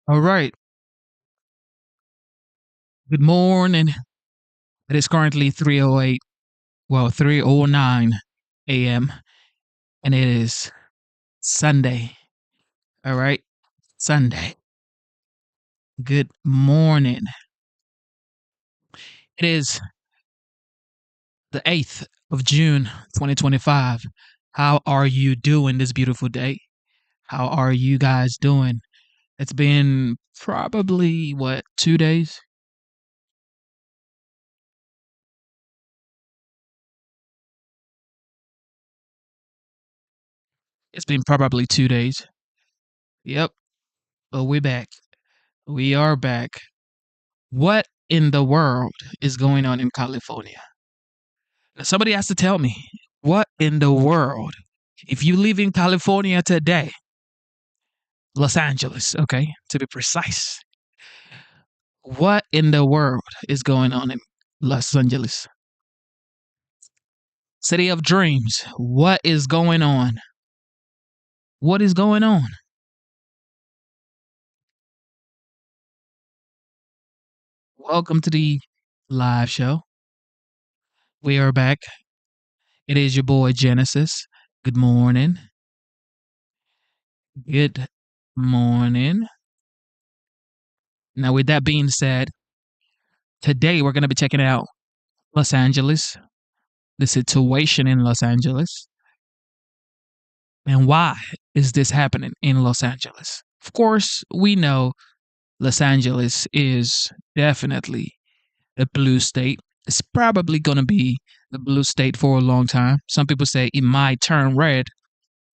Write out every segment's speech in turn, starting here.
All right. Good morning. It is currently 3:08, 3:09 a.m. and it is Sunday. All right. Sunday. Good morning. It is the 8th of June, 2025. How are you doing this beautiful day? How are you guys doing? It's been probably 2 days? It's been probably 2 days. Yep. But we're back. We are back. What in the world is going on in California? Now, somebody has to tell me what in the world. If you live in California today, Los Angeles, okay, to be precise, what in the world is going on in Los Angeles? City of Dreams, what is going on? What is going on? Welcome to the live show. We are back. It is your boy Genesis. Good morning. Good morning. Now, with that being said, today we're going to be checking out Los Angeles, the situation in Los Angeles, and why is this happening in Los Angeles? Of course, we know Los Angeles is definitely a blue state. It's probably going to be the blue state for a long time. Some people say it might turn red,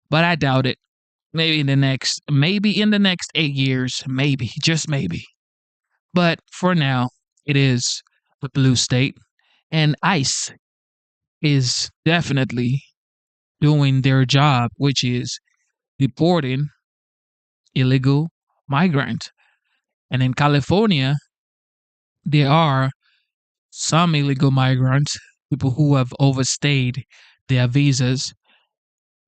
but I doubt it. Maybe in the next 8 years, maybe, just maybe. But for now, it is the blue state, and ICE is definitely doing their job, which is deporting illegal migrants. And in California, there are some illegal migrants, people who have overstayed their visas,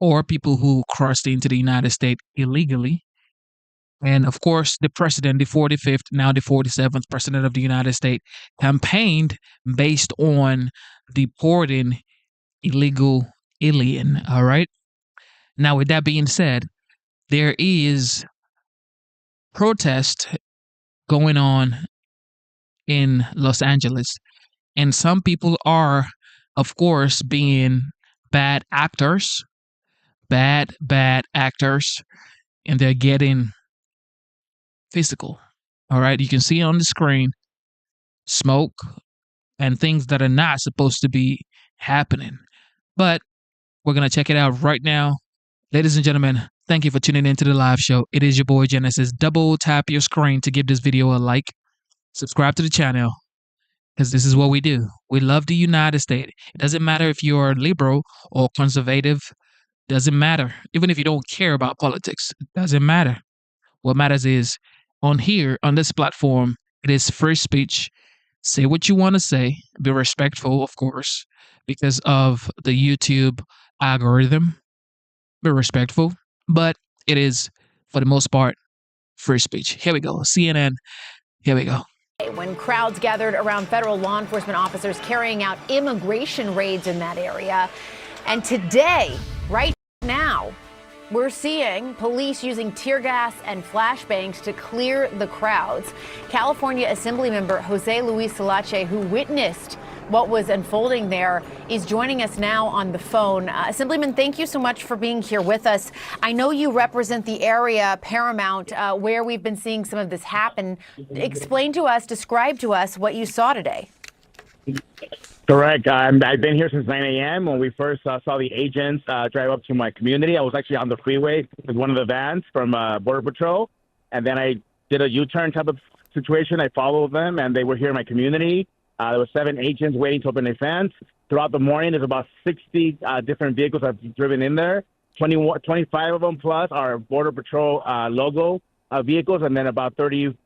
or people who crossed into the United States illegally. And of course, the president, the 45th, now the 47th president of the United States, campaigned based on deporting illegal alien. All right. Now, with that being said, there is protest going on in Los Angeles, and some people are, of course, being bad actors, bad actors, and they're getting physical. All right. You can see on the screen smoke and things that are not supposed to be happening. But we're going to check it out right now. Ladies and gentlemen, thank you for tuning into the live show. It is your boy Genesis. Double tap your screen to give this video a like. Subscribe to the channel because this is what we do. We love the United States. It doesn't matter if you're liberal or conservative. Doesn't matter. Even if you don't care about politics, it doesn't matter. What matters is on here, on this platform, it is free speech. Say what you want to say. Be respectful, of course, because of the YouTube algorithm. Be respectful. But it is, for the most part, free speech. Here we go. CNN. Here we go. When crowds gathered around federal law enforcement officers carrying out immigration raids in that area. And today, right now, we're seeing police using tear gas and flashbangs to clear the crowds. California Assemblymember Jose Luis Salache, who witnessed what was unfolding there, is joining us now on the phone. Assemblyman, thank you so much for being here with us. I know you represent the area, Paramount, where we've been seeing some of this happen. Explain to us, describe to us what you saw today. Correct. I've been here since 9 a.m. when we first saw the agents drive up to my community. I was actually on the freeway with one of the vans from Border Patrol, and then I did a U-turn type of situation. I followed them, and they were here in my community. There were 7 agents waiting to open their fence. Throughout the morning, there's about 60 different vehicles that have driven in there. 25 of them plus are Border Patrol logo vehicles, and then about 30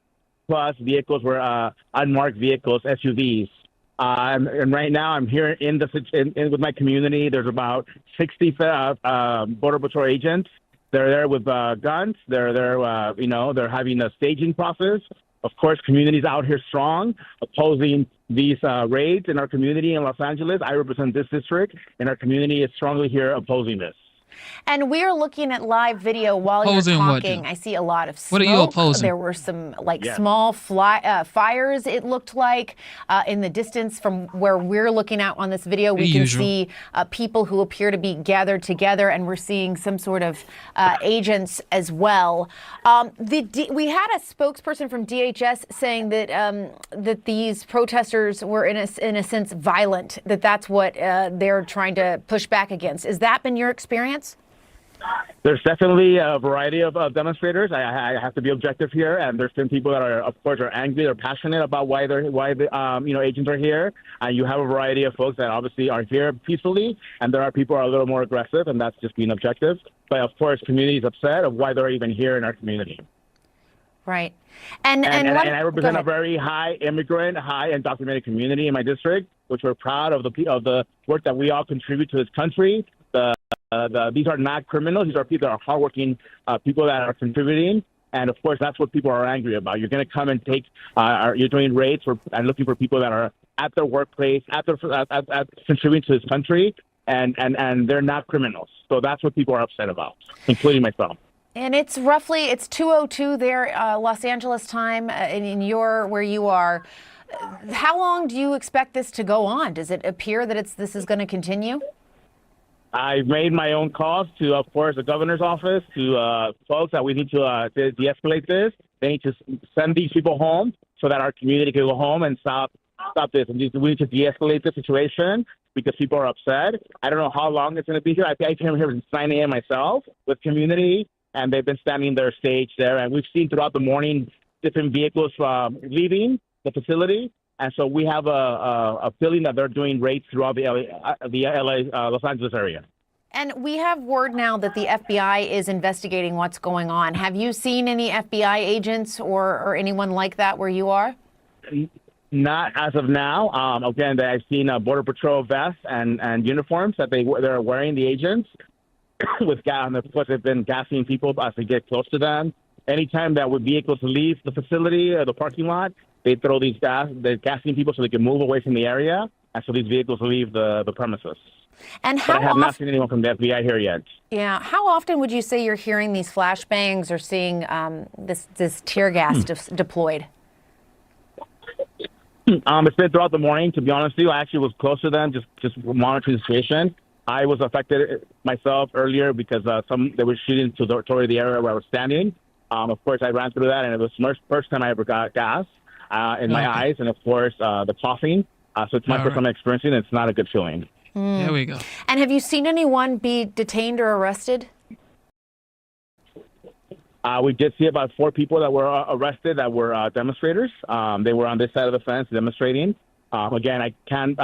plus vehicles were unmarked vehicles, SUVs. And right now, I'm here in with my community. There's about 60 Border Patrol agents They're there with guns. They're there, they're having a staging process. Of course, communities out here strong, opposing these raids in our community in Los Angeles. I represent this district, and our community is strongly here opposing this. And we are looking at live video while Opposing you're what, talking. dude? I see a lot of What smoke. are you opposing? There were some small fires, it looked like, in the distance from where we're looking at on this video. We can see people who appear to be gathered together, and we're seeing some sort of agents as well. We had a spokesperson from DHS saying that that these protesters were in a sense violent, that's what they're trying to push back against. Has that been your experience? There's definitely a variety of demonstrators. I have to be objective here, and there's some people that are, of course, are angry, they're passionate about why the agents are here. You have a variety of folks that obviously are here peacefully, and there are people who are a little more aggressive, and that's just being objective. But of course, community is upset of why they're even here in our community. Right. And I represent a very high immigrant, high undocumented community in my district, which we're proud of the work that we all contribute to this country. These are not criminals. These are people that are hardworking people that are contributing. And, of course, that's what people are angry about. You're going to come and you're doing raids and looking for people that are at their workplace, at contributing to this country, and they're not criminals. So that's what people are upset about, including myself. And it's 2:02 there, Los Angeles time, where you are. How long do you expect this to go on? Does it appear that this is going to continue? I've made my own calls to, of course, the governor's office, to folks that we need to de-escalate this. They need to send these people home so that our community can go home and stop this. And we need to de-escalate the situation because people are upset. I don't know how long it's going to be here. I came here since 9 a.m. myself with community, and they've been standing their stage there. And we've seen throughout the morning different vehicles leaving the facility. And so we have a feeling that they're doing raids throughout the LA, Los Angeles area. And we have word now that the FBI is investigating what's going on. Have you seen any FBI agents or anyone like that where you are? Not as of now. Again, I've seen Border Patrol vests and uniforms that they're wearing, the agents, with gas. And of course, they've been gassing people as they get close to them. Anytime that vehicles leave the facility or the parking lot, they throw they're gassing people so they can move away from the area, and so these vehicles leave the premises. And but I have not seen anyone from the FBI here yet. Yeah. How often would you say you're hearing these flashbangs or seeing this tear gas deployed? It's been throughout the morning, to be honest with you. I actually was close to them, just monitoring the situation. I was affected myself earlier because they were shooting toward the area where I was standing. Of course, I ran through that, and it was the first time I ever got gas in my eyes, and of course, the coughing. So it's my first time experiencing it. It's not a good feeling. There we go. And have you seen anyone be detained or arrested? We did see about 4 people that were arrested that were demonstrators. They were on this side of the fence demonstrating. Again, I can't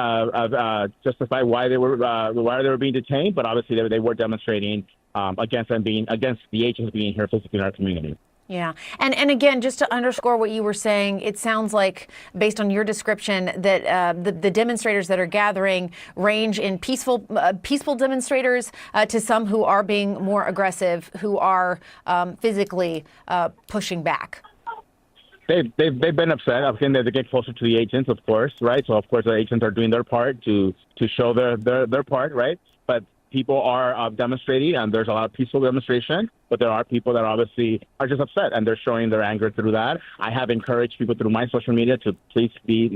justify why they were being detained, but obviously they were demonstrating against the agents being here physically in our community. Yeah. And again, just to underscore what you were saying, it sounds like, based on your description, that the demonstrators that are gathering range in peaceful demonstrators to some who are being more aggressive, who are physically pushing back. They've been upset. I've seen that they get closer to the agents, of course, right? So, of course, the agents are doing their part to show their part, right? But people are demonstrating, and there's a lot of peaceful demonstration, but there are people that obviously are just upset, and they're showing their anger through that. I have encouraged people through my social media to please be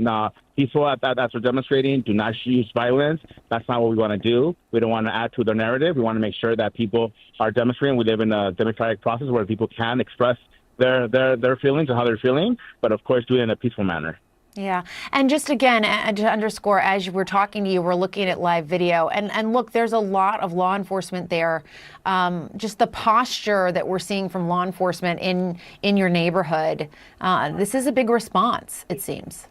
peaceful as they're demonstrating. Do not use violence. That's not what we want to do. We don't want to add to their narrative. We want to make sure that people are demonstrating. We live in a democratic process where people can express their feelings and how they're feeling, but of course do it in a peaceful manner. Yeah. And just again, to underscore, as you were talking to you, we're looking at live video. And look, there's a lot of law enforcement there. Just the posture that we're seeing from law enforcement in your neighborhood. This is a big response, it seems.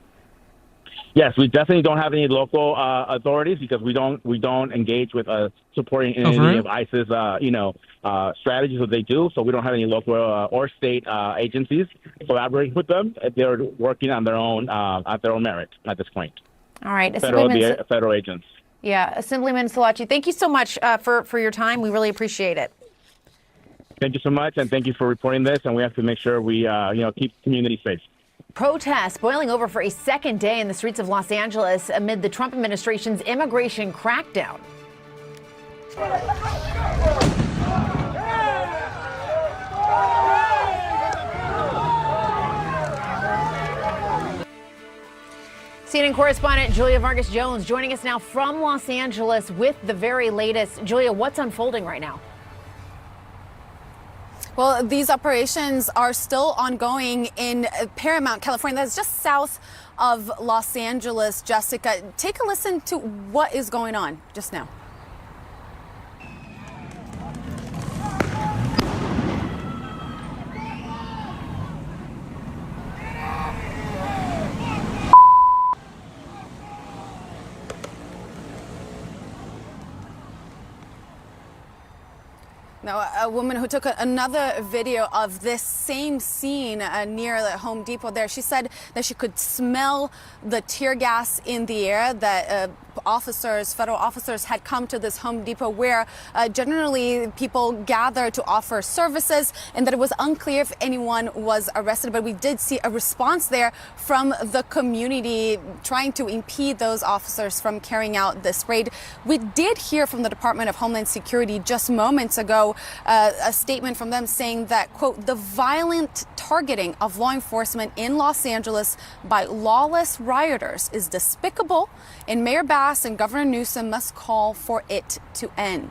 Yes, we definitely don't have any local authorities because we don't engage with supporting any of ISIS strategies that they do. So we don't have any local or state agencies collaborating with them. They're working on their own merit at this point. All right, federal agents. Yeah, Assemblyman Salachi, thank you so much for your time. We really appreciate it. Thank you so much, and thank you for reporting this. And we have to make sure we, keep the community safe. Protests boiling over for a second day in the streets of Los Angeles amid the Trump administration's immigration crackdown. CNN correspondent Julia Vargas Jones joining us now from Los Angeles with the very latest. Julia, what's unfolding right now? Well, these operations are still ongoing in Paramount, California. That's just south of Los Angeles. Jessica, take a listen to what is going on just now. Now, a woman who took another video of this same scene near the Home Depot there, she said that she could smell the tear gas in the air, that federal officers had come to this Home Depot where generally people gather to offer services, and that it was unclear if anyone was arrested. But we did see a response there from the community trying to impede those officers from carrying out this raid. We did hear from the Department of Homeland Security just moments ago a statement from them saying that, quote, the violent targeting of law enforcement in Los Angeles by lawless rioters is despicable, and Mayor Bass and Governor Newsom must call for it to end.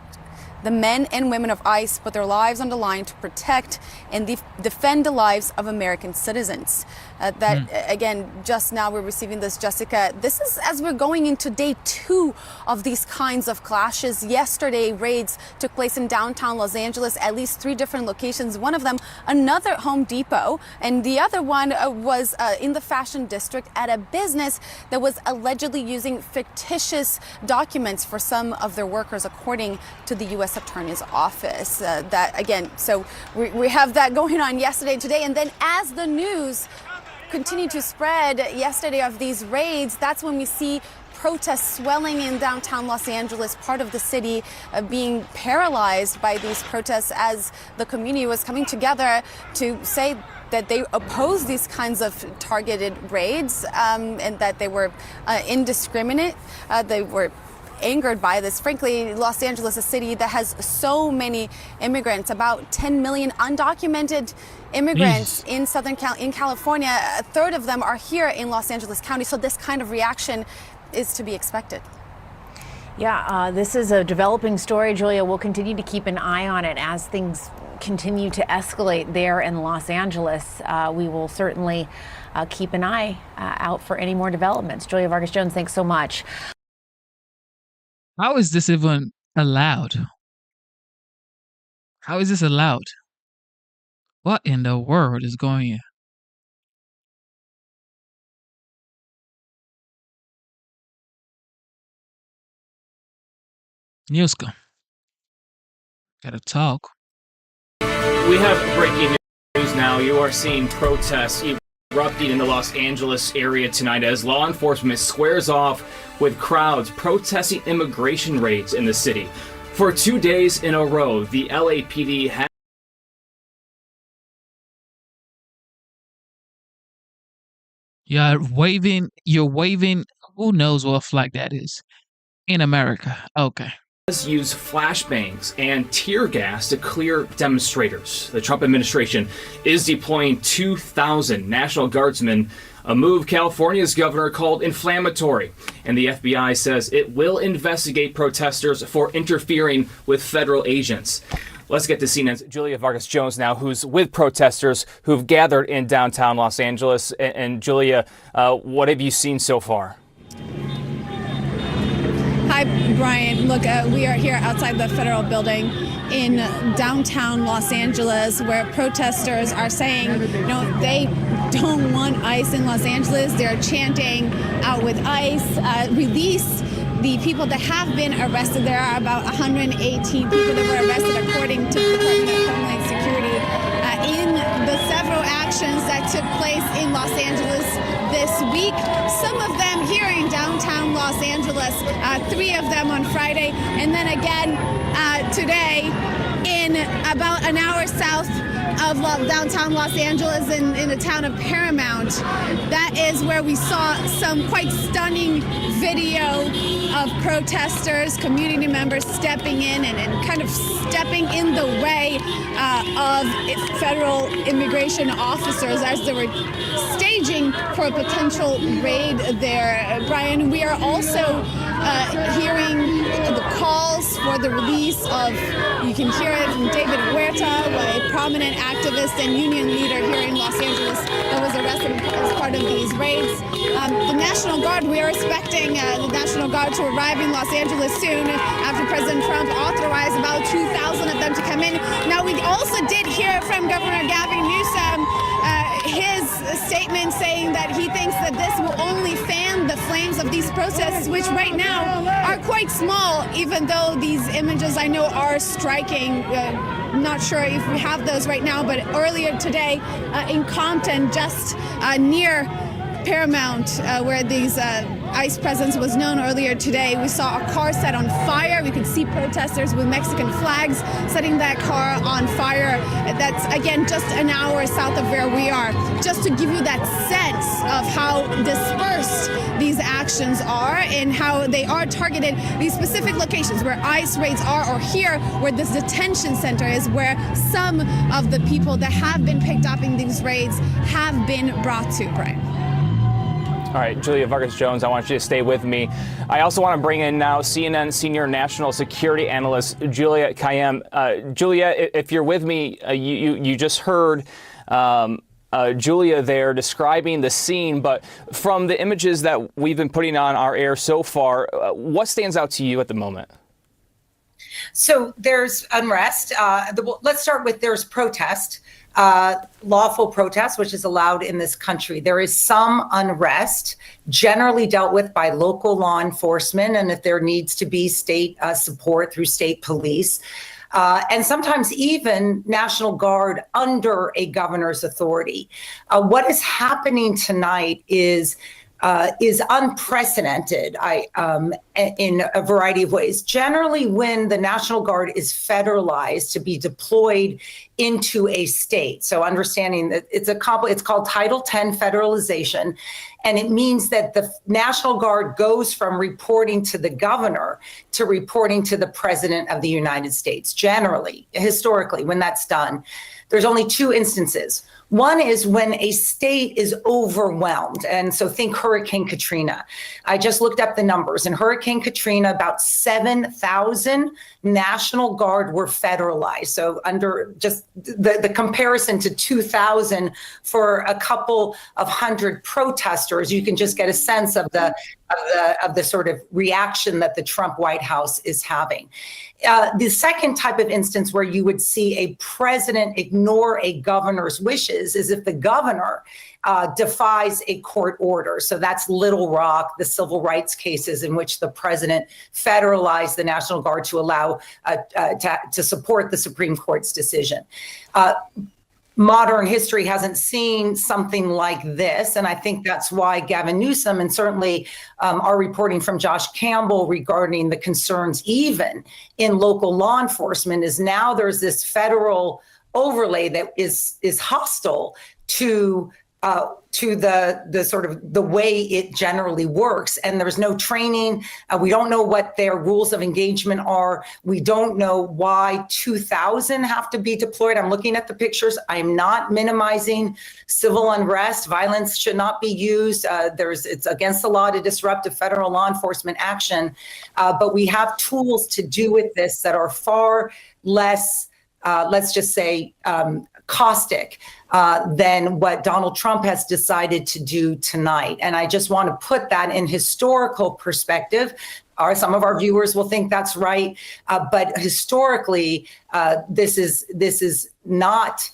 The men and women of ICE put their lives on the line to protect and defend the lives of American citizens. Again, just now we're receiving this, Jessica. This is as we're going into day 2 of these kinds of clashes. Yesterday, raids took place in downtown Los Angeles, at least 3 different locations. One of them, another Home Depot, and the other one was in the fashion district at a business that was allegedly using fictitious documents for some of their workers, according to the U.S. Attorney's Office. So we have that going on yesterday and today. And then as the news continued to spread yesterday of these raids, that's when we see protests swelling in downtown Los Angeles, part of the city being paralyzed by these protests as the community was coming together to say that they oppose these kinds of targeted raids and that they were indiscriminate. They were angered by this. Frankly, Los Angeles, a city that has so many immigrants, about 10 million undocumented immigrants in California. A third of them are here in Los Angeles County. So this kind of reaction is to be expected. Yeah, this is a developing story, Julia. We'll continue to keep an eye on it as things continue to escalate there in Los Angeles. We will certainly keep an eye out for any more developments. Julia Vargas Jones, thanks so much. How is this even allowed? How is this allowed? What in the world is going on? Newska, gotta talk. We have breaking news now. You are seeing protests erupting in the Los Angeles area tonight as law enforcement squares off with crowds protesting immigration raids in the city. For 2 days in a row, the LAPD has You're waving, who knows what flag that is in America. Okay. use flashbangs and tear gas to clear demonstrators. The Trump administration is deploying 2,000 National Guardsmen, a move California's governor called inflammatory. And the FBI says it will investigate protesters for interfering with federal agents. Let's get to CNN's Julia Vargas Jones now, who's with protesters who've gathered in downtown Los Angeles. And Julia, what have you seen so far? Hi, Brian. Look, we are here outside the federal building in downtown Los Angeles, where protesters are saying, they don't want ICE in Los Angeles. They're chanting out with ICE, release the people that have been arrested. There are about 118 people that were arrested, according to the Department of Homeland Security, in the several actions that took place in Los Angeles this week. Some of them here in downtown Los Angeles, 3 of them on Friday, and then again today in about an hour south of downtown Los Angeles in the town of Paramount. That is where we saw some quite stunning video of protesters, community members stepping in and kind of stepping in the way of federal immigration officers as they were staging for a potential raid there. Brian, we are also hearing the calls for the release of, you can hear it from David Huerta, a prominent activist and union leader here in Los Angeles that was arrested as part of these raids. The National Guard, we are expecting the National Guard to arrive in Los Angeles soon after President Trump authorized about 2,000 of them to come in. Now, we also did hear from Governor Gavin Newsom his statement saying that he thinks that this will only fan the flames of these protests, which right now are quite small, even though these images I know are striking. Not sure if we have those right now, but earlier today in Compton, just near Paramount, where these ICE presence was known earlier today, we saw a car set on fire. We could see protesters with Mexican flags setting that car on fire. That's, again, just an hour south of where we are. Just to give you that sense of how dispersed these actions are and how they are targeted, these specific locations where ICE raids are, or here where this detention center is, where some of the people that have been picked up in these raids have been brought to, Brian. All right, Julia Vargas-Jones, I want you to stay with me. I also want to bring in now CNN senior national security analyst Julia Kayyem. Julia, if you're with me, you just heard Julia there describing the scene, but from the images that we've been putting on our air so far, what stands out to you at the moment? So there's unrest. Let's start with there's protest. Lawful protest, which is allowed in this country. There is some unrest, generally dealt with by local law enforcement, and if there needs to be state support through state police, and sometimes even National Guard under a governor's authority. What is happening tonight is unprecedented in a variety of ways. Generally, when the National Guard is federalized to be deployed into a state, so understanding that it's called Title 10 federalization, and it means that the National Guard goes from reporting to the governor to reporting to the President of the United States. Generally, historically, when that's done, there's only two instances. One is when a state is overwhelmed. And so think Hurricane Katrina. I just looked up the numbers. In Hurricane Katrina, about 7,000 National Guard were federalized. So under just the comparison to 2,000 for a couple of hundred protesters, you can just get a sense of the sort of reaction that the Trump White House is having. The second type of instance where you would see a president ignore a governor's wishes is if the governor defies a court order. So that's Little Rock, the civil rights cases in which the president federalized the National Guard to allow to support the Supreme Court's decision. Modern history hasn't seen something like this, and I think that's why Gavin Newsom and certainly our reporting from Josh Campbell regarding the concerns even in local law enforcement is now there's this federal overlay that is hostile to the sort of the way it generally works. And there's no training. We don't know what their rules of engagement are. We don't know why 2,000 have to be deployed. I'm looking at the pictures. I am not minimizing civil unrest. Violence should not be used. It's against the law to disrupt a federal law enforcement action. But we have tools to do with this that are far less, let's just say, caustic than what Donald Trump has decided to do tonight. And I just want to put that in historical perspective. Some of our viewers will think that's right, but historically, this is not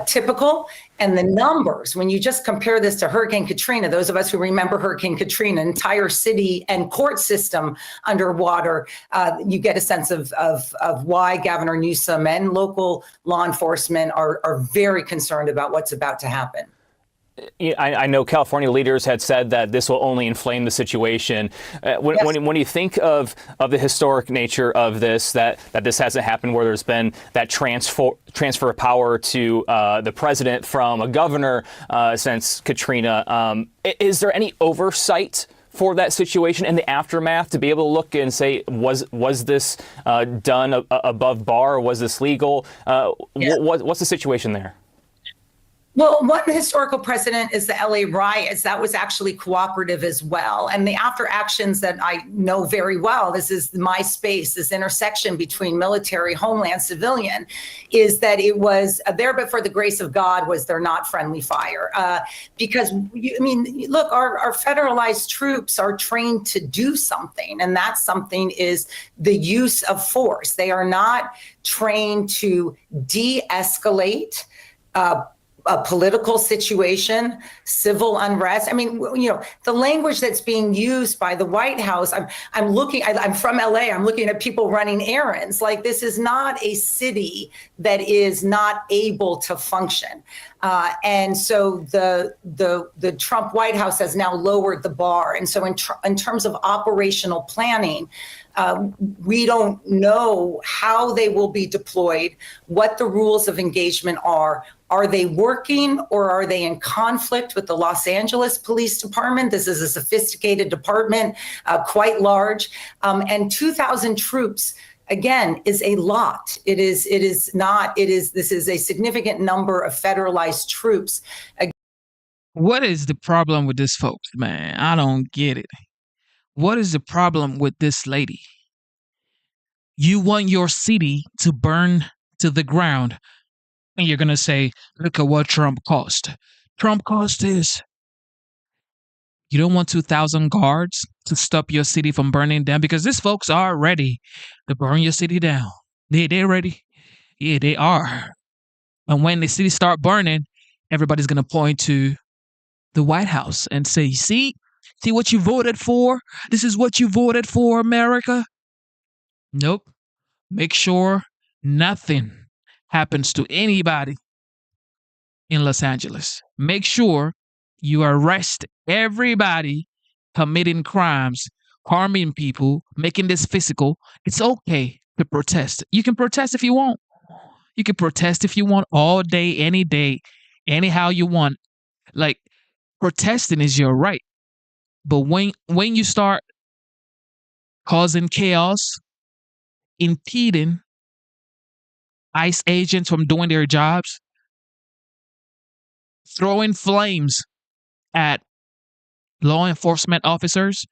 typical. And the numbers, when you just compare this to Hurricane Katrina, those of us who remember Hurricane Katrina, entire city and court system underwater, you get a sense of why Governor Newsom and local law enforcement are very concerned about what's about to happen. I know California leaders had said that this will only inflame the situation. When you think of the historic nature of this, that this hasn't happened where there's been that transfer of power to the president from a governor since Katrina, is there any oversight for that situation in the aftermath to be able to look and say, was this done above bar? Was this legal? What's the situation there? Well, one historical precedent is the LA riots. That was actually cooperative as well. And the after actions that I know very well, this is my space, this intersection between military, homeland, civilian, is that it was there, but for the grace of God was there not friendly fire. Because, look, our federalized troops are trained to do something, and that something is the use of force. They are not trained to de-escalate a political situation, civil unrest. The language that's being used by the White House, I'm from LA, I'm looking at people running errands. Like, this is not a city that is not able to function. And so the Trump White House has now lowered the bar. And so in terms of operational planning, we don't know how they will be deployed, what the rules of engagement are. Are they working, or are they in conflict with the Los Angeles Police Department? This is a sophisticated department, quite large. And 2,000 troops, again, is a lot. This is a significant number of federalized troops. What is the problem with this, folks, man? I don't get it. What is the problem with this lady? You want your city to burn to the ground, and you're going to say, look at what Trump cost. Trump cost this. You don't want 2,000 guards to stop your city from burning down, because these folks are ready to burn your city down. They're ready. Yeah, they are. And when the city start burning, everybody's going to point to the White House and say, see what you voted for? This is what you voted for, America. Nope. Make sure nothing happens to anybody in Los Angeles. Make sure you arrest everybody committing crimes, harming people, making this physical. It's okay to protest. You can protest if you want. You can protest if you want all day, anyhow you want. Like, protesting is your right. But when you start causing chaos, impeding ICE agents from doing their jobs, throwing flames at law enforcement officers,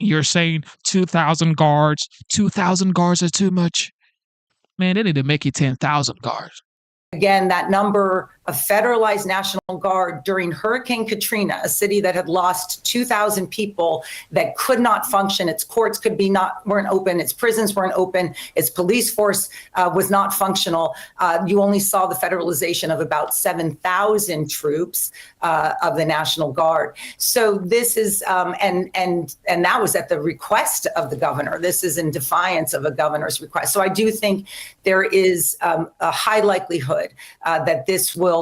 you're saying 2,000 guards. 2,000 guards are too much. Man, they need to make it 10,000 guards. Again, that number of federalized National Guard during Hurricane Katrina, a city that had lost 2,000 people, that could not function. Its courts weren't open. Its prisons weren't open. Its police force was not functional. You only saw the federalization of about 7,000 troops of the National Guard. So this is, and that was at the request of the governor. This is in defiance of a governor's request. So I do think there is a high likelihood that this will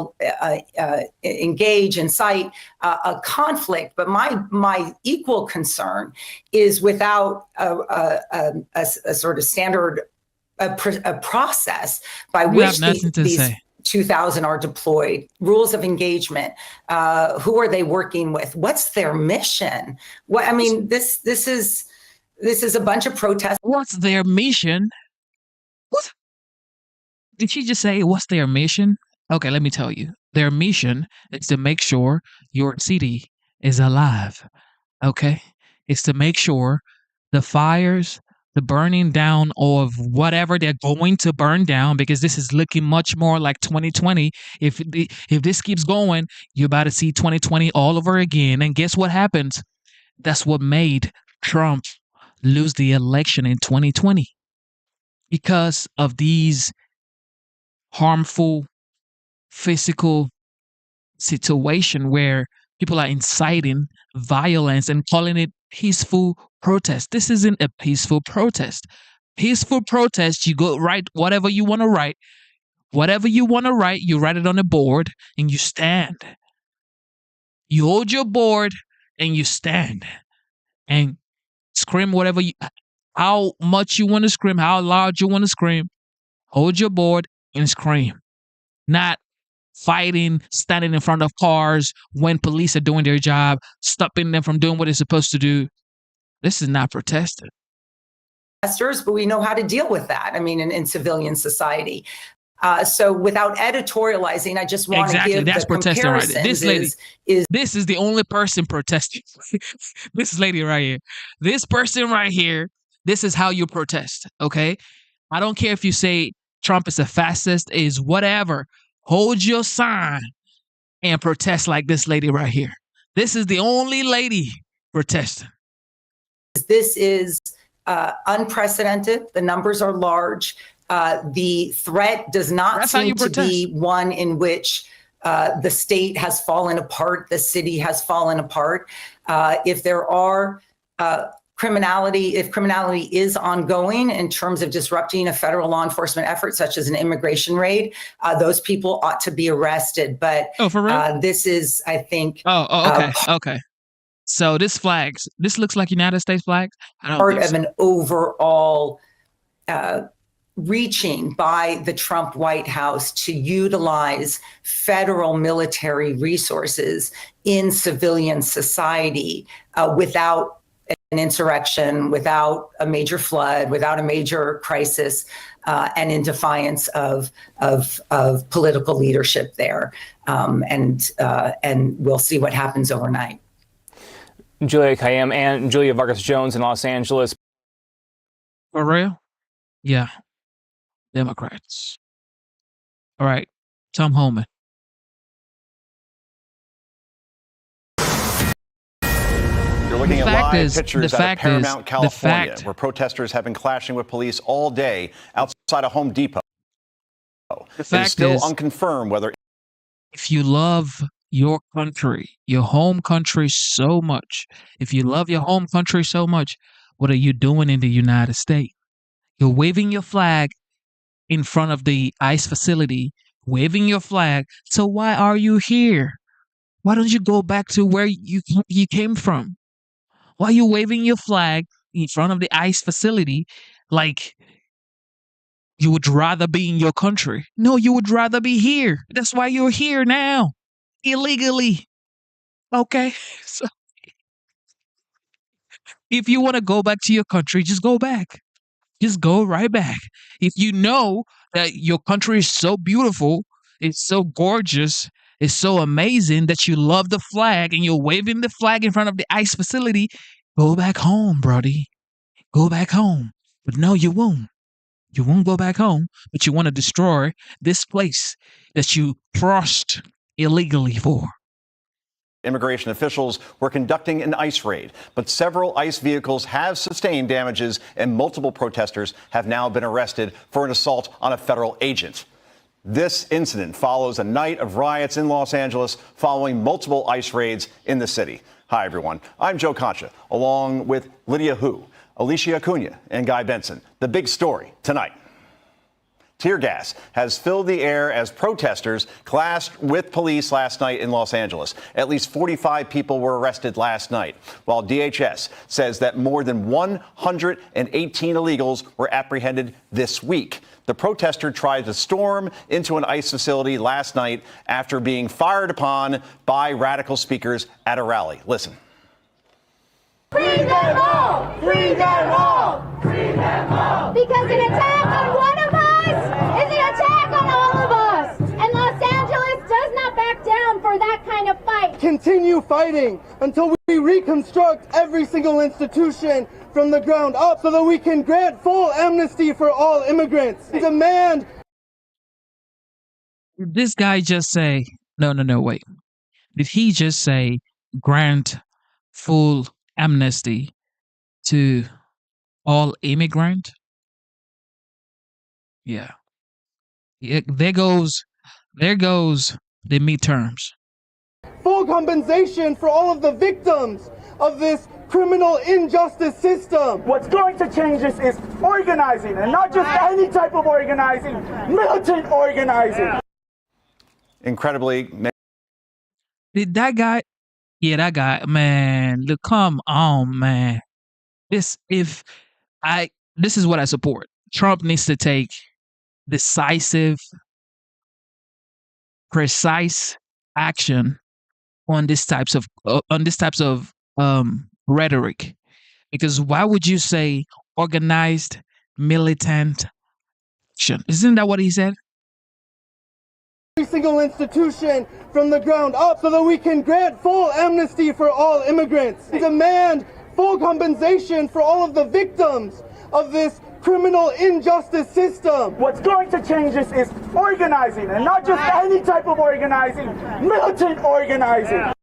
engage, incite a conflict. But my equal concern is without a sort of standard a process by which these 2,000 are deployed, rules of engagement, who are they working with, what's their mission? This is a bunch of protests. What's their mission? What did she just say? What's their mission? Okay, let me tell you. Their mission is to make sure your city is alive. Okay? It's to make sure the fires, the burning down of whatever they're going to burn down, because this is looking much more like 2020. If this keeps going, you're about to see 2020 all over again. And guess what happens? That's what made Trump lose the election in 2020. Because of these harmful physical situation where people are inciting violence and calling it peaceful protest. This isn't a peaceful protest. Peaceful protest, you go write whatever you want to write. Whatever you want to write, you write it on a board and you stand. You hold your board and you stand and scream how much you want to scream, how loud you want to scream. Hold your board and scream. Not fighting, standing in front of cars when police are doing their job, stopping them from doing what they're supposed to do. This is not protesting. But we know how to deal with that. I mean, in civilian society. So without editorializing, I just want to give that's the protesting right there. comparisons. This is the only person protesting. This lady right here. This person right here. This is how you protest. Okay, I don't care if you say Trump is a fascist, is whatever. Hold your sign and protest like this lady right here. This is the only lady protesting. This is unprecedented. The numbers are large. The threat does not seem to be one in which the state has fallen apart, the city has fallen apart. If there are if criminality is ongoing in terms of disrupting a federal law enforcement effort, such as an immigration raid, those people ought to be arrested. But for real? This is, I think, okay. So this looks like United States flags. Part of an overall reaching by the Trump White House to utilize federal military resources in civilian society without an insurrection, without a major flood, without a major crisis, and in defiance of political leadership there. And we'll see what happens overnight. Julia Kayyem and Julia Vargas Jones in Los Angeles. For real? Yeah. Democrats. All right. Tom Homan. You're looking at live pictures out of Paramount, California, where protesters have been clashing with police all day outside a Home Depot. It is still unconfirmed whether... If you love your country, your home country so much, if you love your home country so much, what are you doing in the United States? You're waving your flag in front of the ICE facility, waving your flag. So why are you here? Why don't you go back to where you came from? Why are you waving your flag in front of the ICE facility like you would rather be in your country? No, you would rather be here. That's why you're here now, illegally. Okay? So if you want to go back to your country, just go back. Just go right back. If you know that your country is so beautiful, it's so gorgeous, it's so amazing that you love the flag and you're waving the flag in front of the ICE facility, go back home, brody. Go back home. But no, you won't. You won't go back home, but you want to destroy this place that you crossed illegally for. Immigration officials were conducting an ICE raid, but several ICE vehicles have sustained damages and multiple protesters have now been arrested for an assault on a federal agent. This incident follows a night of riots in Los Angeles following multiple ICE raids in the city. Hi, everyone. I'm Joe Concha, along with Lydia Hu, Alicia Acuna, and Guy Benson. The big story tonight. Tear gas has filled the air as protesters clashed with police last night in Los Angeles. At least 45 people were arrested last night, while DHS says that more than 118 illegals were apprehended this week. The protester tried to storm into an ICE facility last night after being fired upon by radical speakers at a rally. Listen. Free them all! Free them all! Free them all! Because an attack on one of us is an attack on all of us! And Los Angeles does not back down for that kind of fight. Continue fighting until we reconstruct every single institution from the ground up so that we can grant full amnesty for all immigrants. Demand. Did this guy just say, no, wait. Did he just say grant full amnesty to all immigrant? Yeah. There goes the midterms. Full compensation for all of the victims of this criminal injustice system. What's going to change this is organizing, and not just any type of organizing, militant organizing. Incredibly. Did that guy Yeah, that guy, man. Look, come on, man. This is what I support. Trump needs to take decisive, precise action on this types of rhetoric. Because why would you say organized militant action? Isn't that what he said? Every single institution from the ground up so that we can grant full amnesty for all immigrants. Demand full compensation for all of the victims of this criminal injustice system. What's going to change this is organizing, and not just any type of organizing, militant organizing.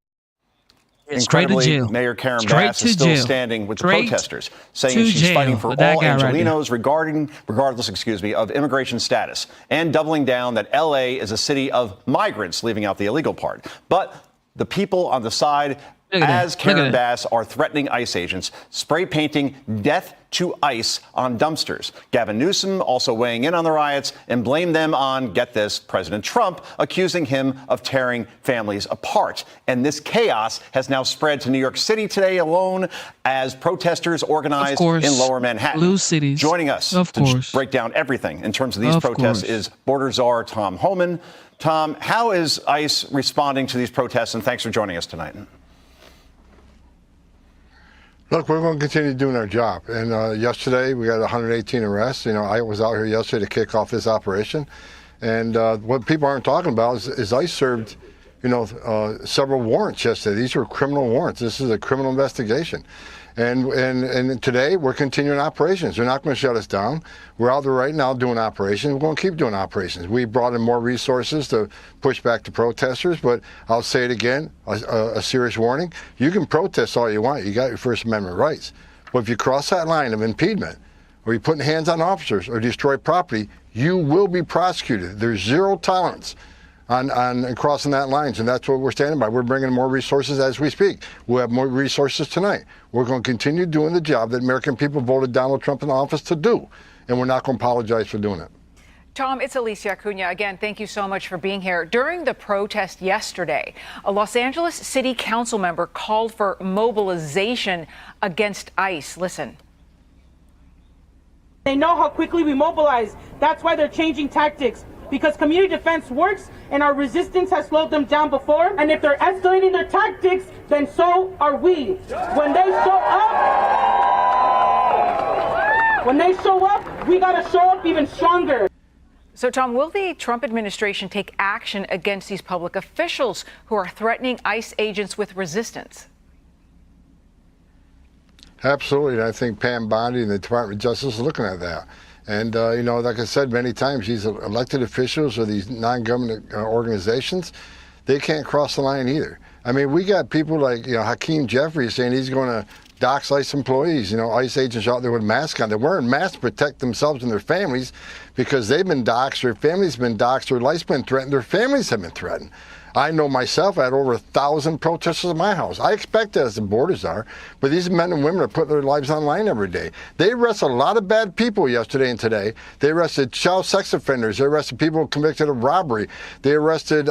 Incredibly, Mayor Karen Bass is still standing with the protesters, saying she's fighting for all Angelenos regardless of immigration status, and doubling down that L.A. is a city of migrants, leaving out the illegal part. But the people on the side, as Karen Bass, are threatening ICE agents, spray painting death to ICE on dumpsters. Gavin Newsom also weighing in on the riots and blamed them on, get this, President Trump, accusing him of tearing families apart. And this chaos has now spread to New York City today alone as protesters organized in Lower Manhattan. Blue cities. Joining us to break down everything in terms of these protests is border czar Tom Homan. Tom, how is ICE responding to these protests? And thanks for joining us tonight. Look, we're going to continue doing our job. And yesterday, we got 118 arrests. I was out here yesterday to kick off this operation. And what people aren't talking about is ICE served, several warrants yesterday. These were criminal warrants. This is a criminal investigation. And today, we're continuing operations. They're not going to shut us down. We're out there right now doing operations. We're going to keep doing operations. We brought in more resources to push back the protesters, but I'll say it again, a serious warning. You can protest all you want. You got your First Amendment rights. But if you cross that line of impediment, or you're putting hands on officers, or destroy property, you will be prosecuted. There's zero tolerance on crossing that lines, and that's what we're standing by. We're bringing more resources as we speak. We'll have more resources tonight. We're going to continue doing the job that American people voted Donald Trump in office to do, and we're not going to apologize for doing it. Tom, it's Alicia Acuna. Again, thank you so much for being here. During the protest yesterday, a Los Angeles City Council member called for mobilization against ICE. Listen. They know how quickly we mobilize. That's why they're changing tactics. Because community defense works and our resistance has slowed them down before. And if they're escalating their tactics, then so are we. When they show up, we gotta show up even stronger. So, Tom, will the Trump administration take action against these public officials who are threatening ICE agents with resistance? Absolutely. And I think Pam Bondi and the Department of Justice are looking at that. And, like I said many times, these elected officials or these non-government organizations, they can't cross the line either. I mean, we got people like, Hakeem Jeffries saying he's going to dox ICE employees. ICE agents out there with masks on. They're wearing masks to protect themselves and their families because they've been doxxed, their families been doxxed, their life's been threatened, their families have been threatened. I know myself, I had over 1,000 protesters at my house. I expect that as the borders are, but these men and women are putting their lives on line every day. They arrested a lot of bad people yesterday and today. They arrested child sex offenders. They arrested people convicted of robbery. They arrested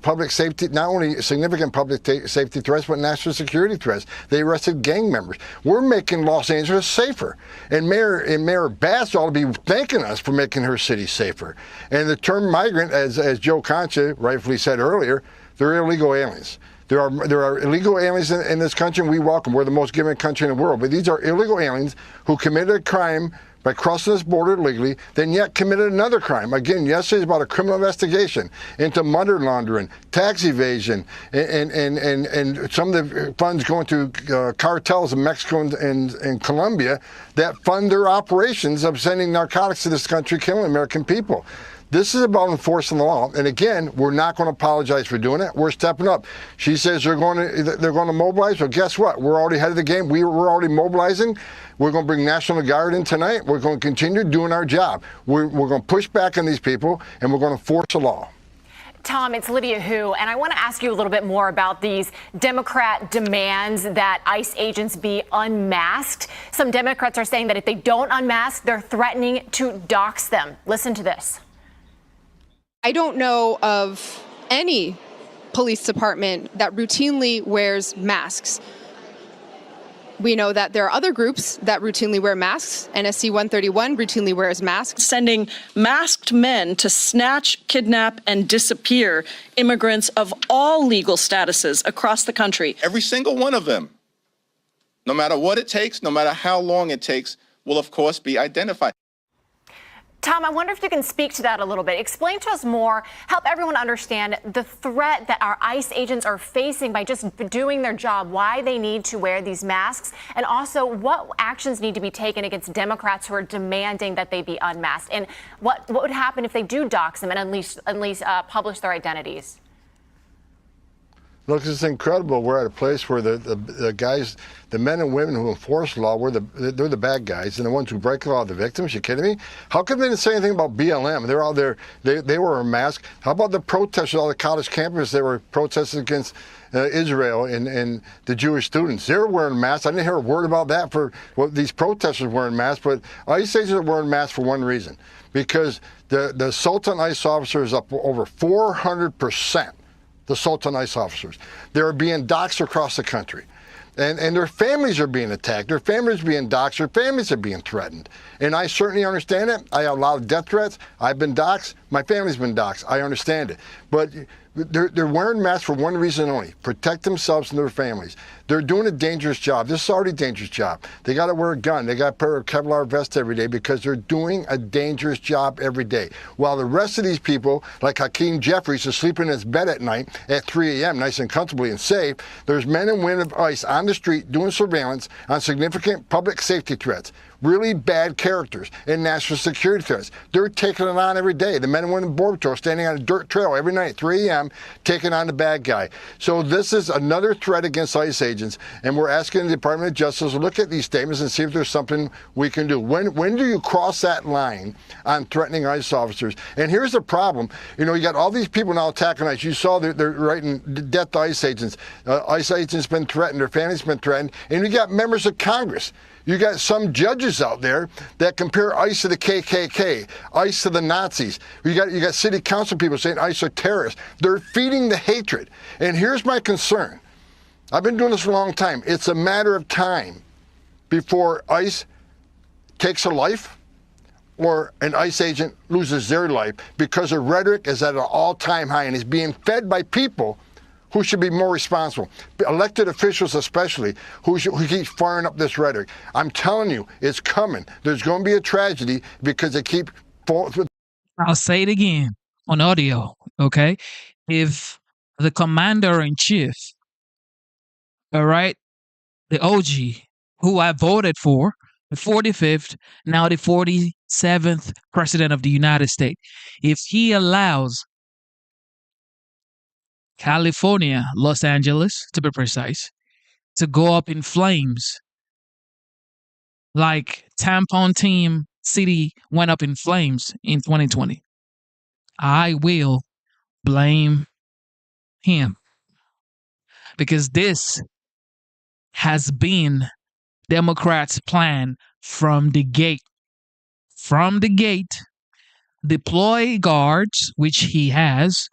public safety, not only significant public safety threats, but national security threats. They arrested gang members. We're making Los Angeles safer. And Mayor Bass ought to be thanking us for making her city safer. And the term migrant, as Joe Concha rightfully said earlier, they're illegal aliens. There are illegal aliens in this country, and we welcome. We're the most giving country in the world. But these are illegal aliens who committed a crime by crossing this border illegally, then yet committed another crime. Again, yesterday's about a criminal investigation into money laundering, tax evasion, and some of the funds going to cartels in Mexico and Colombia that fund their operations of sending narcotics to this country, killing American people. This is about enforcing the law, and again, we're not going to apologize for doing it. We're stepping up. She says they're going to mobilize. Well, guess what? We're already ahead of the game. We're already mobilizing. We're going to bring National Guard in tonight. We're going to continue doing our job. We're going to push back on these people, and we're going to enforce the law. Tom, it's Lydia Hu, and I want to ask you a little bit more about these Democrat demands that ICE agents be unmasked. Some Democrats are saying that if they don't unmask, they're threatening to dox them. Listen to this. I don't know of any police department that routinely wears masks. We know that there are other groups that routinely wear masks. NSC 131 routinely wears masks. Sending masked men to snatch, kidnap, and disappear immigrants of all legal statuses across the country. Every single one of them, no matter what it takes, no matter how long it takes, will of course be identified. Tom, I wonder if you can speak to that a little bit. Explain to us more, help everyone understand the threat that our ICE agents are facing by just doing their job, why they need to wear these masks, and also what actions need to be taken against Democrats who are demanding that they be unmasked, and what would happen if they do dox them and at least publish their identities. Look, it's incredible. We're at a place where the guys, the men and women who enforce law, they're the bad guys, and the ones who break the law are the victims. You kidding me? How come they didn't say anything about BLM? They're out there. They wore a mask. How about the protesters, all the college campuses? They were protesting against Israel and the Jewish students. They were wearing masks. I didn't hear a word about that for these protesters wearing masks. But ICE agents are wearing masks for one reason, because the assault on ICE officers is up over 400%. The assault on ICE officers. They're being doxxed across the country. And their families are being attacked. Their families are being doxxed. Their families are being threatened. And I certainly understand it. I have a lot of death threats. I've been doxxed. My family's been doxxed. I understand it. But they're wearing masks for one reason only: protect themselves and their families. They're doing a dangerous job. This is already a dangerous job. They got to wear a gun. They got to wear a Kevlar vest every day because they're doing a dangerous job every day. While the rest of these people, like Hakeem Jeffries, is sleeping in his bed at night at 3 a.m., nice and comfortably and safe, there's men and women of ICE on the street doing surveillance on significant public safety threats, really bad characters, and national security threats. They're taking it on every day. The men and women of Border Patrol standing on a dirt trail every night at 3 a.m. taking on the bad guy. So this is another threat against ICE agents, and we're asking the Department of Justice to look at these statements and see if there's something we can do. When do you cross that line on threatening ICE officers? And here's the problem. You know, you got all these people now attacking ICE. You saw they're writing death to ICE agents. ICE agents been threatened. Their families been threatened. And you got members of Congress. You got some judges out there that compare ICE to the KKK, ICE to the Nazis. You got city council people saying ICE are terrorists. They're feeding the hatred. And here's my concern. I've been doing this for a long time. It's a matter of time before ICE takes a life or an ICE agent loses their life, because the rhetoric is at an all-time high and is being fed by people who should be more responsible, elected officials especially, who keep firing up this rhetoric. I'm telling you, it's coming. There's going to be a tragedy because they keep... I'll say it again on audio, okay? If the commander-in-chief, all right, the OG, who I voted for, the 45th, now the 47th president of the United States, if he allows California, Los Angeles, to be precise, to go up in flames like Tampon Team City went up in flames in 2020, I will blame him, because this has been Democrats' plan from the gate. From the gate, deploy guards, which he has,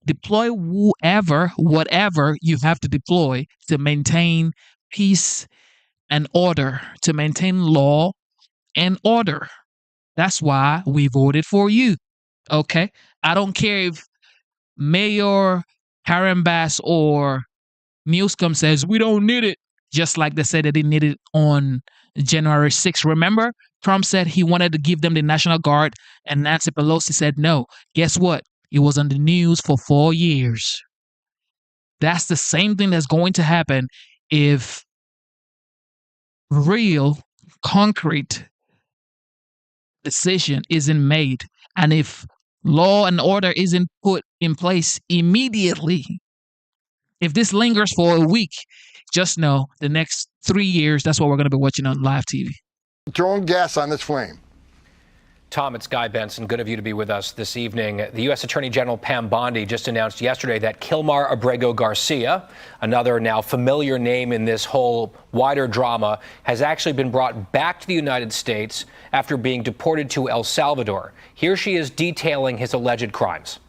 deploy whatever you have to deploy to maintain peace and order, to maintain law and order. That's why we voted for you. Okay? I don't care if Mayor Karambas or Newscomb says we don't need it, just like they said they didn't need it on January 6th. Remember, Trump said he wanted to give them the National Guard, and Nancy Pelosi said no. Guess what? It was on the news for 4 years. That's the same thing that's going to happen if real, concrete decision isn't made, and if law and order isn't put in place immediately. If this lingers for a week, just know the next 3 years, that's what we're going to be watching on live TV. Throwing gas on this flame. Tom, it's Guy Benson. Good of you to be with us this evening. The U.S. Attorney General Pam Bondi just announced yesterday that Kilmar Abrego Garcia, another now familiar name in this whole wider drama, has actually been brought back to the United States after being deported to El Salvador. Here she is detailing his alleged crimes.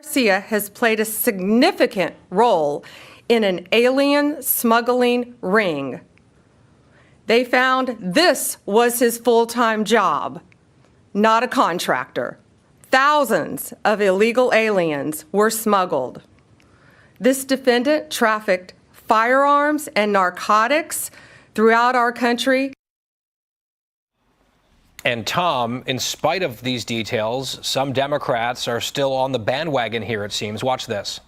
Garcia has played a significant role in an alien smuggling ring. They found this was his full-time job, not a contractor. Thousands of illegal aliens were smuggled. This defendant trafficked firearms and narcotics throughout our country. And Tom, in spite of these details, some Democrats are still on the bandwagon here, it seems. Watch this.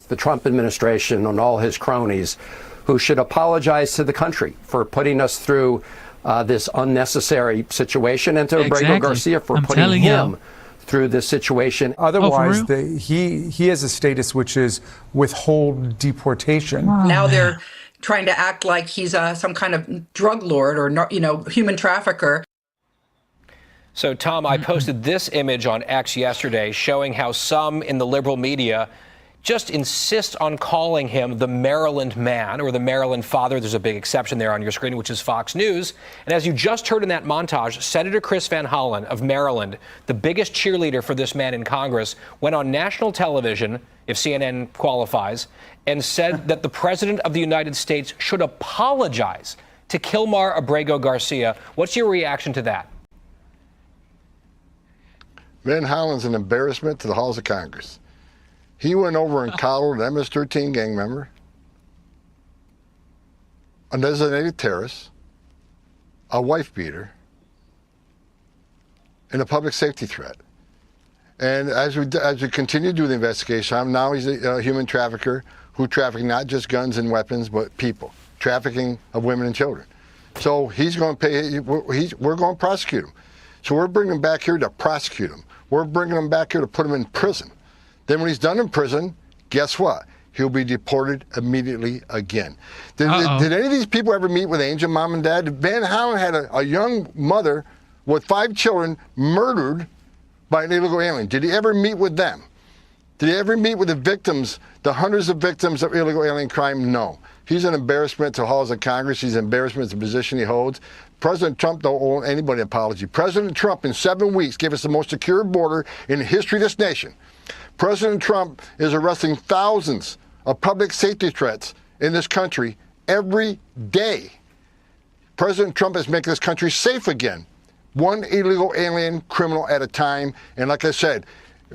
The Trump administration and all his cronies who should apologize to the country for putting us through this unnecessary situation, and to Abrego Garcia for putting him through this situation. Otherwise, he has a status which is withhold deportation. Now they're trying to act like he's some kind of drug lord or, human trafficker. So, Tom, I posted this image on X yesterday showing how some in the liberal media just insist on calling him the Maryland man or the Maryland father. There's a big exception there on your screen, which is Fox News. And as you just heard in that montage, Senator Chris Van Hollen of Maryland, the biggest cheerleader for this man in Congress, went on national television, if CNN qualifies, and said that the president of the United States should apologize to Kilmar Abrego Garcia. What's your reaction to that? Van Hollen's an embarrassment to the halls of Congress. He went over and collared an MS-13 gang member, a designated terrorist, a wife beater, and a public safety threat. And as we continue to do the investigation, now he's a human trafficker who trafficked not just guns and weapons, but people, trafficking of women and children. So he's going to pay. We're going to prosecute him. So we're bringing him back here to prosecute him. We're bringing him back here to put him in prison. Then when he's done in prison, guess what? He'll be deported immediately again. Did any of these people ever meet with Angel, mom and dad? Van Hollen had a young mother with 5 children murdered by an illegal alien. Did he ever meet with them? Did he ever meet with the victims, the hundreds of victims of illegal alien crime? No. He's an embarrassment to halls of Congress. He's an embarrassment to the position he holds. President Trump don't owe anybody an apology. President Trump in 7 weeks gave us the most secure border in the history of this nation. President Trump is arresting thousands of public safety threats in this country every day. President Trump is making this country safe again, one illegal alien criminal at a time. And like I said,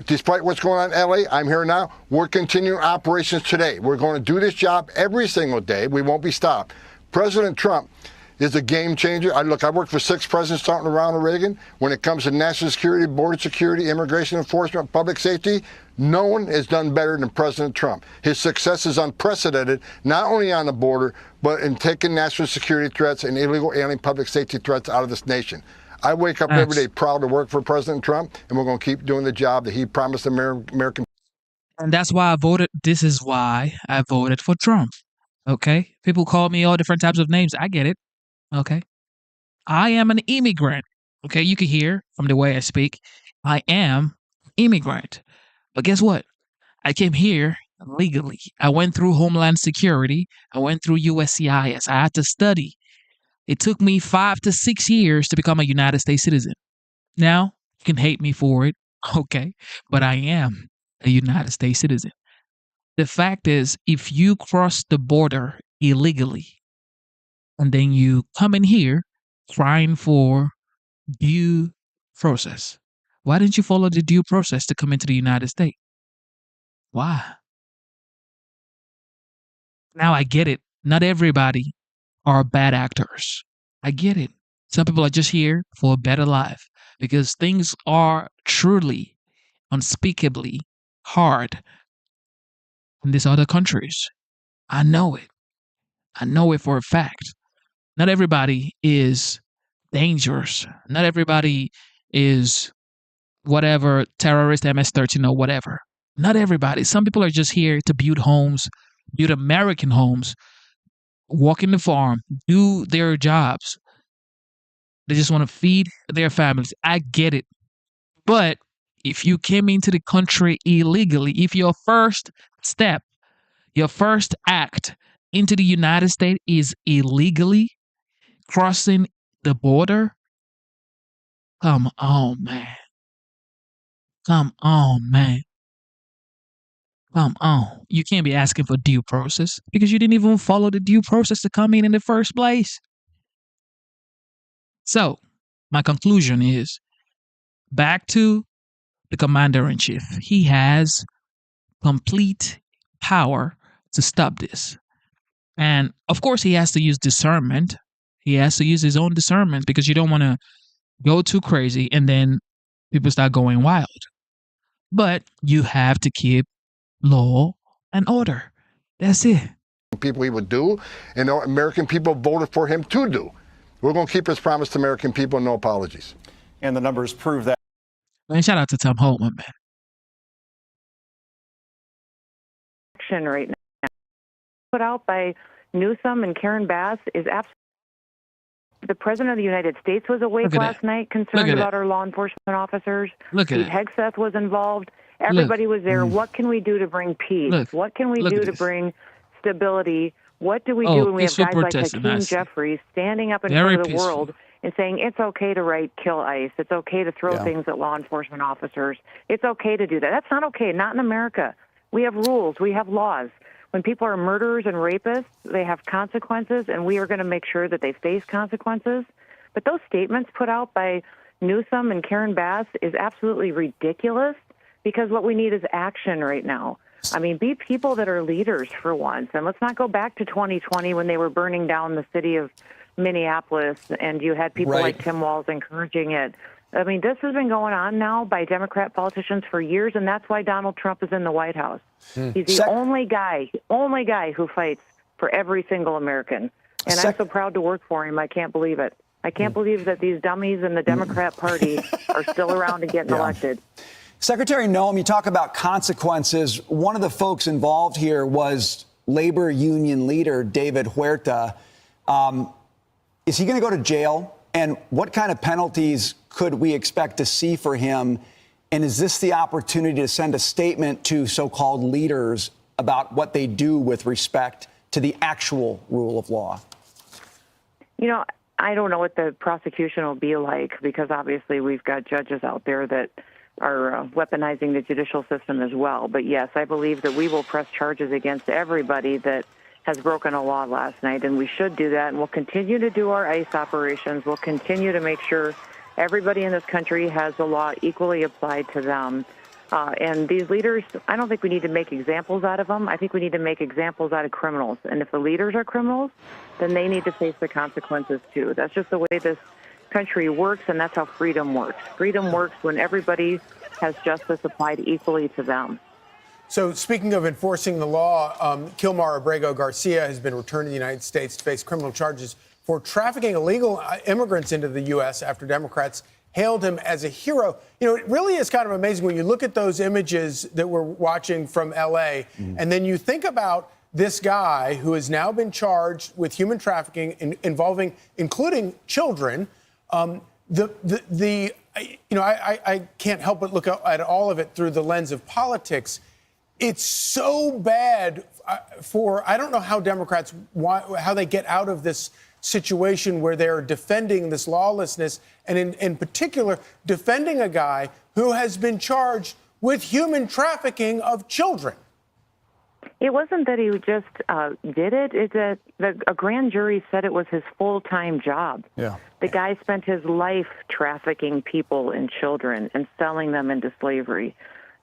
despite what's going on in LA, I'm here now. We're continuing operations today. We're going to do this job every single day. We won't be stopped. President Trump is a game changer. I worked for 6 presidents starting with Ronald Reagan. When it comes to national security, border security, immigration enforcement, public safety, no one has done better than President Trump. His success is unprecedented, not only on the border, but in taking national security threats and illegal alien public safety threats out of this nation. I wake up every day proud to work for President Trump, and we're going to keep doing the job that he promised the American. And that's why I voted. This is why I voted for Trump. Okay? People call me all different types of names. I get it. Okay? I am an immigrant. Okay? You can hear from the way I speak. I am immigrant. But guess what? I came here legally. I went through Homeland Security. I went through USCIS. I had to study. It took me 5 to 6 years to become a United States citizen. Now, you can hate me for it, okay, but I am a United States citizen. The fact is, if you cross the border illegally, and then you come in here trying for due process, why didn't you follow the due process to come into the United States? Why? Now I get it. Not everybody are bad actors. I get it. Some people are just here for a better life because things are truly, unspeakably hard in these other countries. I know it. I know it for a fact. Not everybody is dangerous. Not everybody is whatever, terrorist, MS-13 or whatever. Not everybody. Some people are just here to build homes, build American homes, walk in the farm, do their jobs. They just want to feed their families. I get it. But if you came into the country illegally, if your first step, your first act into the United States is illegally crossing the border, come on, man. Come on, man. Come on. You can't be asking for due process because you didn't even follow the due process to come in the first place. So, my conclusion is back to the commander-in-chief. He has complete power to stop this. And of course, he has to use discernment. He has to use his own discernment because you don't want to go too crazy and then people start going wild. But you have to keep law and order. That's it. People he would do, and the American people voted for him to do. We're going to keep his promise to American people, no apologies. And the numbers prove that. Man, shout out to Tom Holtman, man. Right now, put out by Newsom and Karen Bass is absolutely. The President of the United States was awake last night, concerned about our law enforcement officers. Pete Hegseth was involved. Everybody was there. What can we do to bring peace? What can we do to bring stability? What do we do when we have guys like Hakeem Jeffries standing up in front of the world and saying it's okay to kill ICE. It's okay to throw things at law enforcement officers. It's okay to do that. That's not okay. Not in America. We have rules. We have laws. When people are murderers and rapists, they have consequences, and we are going to make sure that they face consequences. But those statements put out by Newsom and Karen Bass is absolutely ridiculous because what we need is action right now. I mean, be people that are leaders for once. And let's not go back to 2020 when they were burning down the city of Minneapolis and you had people like Tim Walz encouraging it. I mean, this has been going on now by Democrat politicians for years, and that's why Donald Trump is in the White House. He's the only guy who fights for every single American. And I'm so proud to work for him. I can't believe it. I can't believe that these dummies in the Democrat Party are still around and getting elected. Secretary Noem, you talk about consequences. One of the folks involved here was labor union leader David Huerta. Is he going to go to jail? And what kind of penalties could we expect to see for him? And is this the opportunity to send a statement to so-called leaders about what they do with respect to the actual rule of law? You know, I don't know what the prosecution will be like because obviously we've got judges out there that are weaponizing the judicial system as well. But yes, I believe that we will press charges against everybody that has broken a law last night, and we should do that, and we'll continue to do our ICE operations. We'll continue to make sure everybody in this country has the law equally applied to them. And these leaders, I don't think we need to make examples out of them. I think we need to make examples out of criminals. And if the leaders are criminals, then they need to face the consequences too. That's just the way this country works, and that's how freedom works. Freedom works when everybody has justice applied equally to them. So speaking of enforcing the law, Kilmar Abrego Garcia has been returned to the United States to face criminal charges for trafficking illegal immigrants into the U.S. after Democrats hailed him as a hero. You know, it really is kind of amazing when you look at those images that we're watching from L.A. And then you think about this guy who has now been charged with human trafficking involving, including children. I can't help but look at all of it through the lens of politics. It's so bad I don't know how Democrats, how they get out of this situation where they're defending this lawlessness and in particular defending a guy who has been charged with human trafficking of children. It wasn't that he just did it. It's that a grand jury said it was his full-time job. Yeah. The guy spent his life trafficking people and children and selling them into slavery.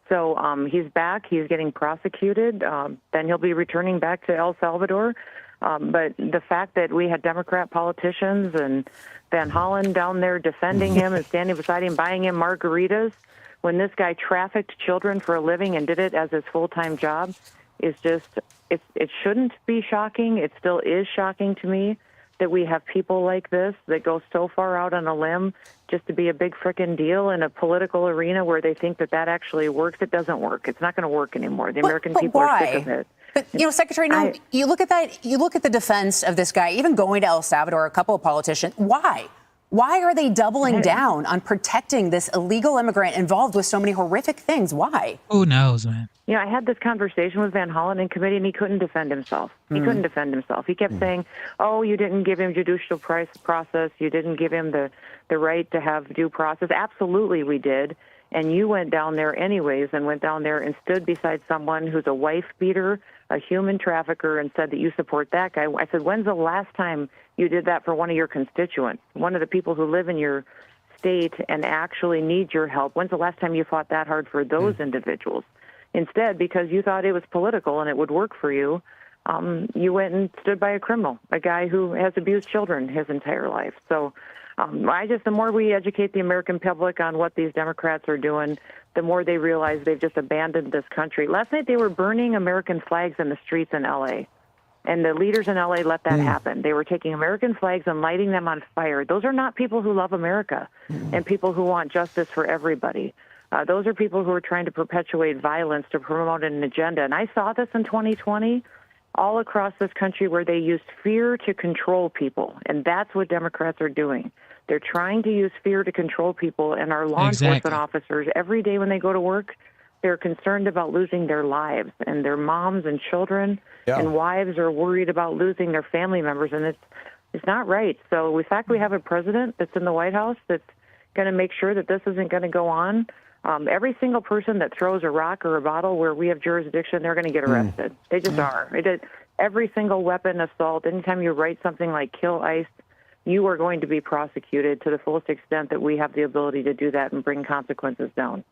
So he's back. He's getting prosecuted. Then he'll be returning back to El Salvador. But the fact that we had Democrat politicians and Van Hollen down there defending him and standing beside him, buying him margaritas, when this guy trafficked children for a living and did it as his full-time job, is just, it shouldn't be shocking. It still is shocking to me that we have people like this that go so far out on a limb just to be a big frickin' deal in a political arena where they think that actually works. It doesn't work. It's not going to work anymore. The American people are sick of it. But, Secretary Noem, you look at the defense of this guy, even going to El Salvador, a couple of politicians. Why? Why are they doubling down on protecting this illegal immigrant involved with so many horrific things? Why? Who knows, man? I had this conversation with Van Hollen in committee, and he couldn't defend himself. He couldn't defend himself. He kept saying, oh, you didn't give him judicial process. You didn't give him the right to have due process. Absolutely, we did. And you went down there anyways and went down there and stood beside someone who's a wife beater, a human trafficker, and said that you support that guy. I said, when's the last time you did that for one of your constituents, one of the people who live in your state and actually need your help? When's the last time you fought that hard for those individuals? Instead, because you thought it was political and it would work for you, you went and stood by a criminal, a guy who has abused children his entire life. So the more we educate the American public on what these Democrats are doing, the more they realize they've just abandoned this country. Last night they were burning American flags in the streets in L.A., and the leaders in L.A. let that happen. They were taking American flags and lighting them on fire. Those are not people who love America and people who want justice for everybody. Those are people who are trying to perpetuate violence to promote an agenda. And I saw this in 2020 all across this country where they used fear to control people. And that's what Democrats are doing. They're trying to use fear to control people. And our law enforcement officers, every day when they go to work, they're concerned about losing their lives. And their moms and children and wives are worried about losing their family members. And it's not right. So, in fact, we have a president that's in the White House that's going to make sure that this isn't going to go on. Every single person that throws a rock or a bottle where we have jurisdiction, they're going to get arrested. They just are. Every single weapon assault, anytime you write something like kill ICE, you are going to be prosecuted to the fullest extent that we have the ability to do that and bring consequences down.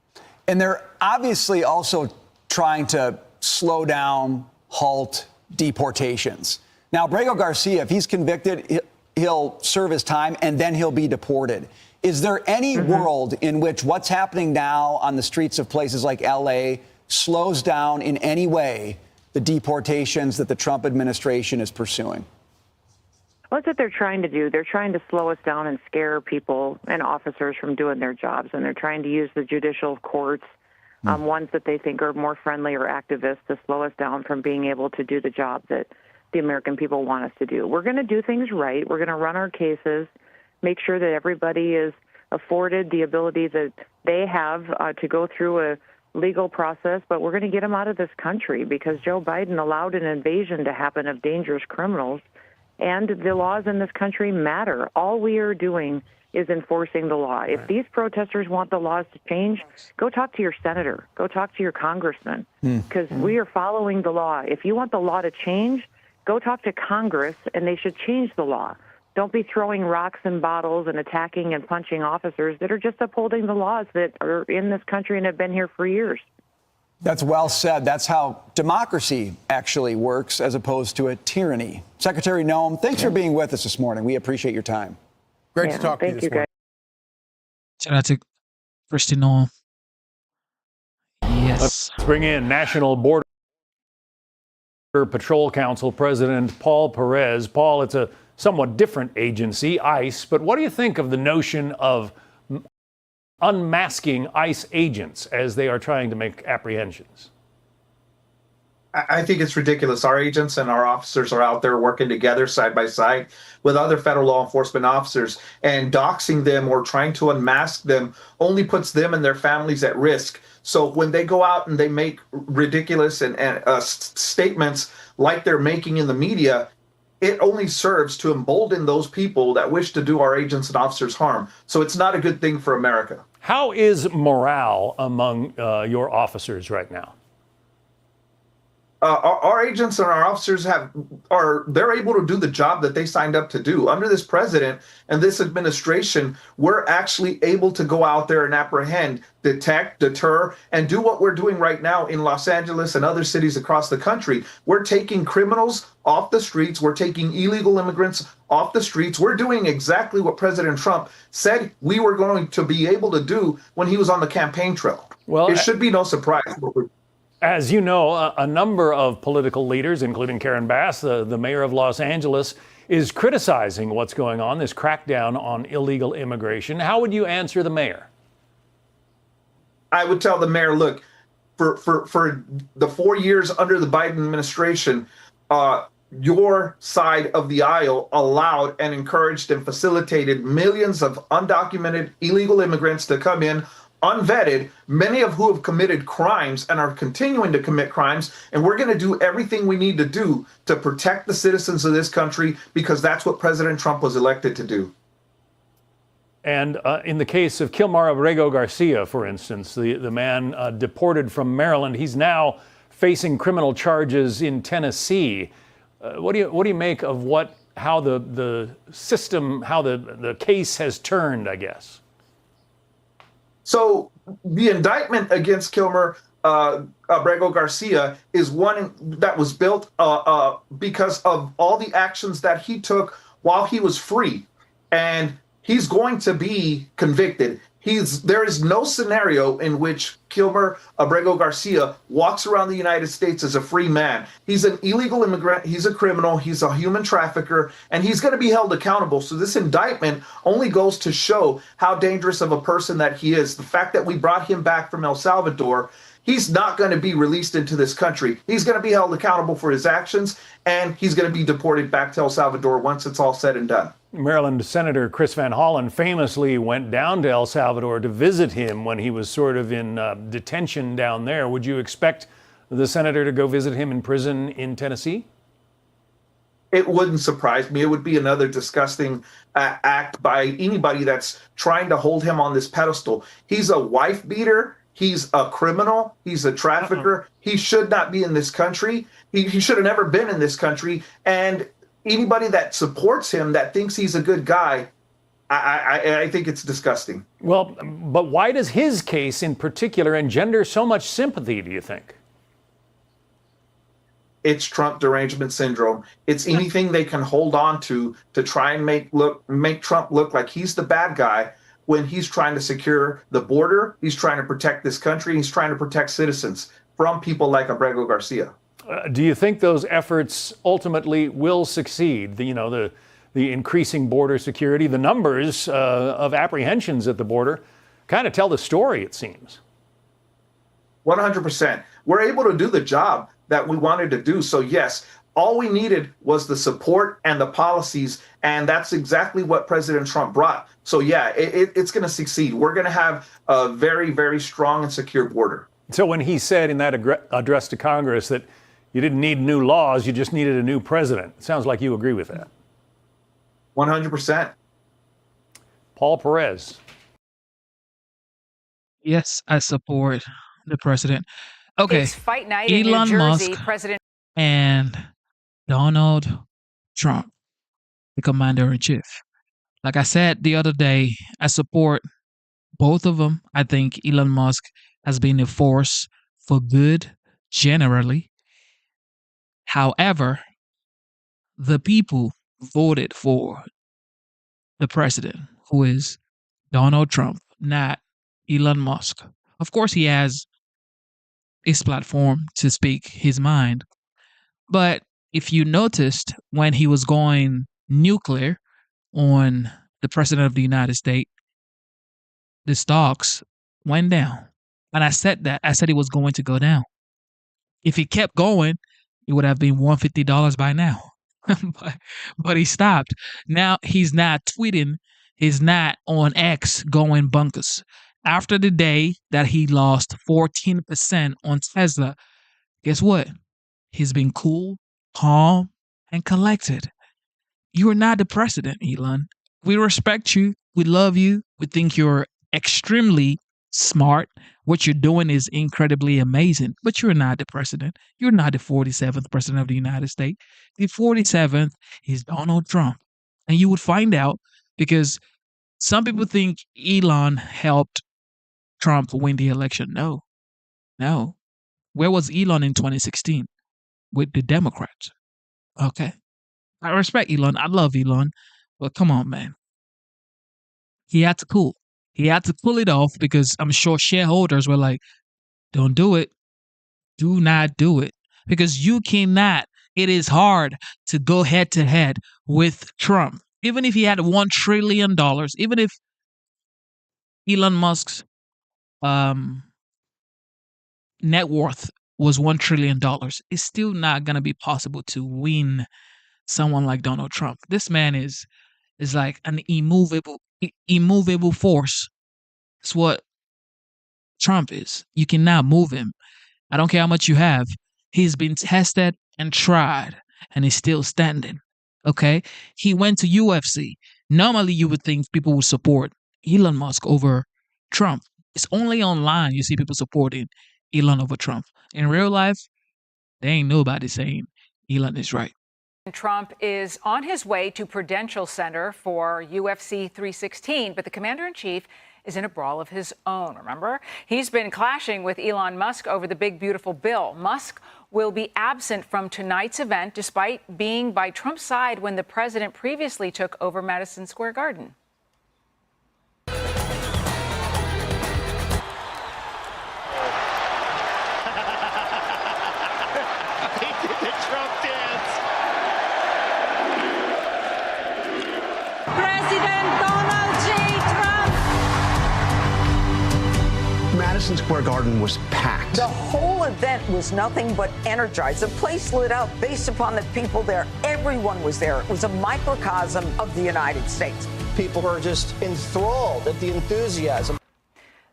And they're obviously also trying to slow down, halt deportations. Now, Abrego Garcia, if he's convicted, he'll serve his time and then he'll be deported. Is there any world in which what's happening now on the streets of places like L.A. slows down in any way the deportations that the Trump administration is pursuing? Well, that's what they're trying to do. They're trying to slow us down and scare people and officers from doing their jobs. And they're trying to use the judicial courts, ones that they think are more friendly or activists, to slow us down from being able to do the job that the American people want us to do. We're going to do things right. We're going to run our cases, make sure that everybody is afforded the ability that they have to go through a legal process, but we're going to get them out of this country because Joe Biden allowed an invasion to happen of dangerous criminals, and the laws in this country matter. All we are doing is enforcing the law. If these protesters want the laws to change, go talk to your senator, go talk to your congressman, because we are following the law. If you want the law to change, go talk to Congress, and they should change the law. Don't be throwing rocks and bottles and attacking and punching officers that are just upholding the laws that are in this country and have been here for years. That's well said. That's how democracy actually works as opposed to a tyranny. Secretary Noem, thanks for being with us this morning. We appreciate your time. Great to talk to you this morning. Shout out to Christy Noem. Yes. Let's bring in National Border Patrol Council President Paul Perez. Paul, it's a somewhat different agency, ICE, but what do you think of the notion of unmasking ICE agents as they are trying to make apprehensions? I think it's ridiculous. Our agents and our officers are out there working together side by side with other federal law enforcement officers, and doxing them or trying to unmask them only puts them and their families at risk. So when they go out and they make ridiculous statements like they're making in the media, it only serves to embolden those people that wish to do our agents and officers harm. So it's not a good thing for America. How is morale among your officers right now? Our agents and our officers they're able to do the job that they signed up to do. Under this president and this administration, we're actually able to go out there and apprehend, detect, deter, and do what we're doing right now in Los Angeles and other cities across the country. We're taking criminals off the streets. We're taking illegal immigrants off the streets. We're doing exactly what President Trump said we were going to be able to do when he was on the campaign trail. Well, it should be no surprise. As you know, a number of political leaders, including Karen Bass, the mayor of Los Angeles, is criticizing what's going on, this crackdown on illegal immigration. How would you answer the mayor? I would tell the mayor, look, for the 4 years under the Biden administration, your side of the aisle allowed and encouraged and facilitated millions of undocumented illegal immigrants to come in unvetted, many of who have committed crimes and are continuing to commit crimes. And we're going to do everything we need to do to protect the citizens of this country, because that's what President Trump was elected to do. And in the case of Kilmar Abrego Garcia, for instance, the man deported from Maryland, he's now facing criminal charges in Tennessee. What do you make of how the system, how the case has turned, I guess? So the indictment against Kilmer Abrego Garcia is one that was built because of all the actions that he took while he was free, and he's going to be convicted. There is no scenario in which Kilmer Abrego Garcia walks around the United States as a free man. He's an illegal immigrant. He's a criminal. He's a human trafficker, and he's going to be held accountable. So this indictment only goes to show how dangerous of a person that he is. The fact that we brought him back from El Salvador, he's not going to be released into this country. He's going to be held accountable for his actions, and he's going to be deported back to El Salvador once it's all said and done. Maryland Senator Chris Van Hollen famously went down to El Salvador to visit him when he was sort of in detention down there. Would you expect the senator to go visit him in prison in Tennessee? It wouldn't surprise me. It would be another disgusting act by anybody that's trying to hold him on this pedestal. He's a wife beater. He's a criminal. He's a trafficker. He should not be in this country. He should have never been in this country. And anybody that supports him, that thinks he's a good guy, I think it's disgusting. Well, but why does his case in particular engender so much sympathy, do you think? It's Trump derangement syndrome. It's anything they can hold on to try and make Trump look like he's the bad guy when he's trying to secure the border. He's trying to protect this country. He's trying to protect citizens from people like Abrego Garcia. Do you think those efforts ultimately will succeed? The increasing border security, the numbers of apprehensions at the border kind of tell the story, it seems. 100%. We're able to do the job that we wanted to do. So yes, all we needed was the support and the policies, and that's exactly what President Trump brought. So yeah, it's going to succeed. We're going to have a very, very strong and secure border. So when he said in that address to Congress that you didn't need new laws, you just needed a new president, it sounds like you agree with that. 100%. Paul Perez. Yes, I support the president. Okay, It's fight night Elon in New Jersey. Musk President and Donald Trump, the commander-in-chief. Like I said the other day, I support both of them. I think Elon Musk has been a force for good generally. However, the people voted for the president, who is Donald Trump, not Elon Musk. Of course, he has his platform to speak his mind. But if you noticed when he was going nuclear on the president of the United States, the stocks went down. And I said that. I said it was going to go down. If he kept going, it would have been $150 by now. but he stopped. Now he's not tweeting. He's not on X going bunkers. After the day that he lost 14% on Tesla, guess what? He's been cool, calm, and collected. You are not the president, Elon. We respect you. We love you. We think you're extremely smart. What you're doing is incredibly amazing, but you're not the president. You're not the 47th president of the United States. The 47th is Donald Trump. And you would find out because some people think Elon helped Trump win the election. No. Where was Elon in 2016? With the Democrats. Okay. I respect Elon. I love Elon. But come on, man. He had to cool. He had to pull it off because I'm sure shareholders were like, don't do it. Do not do it. Because you cannot. It is hard to go head to head with Trump. Even if he had $1 trillion, even if Elon Musk's net worth was $1 trillion, it's still not going to be possible to win someone like Donald Trump. This man is like an immovable force. It's what Trump is. You cannot move him. I don't care how much you have. He's been tested and tried, and he's still standing. Okay? He went to UFC. Normally, you would think people would support Elon Musk over Trump. It's only online you see people supporting Elon over Trump. In real life, there ain't nobody saying Elon is right. Trump is on his way to Prudential Center for UFC 316, but the commander-in-chief is in a brawl of his own, remember? He's been clashing with Elon Musk over the big, beautiful bill. Musk will be absent from tonight's event despite being by Trump's side when the president previously took over Madison Square Garden. Madison Square Garden was packed. The whole event was nothing but energized. The place lit up based upon the people there. Everyone was there. It was a microcosm of the United States. People were just enthralled at the enthusiasm.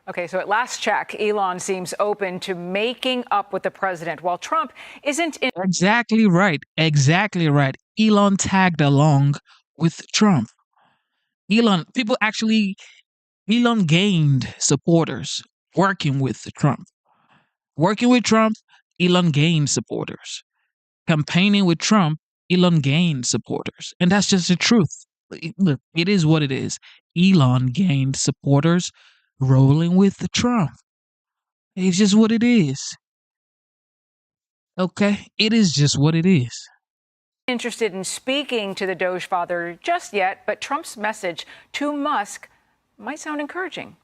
Okay, so at last check, Elon seems open to making up with the president, while Trump isn't in. Exactly right. Exactly right. Elon tagged along with Trump. Elon gained supporters working with Trump. Working with Trump, Elon gained supporters. Campaigning with Trump, Elon gained supporters. And that's just the truth. Look, it is what it is. Elon gained supporters rolling with Trump. It's just what it is. Okay? It is just what it is. Interested in speaking to the Doge father just yet, but Trump's message to Musk might sound encouraging.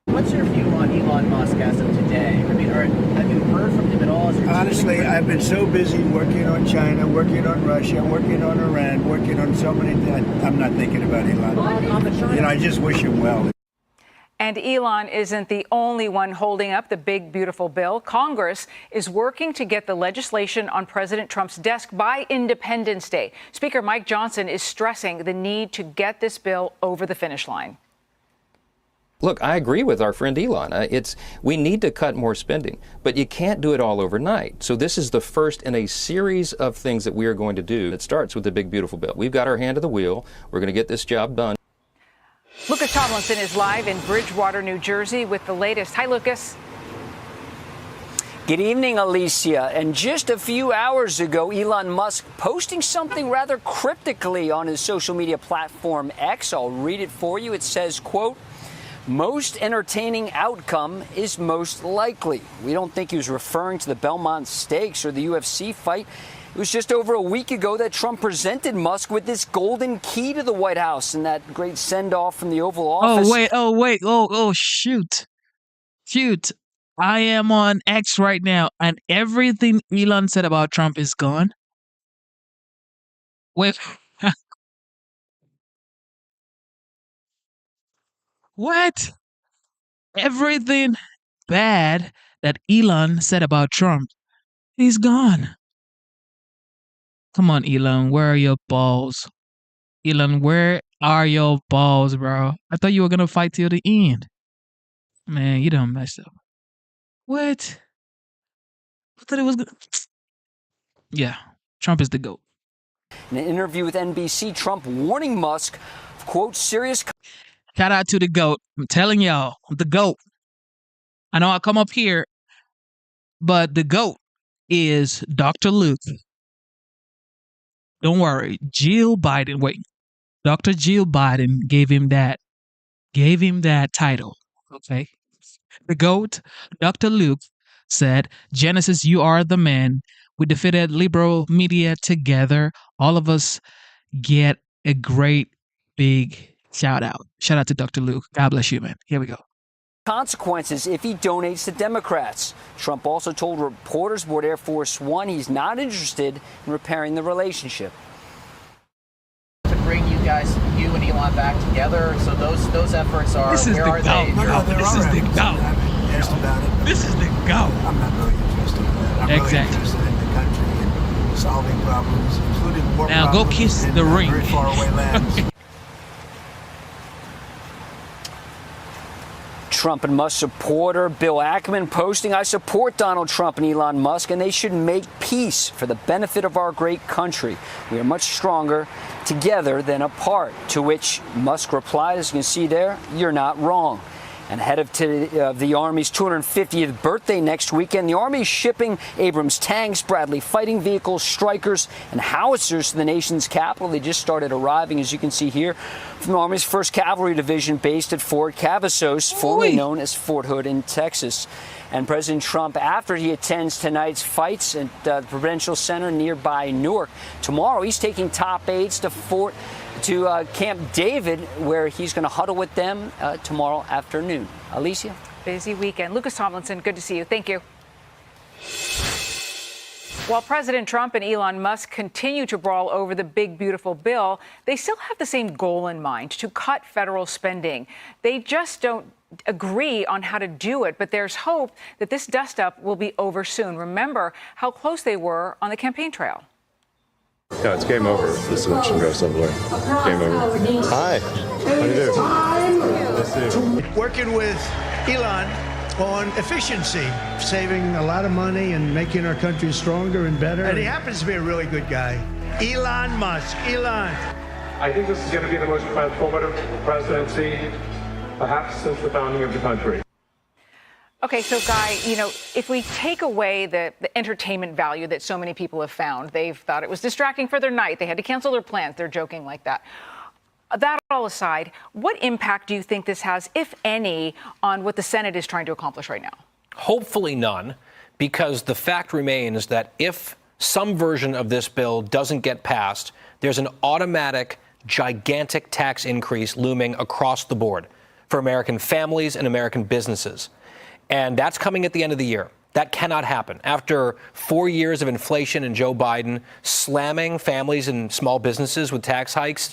What's your view on Elon Musk as of today? I mean, have you heard from him at all? Honestly, I've been so busy working on China, working on Russia, working on Iran, working on so many things. I'm not thinking about Elon. I just wish him well. And Elon isn't the only one holding up the big, beautiful bill. Congress is working to get the legislation on President Trump's desk by Independence Day. Speaker Mike Johnson is stressing the need to get this bill over the finish line. Look, I agree with our friend Elon. We need to cut more spending, but you can't do it all overnight. So this is the first in a series of things that we are going to do. It starts with the big, beautiful bill. We've got our hand to the wheel. We're going to get this job done. Lucas Tomlinson is live in Bridgewater, New Jersey with the latest. Hi, Lucas. Good evening, Alicia. And just a few hours ago, Elon Musk posting something rather cryptically on his social media platform X. I'll read it for you. It says, quote, "Most entertaining outcome is most likely." We don't think he was referring to the Belmont Stakes or the UFC fight. It was just over a week ago that Trump presented Musk with this golden key to the White House and that great send-off from the Oval Office. Shoot. I am on X right now, and everything Elon said about Trump is gone. Wait. What? Everything bad that Elon said about Trump, he's gone. Come on, Elon, where are your balls? Elon, where are your balls, bro? I thought you were going to fight till the end. Man, you done messed up. What? I thought it was good. Yeah, Trump is the GOAT. In an interview with NBC, Trump warning Musk of, quote, serious... Shout out to the GOAT. I'm telling y'all, I'm the GOAT. I know I come up here, but the GOAT is Dr. Luke. Don't worry, Jill Biden. Wait, Dr. Jill Biden gave him that title. Okay, the GOAT, Dr. Luke, said, "Genesis, you are the man. We defeated liberal media together. All of us get a great big shout out." Shout out to Dr. Luke. God bless you, man. Here we go. Consequences if he donates to Democrats. Trump also told reporters aboard Air Force One he's not interested in repairing the relationship. To bring you and Elon back together, so those efforts are. This is where the are GOAT. they? This is the GOAT. This is the GOAT. I'm not really interested in that. I'm really interested in the country and solving problems, including more now problems go kiss in the ring. very far away lands. Trump and Musk supporter Bill Ackman posting, "I support Donald Trump and Elon Musk, and they should make peace for the benefit of our great country. We are much stronger together than apart." To which Musk replied, as you can see there, "You're not wrong." And ahead of the Army's 250th birthday next weekend, the Army is shipping Abrams tanks, Bradley fighting vehicles, Strykers, and howitzers to the nation's capital. They just started arriving, as you can see here, from the Army's 1st Cavalry Division based at Fort Cavazos, formerly known as Fort Hood in Texas. And President Trump, after he attends tonight's fights at the Prudential Center nearby Newark, tomorrow he's taking top aides to Camp David, where he's going to huddle with them tomorrow afternoon. Alicia? Busy weekend. Lucas Tomlinson, good to see you. Thank you. While President Trump and Elon Musk continue to brawl over the big, beautiful bill, they still have the same goal in mind, to cut federal spending. They just don't agree on how to do it, but there's hope that this dust-up will be over soon. Remember how close they were on the campaign trail. Yeah, it's game over if this election goes the other way. Game over. Hi. How do you do? Nice to meet you. Working with Elon on efficiency, saving a lot of money and making our country stronger and better. And he happens to be a really good guy. Elon Musk. Elon. I think this is going to be the most transformative presidency perhaps since the founding of the country. Okay, so Guy, if we take away the entertainment value that so many people have found, they've thought it was distracting for their night. They had to cancel their plans. They're joking like that. That all aside, what impact do you think this has, if any, on what the Senate is trying to accomplish right now? Hopefully none, because the fact remains that if some version of this bill doesn't get passed, there's an automatic, gigantic tax increase looming across the board for American families and American businesses. And that's coming at the end of the year. That cannot happen. After 4 years of inflation and Joe Biden slamming families and small businesses with tax hikes,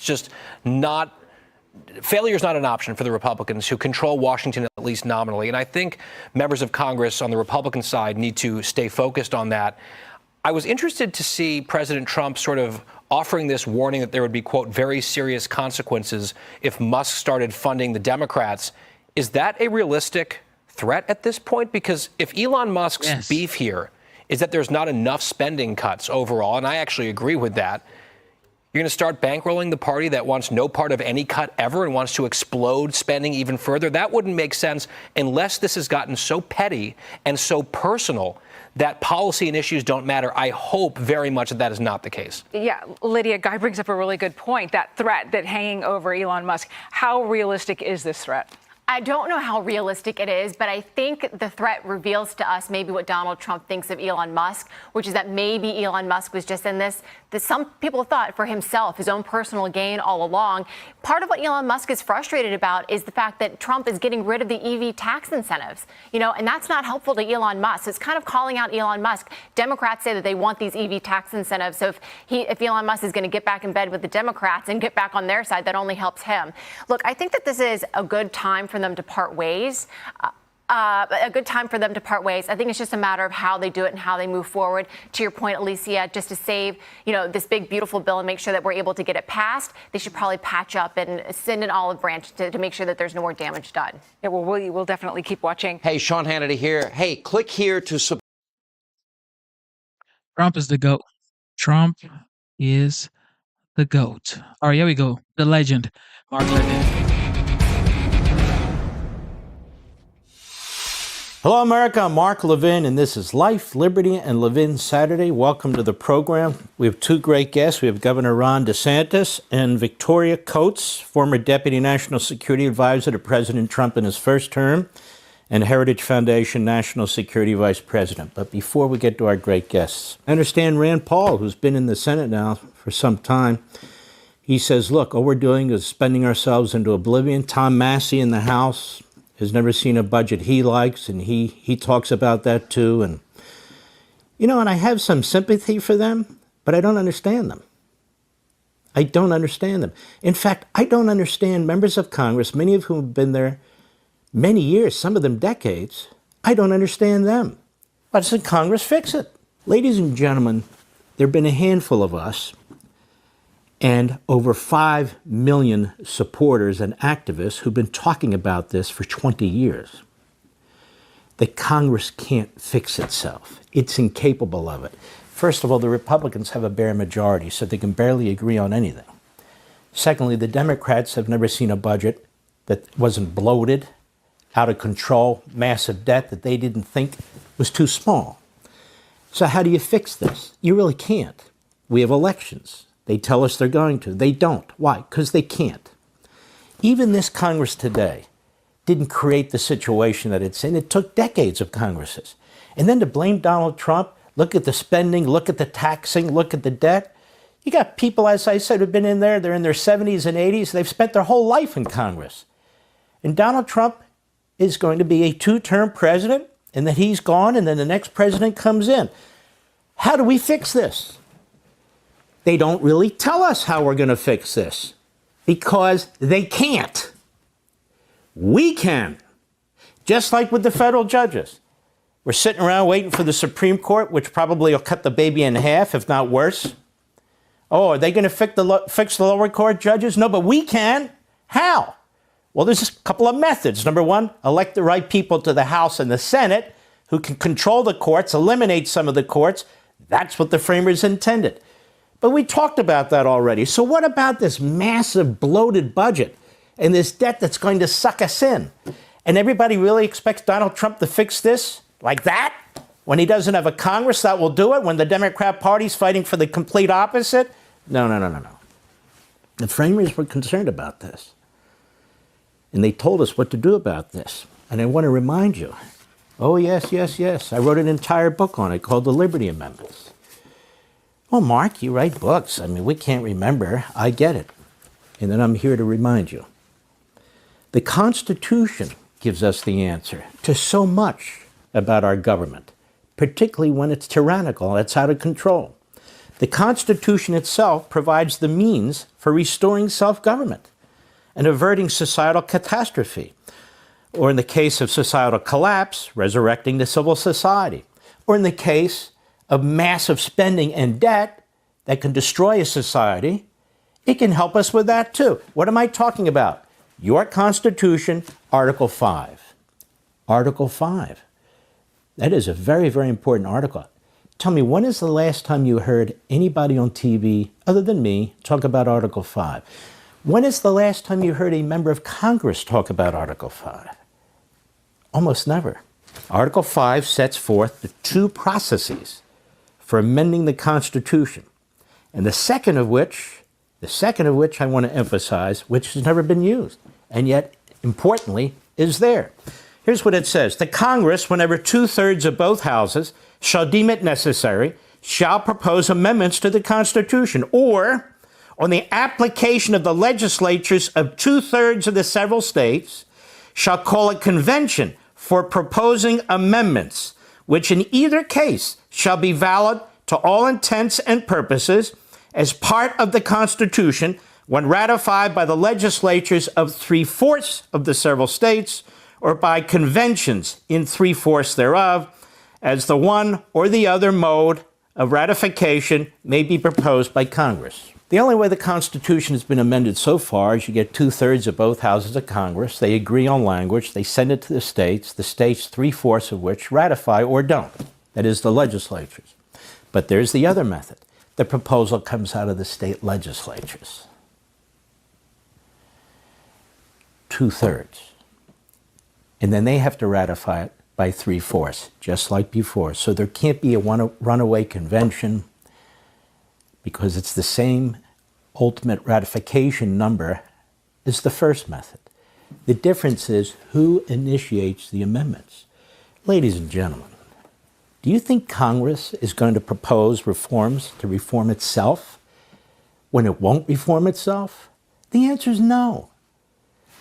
failure is not an option for the Republicans, who control Washington at least nominally. And I think members of Congress on the Republican side need to stay focused on that. I was interested to see President Trump sort of offering this warning that there would be, quote, very serious consequences if Musk started funding the Democrats. Is that a realistic threat at this point? Because if Elon Musk's beef here is that there's not enough spending cuts overall, and I actually agree with that, you're going to start bankrolling the party that wants no part of any cut ever and wants to explode spending even further. That wouldn't make sense unless this has gotten so petty and so personal that policy and issues don't matter. I hope very much that that is not the case. Yeah, Lydia, Guy brings up a really good point, that threat that hanging over Elon Musk. How realistic is this threat? I don't know how realistic it is, but I think the threat reveals to us maybe what Donald Trump thinks of Elon Musk, which is that maybe Elon Musk was just in this, that some people thought for himself, his own personal gain all along. Part of what Elon Musk is frustrated about is the fact that Trump is getting rid of the EV tax incentives, and that's not helpful to Elon Musk. It's kind of calling out Elon Musk. Democrats say that they want these EV tax incentives. So if Elon Musk is going to get back in bed with the Democrats and get back on their side, that only helps him. Look, I think that this is a good time for them to part ways. A good time for them to part ways. I think it's just a matter of how they do it and how they move forward. To your point, Alicia, just to save, this big, beautiful bill and make sure that we're able to get it passed, they should probably patch up and send an olive branch to make sure that there's no more damage done. Yeah, well, we'll definitely keep watching. Hey, Sean Hannity here. Hey, click here to support. Trump is the GOAT. Trump is the GOAT. All right, here we go. The legend, Mark Levin. Hello, America. I'm Mark Levin, and this is Life, Liberty, and Levin Saturday. Welcome to the program. We have two great guests. We have Governor Ron DeSantis and Victoria Coates, former Deputy National Security Advisor to President Trump in his first term, and Heritage Foundation National Security Vice President. But before we get to our great guests, I understand Rand Paul, who's been in the Senate now for some time, he says, look, all we're doing is spending ourselves into oblivion. Tom Massey in the House has never seen a budget he likes, and he talks about that too. And, and I have some sympathy for them, but I don't understand them. I don't understand them. In fact, I don't understand members of Congress, many of whom have been there many years, some of them decades. I don't understand them. Why doesn't Congress fix it? Ladies and gentlemen, there have been a handful of us, and over 5 million supporters and activists who've been talking about this for 20 years. The Congress can't fix itself. It's incapable of it. First of all, the Republicans have a bare majority, so they can barely agree on anything. Secondly, the Democrats have never seen a budget that wasn't bloated, out of control, massive debt that they didn't think was too small. So how do you fix this? You really can't. We have elections. They tell us they're going to. They don't. Why? Because they can't. Even this Congress today didn't create the situation that it's in. It took decades of Congresses. And then to blame Donald Trump, look at the spending, look at the taxing, look at the debt. You got people, as I said, who've been in there, they're in their 70s and 80s. They've spent their whole life in Congress. And Donald Trump is going to be a two-term president, and then he's gone, and then the next president comes in. How do we fix this? They don't really tell us how we're going to fix this because they can't. We can. Just like with the federal judges. We're sitting around waiting for the Supreme Court, which probably will cut the baby in half, if not worse. Oh, are they going to fix the lower court judges? No, but we can. How? Well, there's a couple of methods. Number one, elect the right people to the House and the Senate who can control the courts, eliminate some of the courts. That's what the framers intended. But we talked about that already. So what about this massive bloated budget and this debt that's going to suck us in? And everybody really expects Donald Trump to fix this like that? When he doesn't have a Congress that will do it? When the Democrat Party's fighting for the complete opposite? No. The framers were concerned about this. And they told us what to do about this. And I want to remind you, oh, yes. I wrote an entire book on it called The Liberty Amendments. Well, Mark, you write books. I mean, we can't remember. I get it. And then I'm here to remind you. The Constitution gives us the answer to so much about our government, particularly when it's tyrannical, it's out of control. The Constitution itself provides the means for restoring self-government and averting societal catastrophe, or in the case of societal collapse, resurrecting the civil society, or in the case of massive spending and debt that can destroy a society, it can help us with that too. What am I talking about? Your Constitution, Article 5. Article 5. That is a very, very important article. Tell me, when is the last time you heard anybody on TV, other than me, talk about Article 5? When is the last time you heard a member of Congress talk about Article 5? Almost never. Article 5 sets forth the two processes for amending the Constitution. And the second of which I want to emphasize, which has never been used, and yet, importantly, is there. Here's what it says. The Congress, whenever 2/3 of both houses shall deem it necessary, shall propose amendments to the Constitution, or, on the application of the legislatures of 2/3 of the several states, shall call a convention for proposing amendments, which in either case shall be valid to all intents and purposes as part of the Constitution when ratified by the legislatures of 3/4 of the several states or by conventions in 3/4 thereof, as the one or the other mode of ratification may be proposed by Congress. The only way the Constitution has been amended so far is you get 2/3 of both houses of Congress. They agree on language. They send it to the states 3/4 of which ratify or don't. That is, the legislatures. But there's the other method. The proposal comes out of the state legislatures. 2/3. And then they have to ratify it by 3/4, just like before. So there can't be a runaway convention because it's the same ultimate ratification number as the first method. The difference is who initiates the amendments. Ladies and gentlemen, do you think Congress is going to propose reforms to reform itself when it won't reform itself? The answer is no.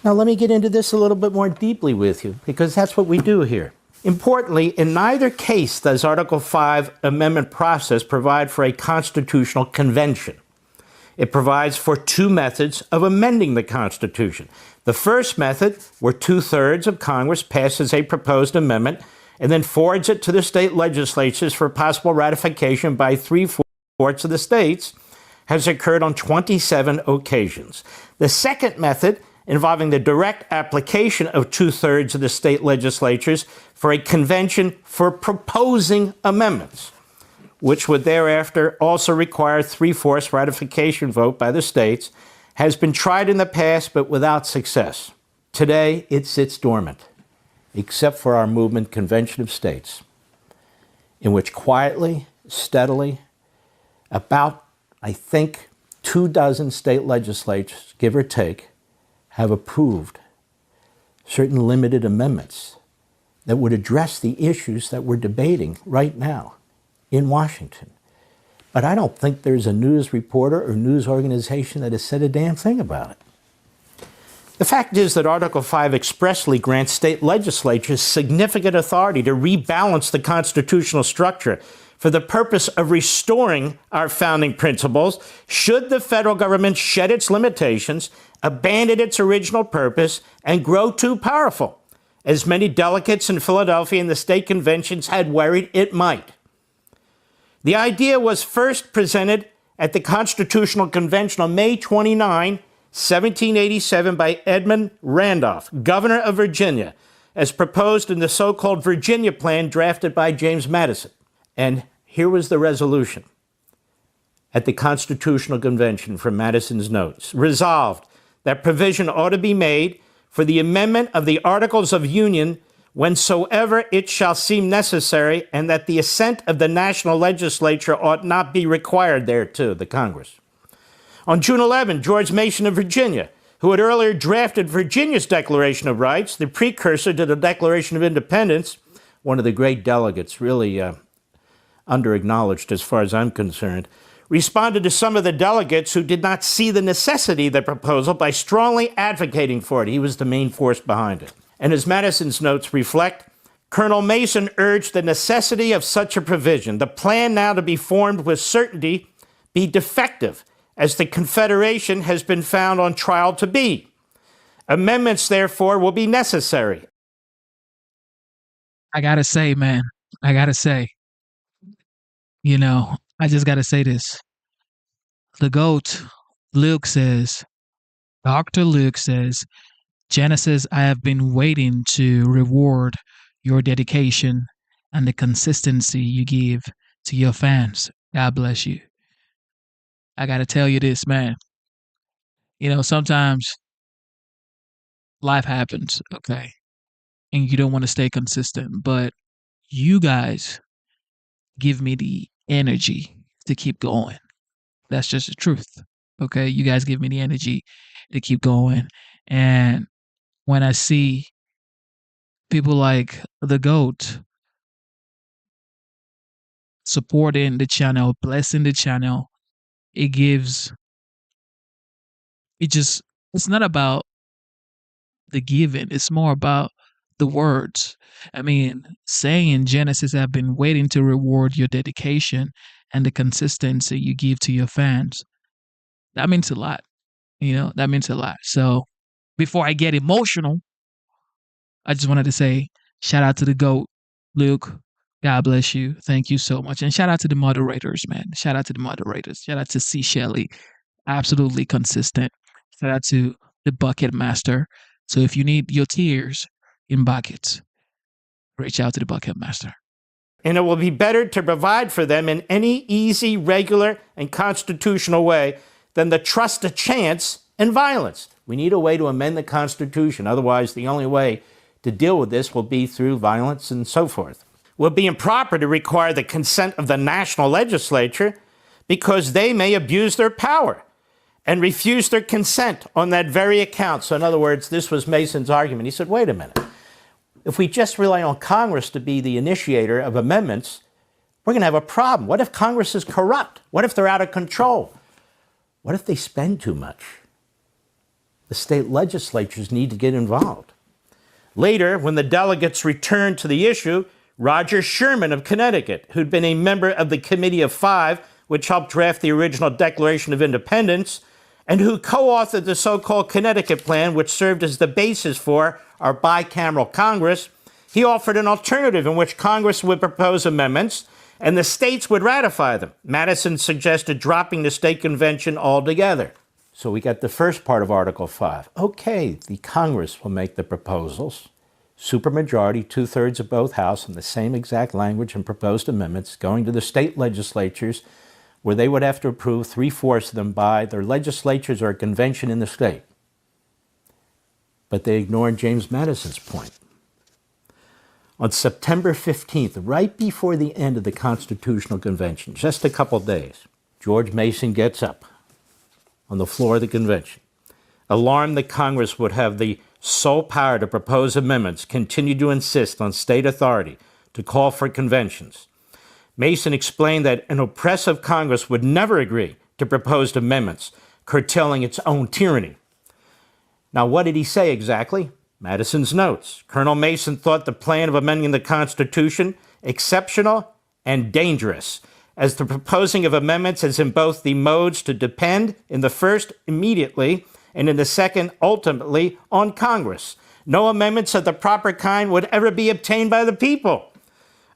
Now let me get into this a little bit more deeply with you, because that's what we do here. Importantly, in neither case does Article 5 amendment process provide for a constitutional convention. It provides for two methods of amending the Constitution. The first method, where 2/3 of Congress passes a proposed amendment and then forwards it to the state legislatures for possible ratification by 3/4 of the states, has occurred on 27 occasions. The second method, involving the direct application of 2/3 of the state legislatures for a convention for proposing amendments, which would thereafter also require 3/4 ratification vote by the states, has been tried in the past but without success. Today, it sits dormant, except for our movement Convention of States, in which quietly, steadily, about, I think, 24 state legislatures, give or take, have approved certain limited amendments that would address the issues that we're debating right now in Washington. But I don't think there's a news reporter or news organization that has said a damn thing about it. The fact is that Article 5 expressly grants state legislatures significant authority to rebalance the constitutional structure for the purpose of restoring our founding principles should the federal government shed its limitations, abandon its original purpose, and grow too powerful, as many delegates in Philadelphia and the state conventions had worried it might. The idea was first presented at the Constitutional Convention on May 29, 1787 by Edmund Randolph, governor of Virginia, as proposed in the so-called Virginia Plan drafted by James Madison. And here was the resolution at the Constitutional Convention from Madison's notes. Resolved that provision ought to be made for the amendment of the Articles of Union whensoever it shall seem necessary, and that the assent of the national legislature ought not be required thereto, the Congress. On June 11, George Mason of Virginia, who had earlier drafted Virginia's Declaration of Rights, the precursor to the Declaration of Independence, one of the great delegates, really under-acknowledged as far as I'm concerned, responded to some of the delegates who did not see the necessity of the proposal by strongly advocating for it. He was the main force behind it. And as Madison's notes reflect, Colonel Mason urged the necessity of such a provision, the plan now to be formed with certainty, be defective, as the Confederation has been found on trial to be. Amendments, therefore, will be necessary. I gotta say, man, I just gotta say this. The GOAT, Luke says, Dr. Luke says, Genesis, I have been waiting to reward your dedication and the consistency you give to your fans. God bless you. I got to tell you this, man. Sometimes life happens, okay? And you don't want to stay consistent, but you guys give me the energy to keep going. That's just the truth, okay? You guys give me the energy to keep going. And when I see people like the GOAT supporting the channel, blessing the channel, it's not about the giving. It's more about the words. I mean, saying in Genesis, I've been waiting to reward your dedication and the consistency you give to your fans. That means a lot. That means a lot. So before I get emotional, I just wanted to say shout out to the GOAT, Luke. God bless you. Thank you so much. And shout out to the moderators, man. Shout out to the moderators. Shout out to C. Shelley. Absolutely consistent. Shout out to the Bucket Master. So if you need your tears in buckets, reach out to the Bucket Master. And it will be better to provide for them in any easy, regular, and constitutional way than to trust to chance and violence. We need a way to amend the Constitution. Otherwise, the only way to deal with this will be through violence and so forth. It will be improper to require the consent of the national legislature because they may abuse their power and refuse their consent on that very account. So in other words, this was Mason's argument. He said, wait a minute. If we just rely on Congress to be the initiator of amendments, we're going to have a problem. What if Congress is corrupt? What if they're out of control? What if they spend too much? The state legislatures need to get involved. Later, when the delegates returned to the issue, Roger Sherman of Connecticut, who'd been a member of the Committee of Five, which helped draft the original Declaration of Independence, and who co-authored the so-called Connecticut Plan, which served as the basis for our bicameral Congress, he offered an alternative in which Congress would propose amendments and the states would ratify them. Madison suggested dropping the state convention altogether. So we got the first part of Article 5. Okay, the Congress will make the proposals. Supermajority, 2/3 of both houses, and the same exact language and proposed amendments going to the state legislatures, where they would have to approve 3/4 of them by their legislatures or a convention in the state. But they ignored James Madison's point. On September 15th, right before the end of the Constitutional Convention, just a couple days, George Mason gets up on the floor of the convention, alarmed that Congress would have the sole power to propose amendments, continued to insist on state authority to call for conventions. Mason explained that an oppressive Congress would never agree to proposed amendments, curtailing its own tyranny. Now, what did he say exactly? Madison's notes. Colonel Mason thought the plan of amending the Constitution exceptional and dangerous, as the proposing of amendments is in both the modes to depend, in the first immediately, and in the second ultimately, on Congress. No amendments of the proper kind would ever be obtained by the people.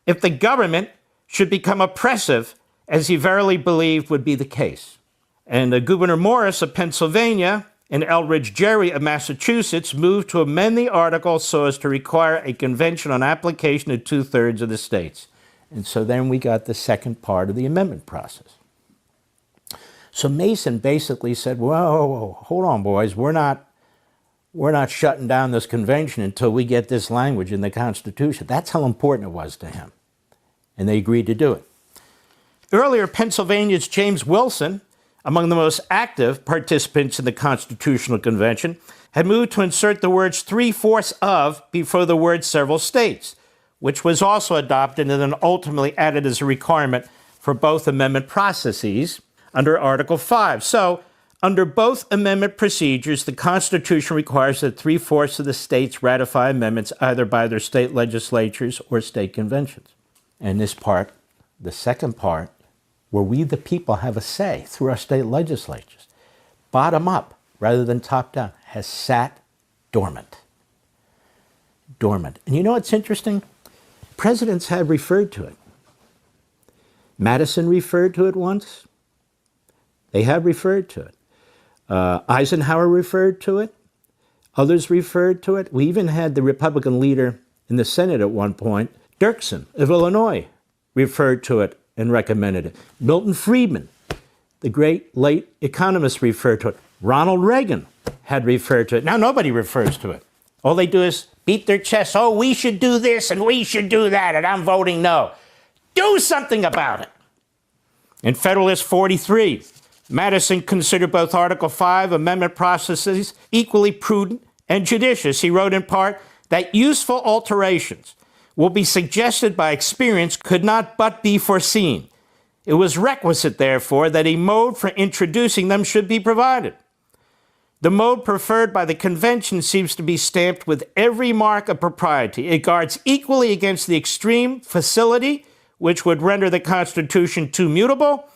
If the government should become oppressive, as he verily believed would be the case. And Gouverneur Morris of Pennsylvania and Elbridge Gerry of Massachusetts moved to amend the article so as to require a convention on application of 2/3 of the states. And so then we got the second part of the amendment process. So Mason basically said, whoa, hold on, boys, we're not shutting down this convention until we get this language in the Constitution. That's how important it was to him. And they agreed to do it. Earlier, Pennsylvania's James Wilson, among the most active participants in the Constitutional Convention, had moved to insert the words 3/4 of before the word several states, which was also adopted and then ultimately added as a requirement for both amendment processes under Article 5. So, under both amendment procedures, the Constitution requires that 3/4 of the states ratify amendments either by their state legislatures or state conventions. And this part, the second part, where we the people have a say through our state legislatures, bottom up rather than top down, has sat dormant. Dormant. And you know what's interesting? Presidents have referred to it. Madison referred to it once. They have referred to it. Eisenhower referred to it. Others referred to it. We even had the Republican leader in the Senate at one point, Dirksen of Illinois, referred to it and recommended it. Milton Friedman, the great late economist, referred to it. Ronald Reagan had referred to it. Now nobody refers to it. All they do is beat their chests. Oh, we should do this and we should do that, and I'm voting no. Do something about it. In Federalist 43, Madison considered both Article 5 amendment processes equally prudent and judicious. He wrote in part that useful alterations will be suggested by experience could not but be foreseen. It was requisite, therefore, that a mode for introducing them should be provided. The mode preferred by the convention seems to be stamped with every mark of propriety. It guards equally against the extreme facility, which would render the Constitution too mutable,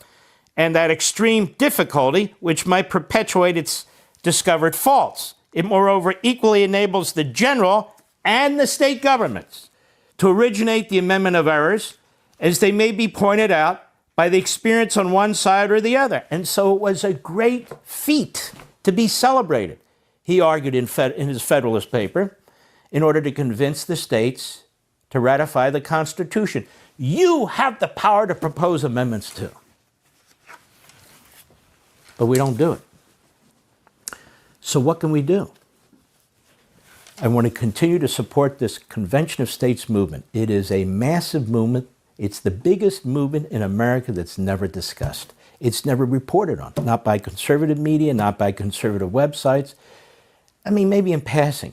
and that extreme difficulty, which might perpetuate its discovered faults. It, moreover, equally enables the general and the state governments to originate the amendment of errors, as they may be pointed out by the experience on one side or the other. And so it was a great feat to be celebrated, he argued in his Federalist paper, in order to convince the states to ratify the Constitution. You have the power to propose amendments too. But we don't do it. So what can we do? I want to continue to support this Convention of States movement. It is a massive movement. It's the biggest movement in America that's never discussed. It's never reported on, not by conservative media, not by conservative websites. I mean, maybe in passing.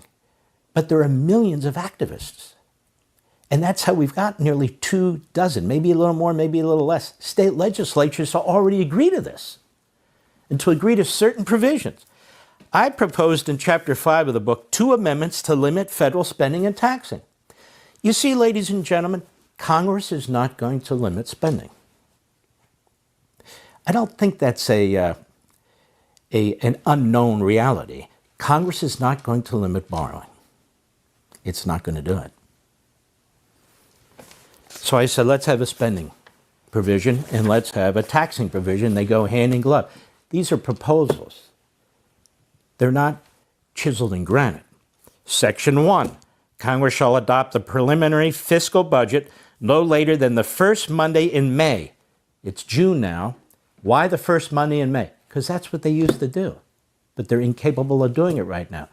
But there are millions of activists. And that's how we've got nearly 24, maybe a little more, maybe a little less. State legislatures already agree to this, and to agree to certain provisions. I proposed in Chapter 5 of the book 2 amendments to limit federal spending and taxing. You see, ladies and gentlemen, Congress is not going to limit spending. I don't think that's an unknown reality. Congress is not going to limit borrowing. It's not going to do it. So I said, let's have a spending provision and let's have a taxing provision. They go hand in glove. These are proposals. They're not chiseled in granite. Section 1, Congress shall adopt the preliminary fiscal budget no later than the first Monday in May. It's June now. Why the first Monday in May? Because that's what they used to do. But they're incapable of doing it right now.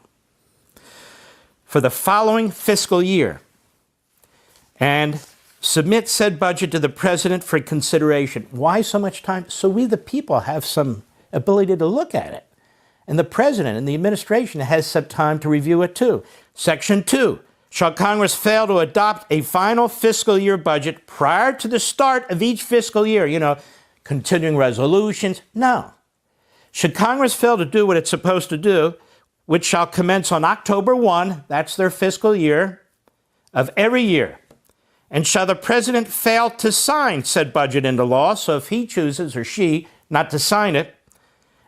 For the following fiscal year, and submit said budget to the president for consideration. Why so much time? So we, the people, have some ability to look at it. And the president and the administration has some time to review it too. Section 2, shall Congress fail to adopt a final fiscal year budget prior to the start of each fiscal year? You know, continuing resolutions? No. Should Congress fail to do what it's supposed to do, which shall commence on October 1, that's their fiscal year, of every year, and shall the president fail to sign said budget into law, so if he chooses, or she, not to sign it,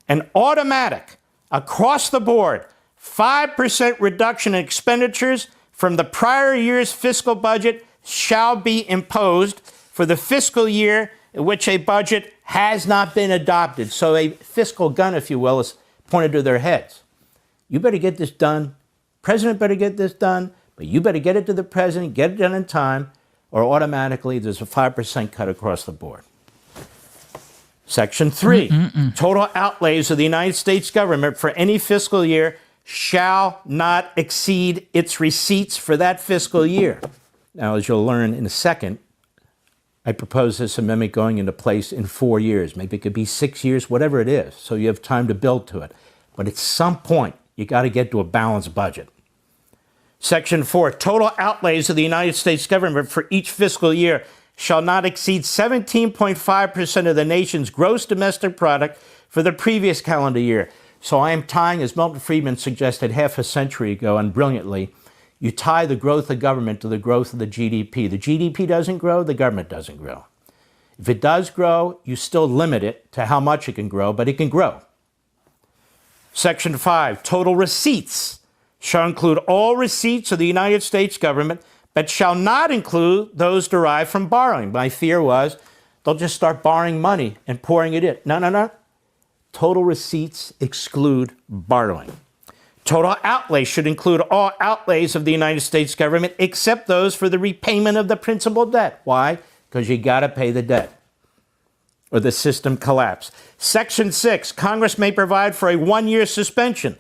an automatic, across the board, 5% reduction in expenditures from the prior year's fiscal budget shall be imposed for the fiscal year in which a budget has not been adopted. So a fiscal gun, if you will, is pointed to their heads. You better get this done. President better get this done, but you better get it to the president, get it done in time, or automatically there's a 5% cut across the board. Section 3, total outlays of the United States government for any fiscal year shall not exceed its receipts for that fiscal year. Now, as you'll learn in a second, I propose this amendment going into place in 4 years. Maybe it could be 6 years, whatever it is, so you have time to build to it. But at some point, you got to get to a balanced budget. Section 4, total outlays of the United States government for each fiscal year shall not exceed 17.5% of the nation's gross domestic product for the previous calendar year. So I am tying, as Milton Friedman suggested half a century ago, and brilliantly, you tie the growth of government to the growth of the GDP. The GDP doesn't grow, the government doesn't grow. If it does grow, you still limit it to how much it can grow, but it can grow. Section 5, total receipts shall include all receipts of the United States government, but shall not include those derived from borrowing. My fear was they'll just start borrowing money and pouring it in. No. Total receipts exclude borrowing. Total outlay should include all outlays of the United States government except those for the repayment of the principal debt. Why? Because you got to pay the debt or the system collapse. Section 6, Congress may provide for a 1-year suspension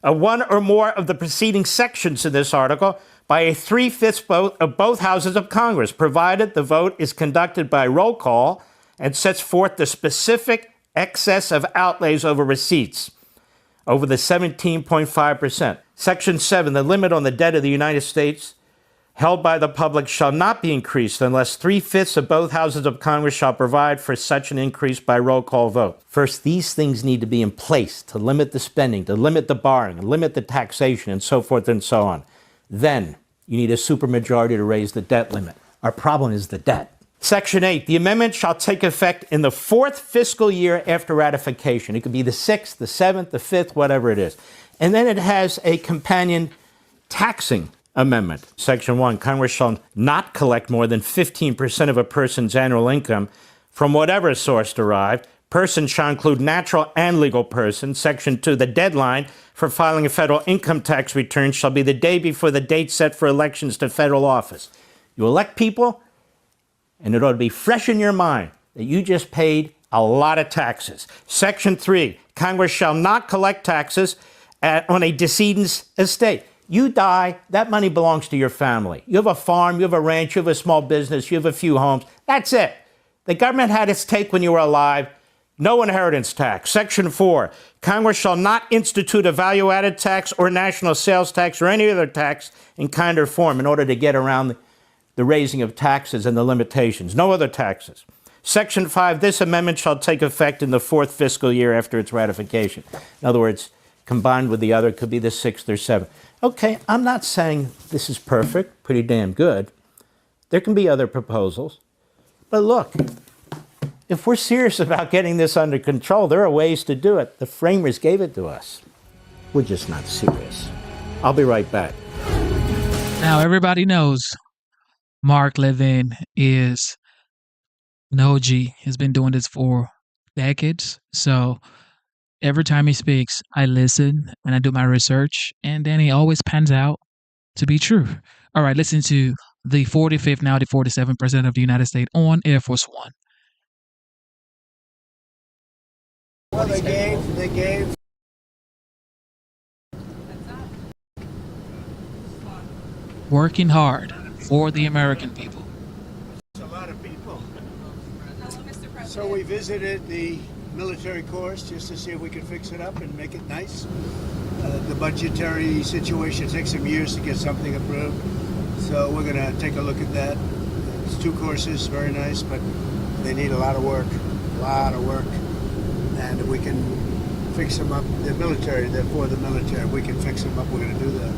of one or more of the preceding sections of this article by a 3/5 vote of both houses of Congress, provided the vote is conducted by roll call and sets forth the specific excess of outlays over receipts over the 17.5%. Section 7, the limit on the debt of the United States held by the public shall not be increased unless 3/5 of both houses of Congress shall provide for such an increase by roll call vote. First, these things need to be in place to limit the spending, to limit the borrowing, limit the taxation, and so forth and so on. Then you need a supermajority to raise the debt limit. Our problem is the debt. Section 8, the amendment shall take effect in the 4th fiscal year after ratification. It could be the 6th, the 7th, the 5th, whatever it is. And then it has a companion taxing amendment. Section 1, Congress shall not collect more than 15% of a person's annual income from whatever source derived. Persons shall include natural and legal persons. Section 2, the deadline for filing a federal income tax return shall be the day before the date set for elections to federal office. You elect people, and it ought to be fresh in your mind that you just paid a lot of taxes. Section 3, Congress shall not collect taxes on a decedent's estate. You die, that money belongs to your family. You have a farm, you have a ranch, you have a small business, you have a few homes. That's it. The government had its take when you were alive. No inheritance tax. Section 4, Congress shall not institute a value-added tax or national sales tax or any other tax in kind or form in order to get around the raising of taxes and the limitations. No other taxes. Section 5, this amendment shall take effect in the 4th fiscal year after its ratification. In other words, combined with the other, it could be the 6th or 7th. Okay, I'm not saying this is perfect, pretty damn good. There can be other proposals. But look, if we're serious about getting this under control, there are ways to do it. The framers gave it to us. We're just not serious. I'll be right back. Now, everybody knows Mark Levin is an OG, has been doing this for decades. So every time he speaks, I listen and I do my research, and then he always pans out to be true. All right, listen to the 45th, now the 47th President of the United States on Air Force One. Well, they gave. Working hard for the American people. It's a lot of people. So we visited the military course just to see if we could fix it up and make it nice. The budgetary situation takes some years to get something approved. So we're going to take a look at that. It's 2 courses, very nice, but they need a lot of work. And if we can fix them up, they're military, they're for the military. If we can fix them up, we're going to do that.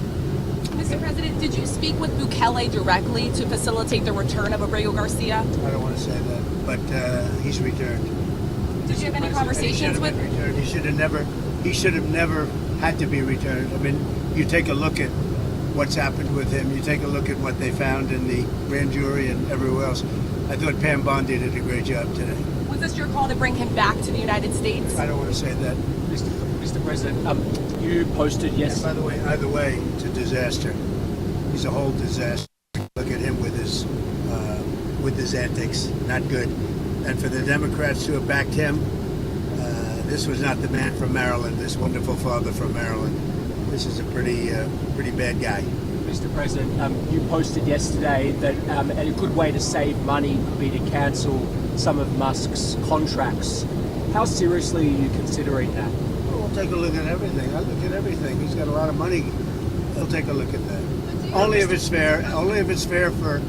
Mr. President, did you speak with Bukele directly to facilitate the return of Abrego Garcia? I don't want to say that, but he's returned. Did you have any conversations with him? He should have never had to be returned. I mean, you take a look at what's happened with him. You take a look at what they found in the grand jury and everywhere else. I thought Pam Bondi did a great job today. Was this your call to bring him back to the United States? I don't want to say that. Mr. President, you posted yesterday. And by the way, either way, it's a disaster. He's a whole disaster. Look at him with his antics. Not good. And for the Democrats to have backed him, this was not the man from Maryland, this wonderful father from Maryland. This is a pretty bad guy. Mr. President, you posted yesterday that a good way to save money would be to cancel some of Musk's contracts. How seriously are you considering that? Well, we'll take a look at everything. I look at everything. He's got a lot of money. We'll take a look at that. Only if it's fair. Only if it's fair for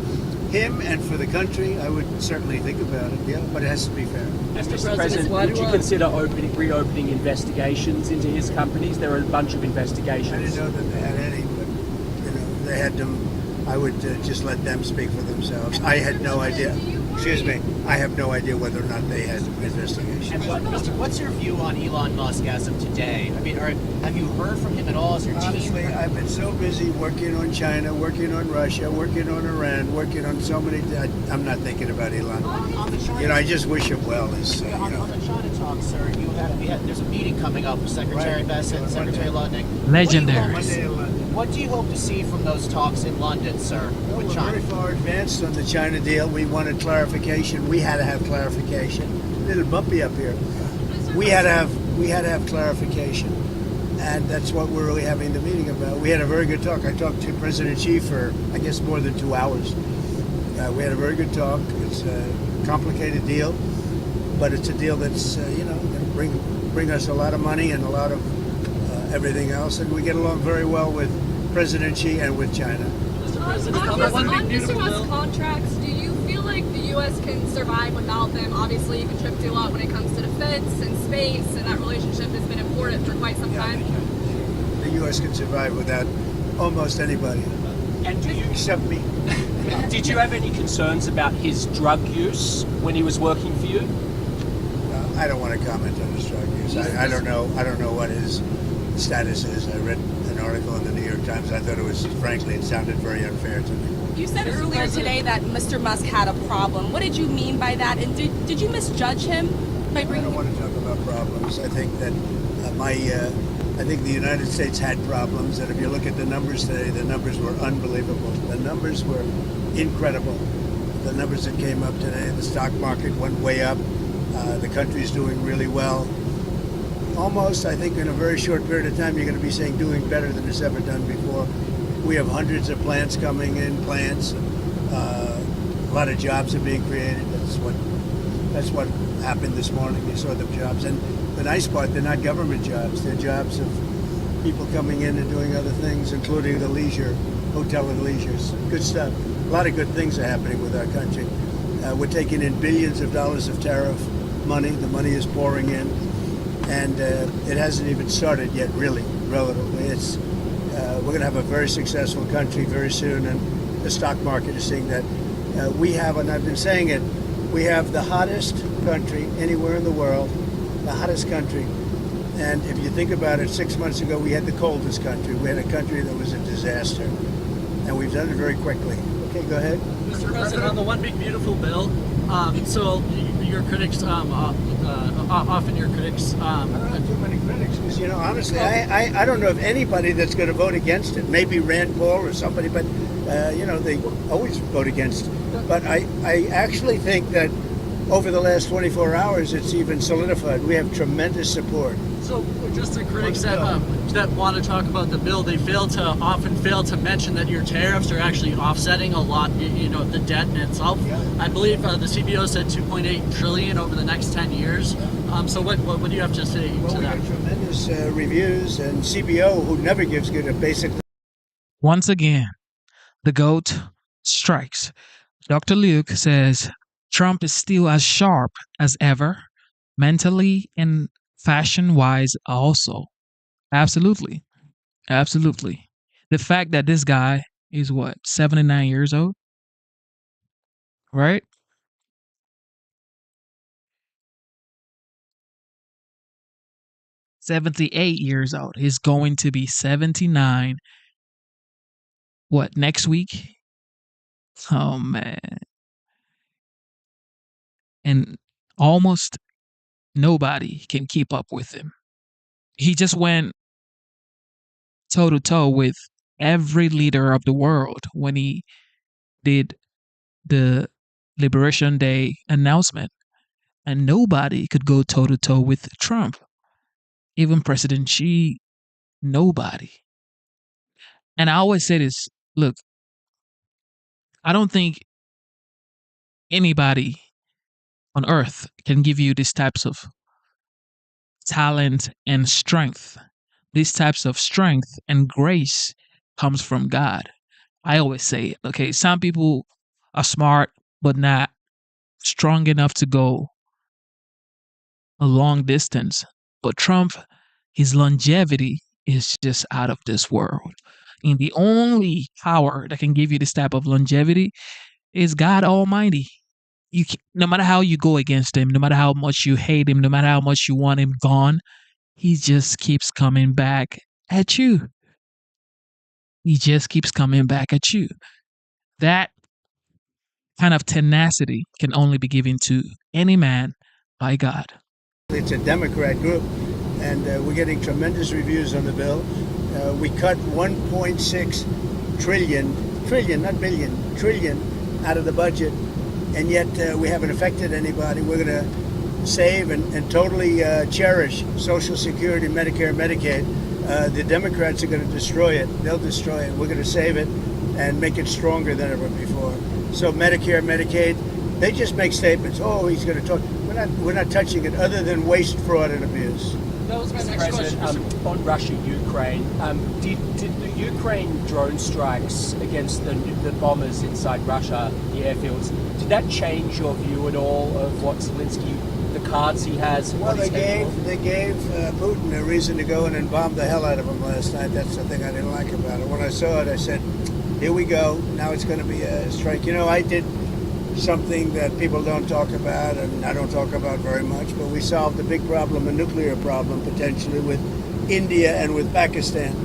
him and for the country. I would certainly think about it. Yeah, but it has to be fair. Mr. President, would you consider reopening investigations into his companies? There are a bunch of investigations. I didn't know that they had any, but they had them. I would just let them speak for themselves. I had no idea. Excuse me. I have no idea whether or not they had investigations. And what's your view on Elon Musk as of today? I mean, have you heard from him at all? As your Honestly, team? I've been so busy working on China, working on Russia, working on Iran, working on so many. I'm not thinking about Elon. I just wish him well. On the China talk, sir, there's a meeting coming up with Secretary Bessent and Secretary Ludnick. Legendary. What do you hope to see from those talks in London, sir, with we're China? very far advanced on the China deal. We wanted clarification. We had to have clarification. A little bumpy up here. We had to have clarification, and that's what we're really having the meeting about. We had a very good talk. I talked to President Xi for, I guess, more than 2 hours. We had a very good talk. It's a complicated deal, but it's a deal that's going to bring us a lot of money and a lot of everything else, and we get along very well with President Xi and with China. Mr. President, on Mr. Musk contracts, do you feel like the U.S. can survive without them? Obviously, you contribute a lot when it comes to defense and space, and that relationship has been important for quite some time. The U.S. can survive without almost anybody. And do you except me? Did you have any concerns about his drug use when he was working for you? I don't want to comment on his drug use. I don't know what his status is. I read an article in the New York Times. I thought it sounded very unfair to me. You said earlier today that Mr. Musk had a problem. What did you mean by that? And did you misjudge him by bringing? I don't want to talk about problems. I think that I think the United States had problems, and if you look at the numbers today, the numbers were unbelievable. The numbers were incredible. The numbers that came up today, the stock market went way up. The country's doing really well. Almost, I think, in a very short period of time, you're going to be saying doing better than it's ever done before. We have hundreds of plants coming in, a lot of jobs are being created. That's what happened this morning. You saw the jobs. And the nice part, they're not government jobs. They're jobs of people coming in and doing other things, including the leisure, hotel and leisures. Good stuff. A lot of good things are happening with our country. We're taking in billions of dollars of tariff money. The money is pouring in. And it hasn't even started yet, really, relatively. We're going to have a very successful country very soon, and the stock market is seeing that. We have, and I've been saying it, we have the hottest country anywhere in the world, the hottest country. And if you think about it, 6 months ago, we had the coldest country. We had a country that was a disaster. And we've done it very quickly. Okay, go ahead. Mr. President, on the One Big Beautiful Bill, so your critics, often your critics... I don't have too many critics because, you know, honestly, I don't know of anybody that's going to vote against it. Maybe Rand Paul or somebody, but, you know, they always vote against it. But I actually think that over the last 24 hours, it's even solidified. We have tremendous support. So just the critics that want to talk about the bill, they often fail to mention that your tariffs are actually offsetting a lot, you know, the debt in itself. Yeah. I believe the CBO said 2.8 trillion over the next 10 years. So what do you have to say to that? We have tremendous reviews, and CBO, who never gives good, basically. Once again, the GOAT strikes. Dr. Luke says Trump is still as sharp as ever, mentally and fashion-wise also. Absolutely. Absolutely. The fact that this guy is, 79 years old? Right? $78 old. He's going to be 79. Next week? Oh, man. And almost nobody can keep up with him. He just went toe-to-toe with every leader of the world when he did the Liberation Day announcement. And nobody could go toe-to-toe with Trump. Even President Xi, nobody. And I always say this, look, I don't think anybody on earth can give you these types of talent and strength. These types of strength and grace comes from God. I always say it, okay? Some people are smart, but not strong enough to go a long distance. But Trump, his longevity is just out of this world. And the only power that can give you this type of longevity is God Almighty. No matter how you go against him, no matter how much you hate him, no matter how much you want him gone, he just keeps coming back at you. He just keeps coming back at you. That kind of tenacity can only be given to any man by God. It's a Democrat group, and we're getting tremendous reviews on the bill. We cut 1.6 trillion, not billion, trillion out of the budget, and yet we haven't affected anybody. We're going to save and totally cherish Social Security, Medicare, Medicaid. The Democrats are going to destroy it. They'll destroy it. We're going to save it and make it stronger than ever before. So Medicare, Medicaid, they just make statements. Oh, he's going to talk. We're not touching it other than waste, fraud, and abuse. That was my Mr. next President, question. On Russia, Ukraine, did the Ukraine drone strikes against the bombers inside Russia, the airfields, did that change your view at all of what Zelensky, the cards he has? Well, they gave Putin a reason to go in and bomb the hell out of him last night. That's the thing I didn't like about it. When I saw it, I said, here we go. Now it's going to be a strike. You know, I did something that people don't talk about, and I don't talk about very much, but we solved a big problem, a nuclear problem, potentially, with India and with Pakistan.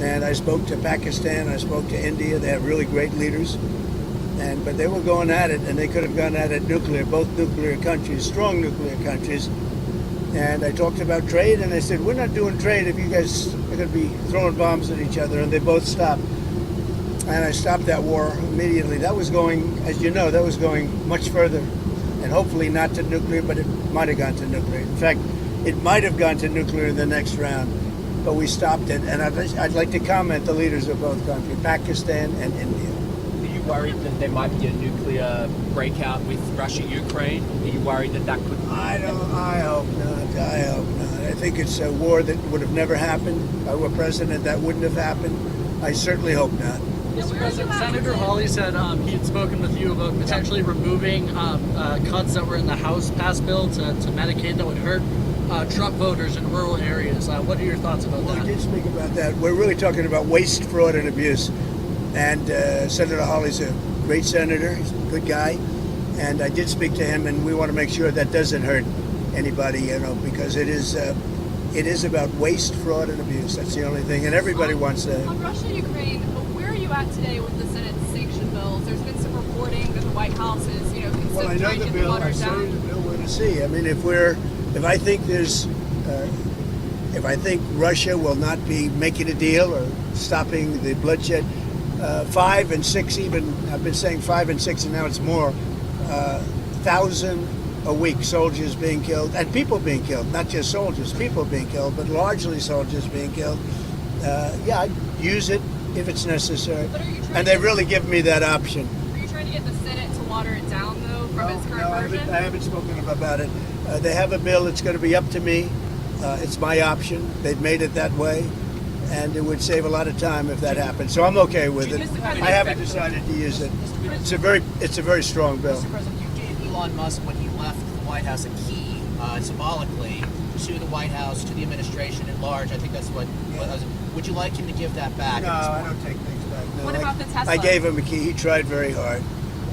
And I spoke to Pakistan, I spoke to India. They have really great leaders. But they were going at it, and they could have gone at it nuclear, both nuclear countries, strong nuclear countries. And I talked about trade, and I said, we're not doing trade if you guys are going to be throwing bombs at each other. And they both stopped. And I stopped that war immediately. That was going, as you know, that was going much further. And hopefully not to nuclear, but it might have gone to nuclear. In fact, it might have gone to nuclear in the next round. But we stopped it. And I'd like to comment the leaders of both countries, Pakistan and India. Are you worried that there might be a nuclear breakout with Russia, Ukraine? Are you worried that that could... I hope not. I hope not. I think it's a war that would have never happened. If I were president, that wouldn't have happened. I certainly hope not. Mr. President, Senator Hawley said he had spoken with you about potentially removing cuts that were in the House pass bill to Medicaid that would hurt Trump voters in rural areas. What are your thoughts about that? I did speak about that. We're really talking about waste, fraud, and abuse. And Senator Hawley's a great senator. He's a good guy. And I did speak to him, and we want to make sure that doesn't hurt anybody, you know, because it is about waste, fraud, and abuse. That's the only thing. And everybody wants that. On Russia, Ukraine, where are you at today with the Senate sanction bills? There's been some reports reporting that the White House is, Well, I know considering the getting bill. I watered studied down? the bill. We're going to see. I mean, if I think Russia will not be making a deal or stopping the bloodshed, 5 and 6 even. I've been saying 5 and 6, and now it's more. 1,000 a week, soldiers being killed, and people being killed. Not just soldiers, people being killed, but largely soldiers being killed. Yeah, I'd use it if it's necessary. And they really give me that option. Are you trying to get the Senate to water it down, though, from its current version? I haven't spoken about it. They have a bill. It's going to be up to me. It's my option. They've made it that way, and it would save a lot of time if that happened. So I'm okay with it. I haven't decided to use it. It's a very strong bill. Mr. President, you gave Elon Musk, when he left the White House, a key symbolically to the White House, to the administration at large. I think that's what would you like him to give that back? No, I don't take things back. No, What about the Tesla? I gave him a key. He tried very hard.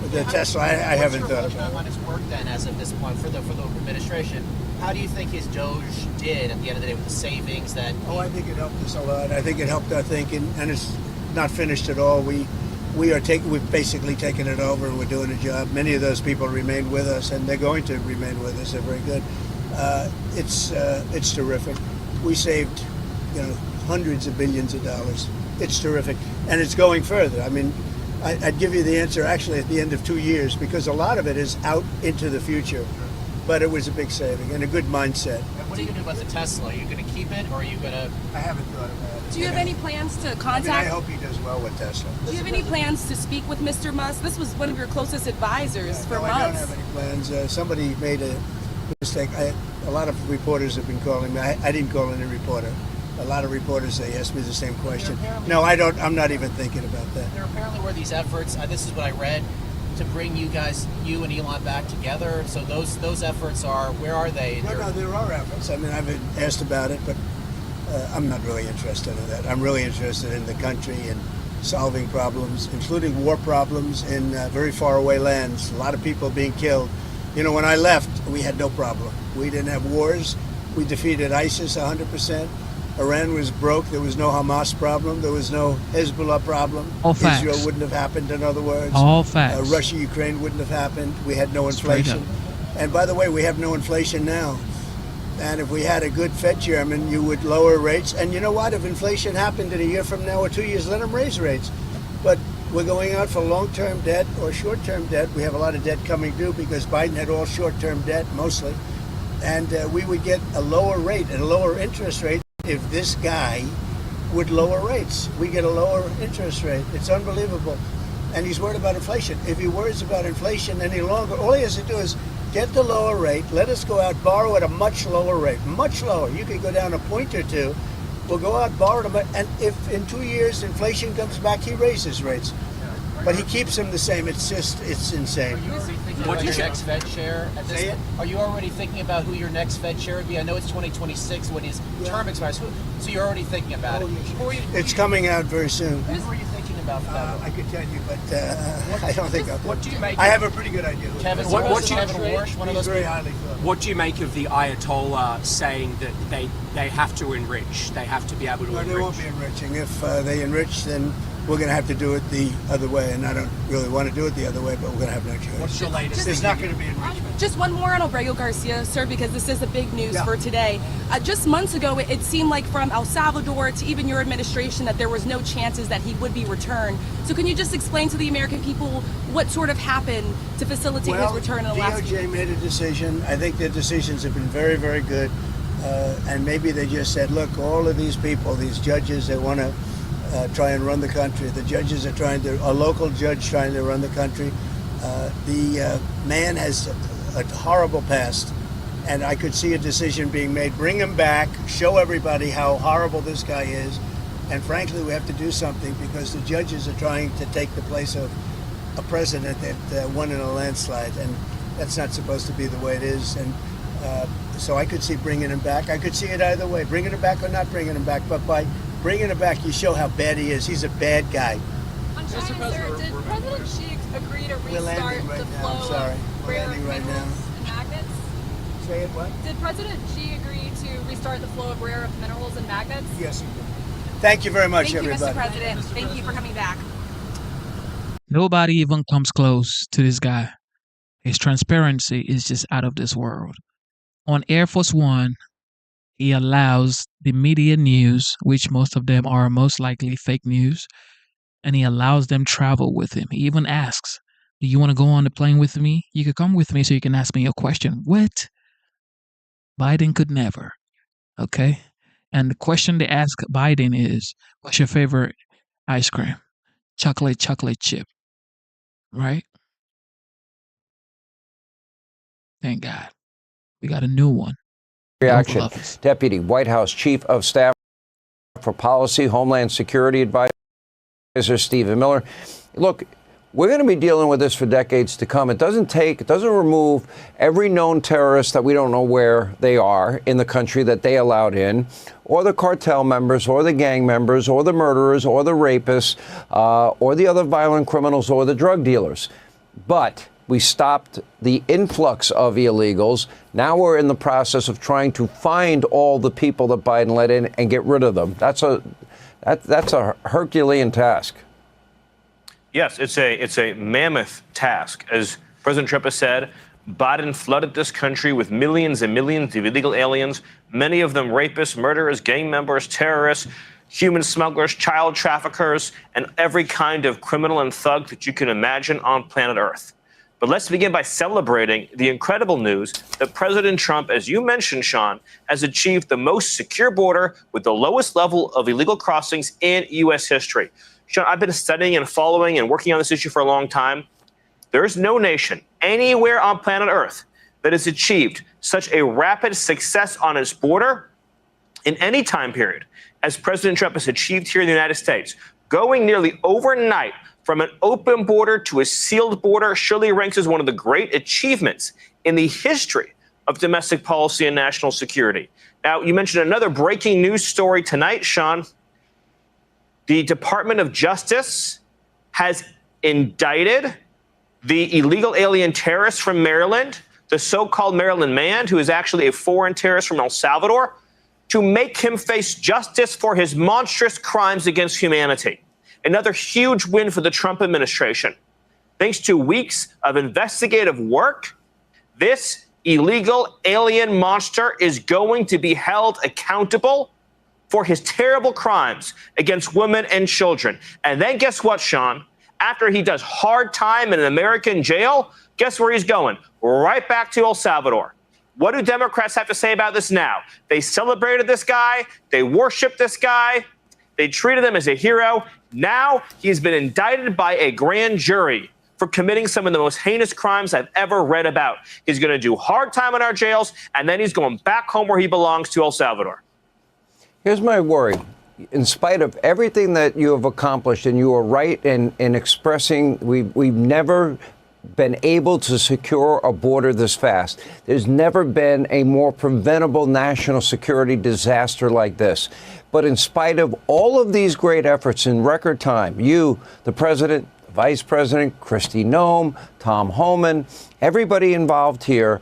But the Tesla, I haven't thought about it. On his work then, as of this point, for the administration, how do you think his Doge did at the end of the day with the savings that? Oh, I think it helped us a lot. I think it helped our thinking, and it's not finished at all. We've basically taken it over, and we're doing a job. Many of those people remain with us, and they're going to remain with us. They're very good. It's terrific. We saved, hundreds of billions of dollars. It's terrific, and it's going further. I mean, I'd give you the answer actually at the end of 2 years, because a lot of it is out into the future. But it was a big saving and a good mindset. And what are you going to do about the Tesla? Are you going to keep it, or are you going to? I haven't thought about it. Do you have any plans to contact? I hope he does well with Tesla. Do you have any plans to speak with Mr. Musk? This was one of your closest advisors for months. I don't have any plans. Somebody made a mistake. A lot of reporters have been calling me. I didn't call any reporter. A lot of reporters, they asked me the same question. No, I don't. I'm not even thinking about that. There apparently were these efforts. This is what I read, to bring you and Elon back together. So those efforts where are they? No, there are efforts. I mean, I've been asked about it, but I'm not really interested in that. I'm really interested in the country and solving problems, including war problems in very far away lands. A lot of people being killed. When I left, we had no problem. We didn't have wars. We defeated ISIS 100%. Iran was broke. There was no Hamas problem. There was no Hezbollah problem. All facts. Israel wouldn't have happened, in other words. All facts. Russia, Ukraine wouldn't have happened. We had no inflation. And by the way, we have no inflation now. And if we had a good Fed chairman, you would lower rates. And you know what? If inflation happened in a year from now or 2 years, let them raise rates. But we're going out for long-term debt or short-term debt. We have a lot of debt coming due because Biden had all short-term debt, mostly. And we would get a lower rate and a lower interest rate if this guy would lower rates. We get a lower interest rate. It's unbelievable. And he's worried about inflation. If he worries about inflation any longer, all he has to do is get the lower rate, let us go out, borrow at a much lower rate, much lower. You could go down a point or two. We'll go out, borrow them, and if in 2 years inflation comes back, he raises rates. But he keeps them the same. It's insane. What do you next Fed chair at this point? Are you already thinking about who your next Fed chair would be? I know it's 2026 when his term expires. So you're already thinking about it. It's coming out very soon. Who are you thinking about for that? I could tell you, but I don't think I'll. What do you make? I have a pretty good idea. Kevin Warsh, one of those. Very highly thought. What do you make of the Ayatollah saying that they have to enrich? They have to be able to enrich. They won't be enriching. If they enrich, then we're going to have to do it the other way, and I don't really want to do it the other way, but we're going to have no choice. What's your latest? There's not going to be enrichment. Just one more on Abrego Garcia, sir, because this is the big news for today. Just months ago, it seemed like from El Salvador to even your administration that there was no chances that he would be returned. So can you just explain to the American people what sort of happened to facilitate his return in the last few DOJ made a decision. I think their decisions have been very, very good. And maybe they just said, look, all of these people, these judges, they want to try and run the country. The judges are a local judge trying to run the country. The man has a horrible past, and I could see a decision being made. Bring him back, show everybody how horrible this guy is, and frankly, we have to do something because the judges are trying to take the place of a president that won in a landslide, and that's not supposed to be the way it is. And so I could see bringing him back. I could see it either way, bringing him back or not bringing him back, but by bringing him back, you show how bad he is. He's a bad guy. On China, sir, did President Xi agree to restart the flow of rare earth minerals and magnets? Say it what? Did President Xi agree to restart the flow of rare earth minerals and magnets? Yes, he did. Thank you very much, everybody. everybody. Thank you, Mr. President. Thank you for coming back. Nobody even comes close to this guy. His transparency is just out of this world. On Air Force One, he allows the media news, which most of them are most likely fake news, and he allows them travel with him. He even asks, do you want to go on the plane with me? You could come with me so you can ask me a question. What? Biden could never. Okay? And the question they ask Biden is, what's your favorite ice cream? Chocolate chip. Right? Thank God. We got a new one. Reaction. Deputy White House Chief of Staff for Policy, Homeland Security Advisor Stephen Miller. Look, we're going to be dealing with this for decades to come. It doesn't remove every known terrorist that we don't know where they are in the country that they allowed in, or the cartel members, or the gang members, or the murderers, or the rapists, or the other violent criminals, or the drug dealers. But we stopped the influx of illegals. Now we're in the process of trying to find all the people that Biden let in and get rid of them. That's a Herculean task. Yes, it's a mammoth task. As President Trump has said, Biden flooded this country with millions and millions of illegal aliens, many of them rapists, murderers, gang members, terrorists, human smugglers, child traffickers, and every kind of criminal and thug that you can imagine on planet Earth. But let's begin by celebrating the incredible news that President Trump, as you mentioned, Sean, has achieved the most secure border with the lowest level of illegal crossings in U.S. history. Sean, I've been studying and following and working on this issue for a long time. There is no nation anywhere on planet Earth that has achieved such a rapid success on its border in any time period as President Trump has achieved here in the United States. Going nearly overnight from an open border to a sealed border surely ranks as one of the great achievements in the history of domestic policy and national security. Now, you mentioned another breaking news story tonight, Sean. The Department of Justice has indicted the illegal alien terrorist from Maryland, the so-called Maryland man, who is actually a foreign terrorist from El Salvador, to make him face justice for his monstrous crimes against humanity. Another huge win for the Trump administration. Thanks to weeks of investigative work, this illegal alien monster is going to be held accountable for his terrible crimes against women and children. And then guess what, Sean? After he does hard time in an American jail, guess where he's going? Right back to El Salvador. What do Democrats have to say about this now? They celebrated this guy. They worshiped this guy. They treated him as a hero. Now he's been indicted by a grand jury for committing some of the most heinous crimes I've ever read about. He's going to do hard time in our jails, and then he's going back home where he belongs, to El Salvador. Here's my worry. In spite of everything that you have accomplished, and you are right in expressing, we've never been able to secure a border this fast. There's never been a more preventable national security disaster like this. But in spite of all of these great efforts in record time, you, the president, the vice president, Kristi Noem, Tom Homan, everybody involved here,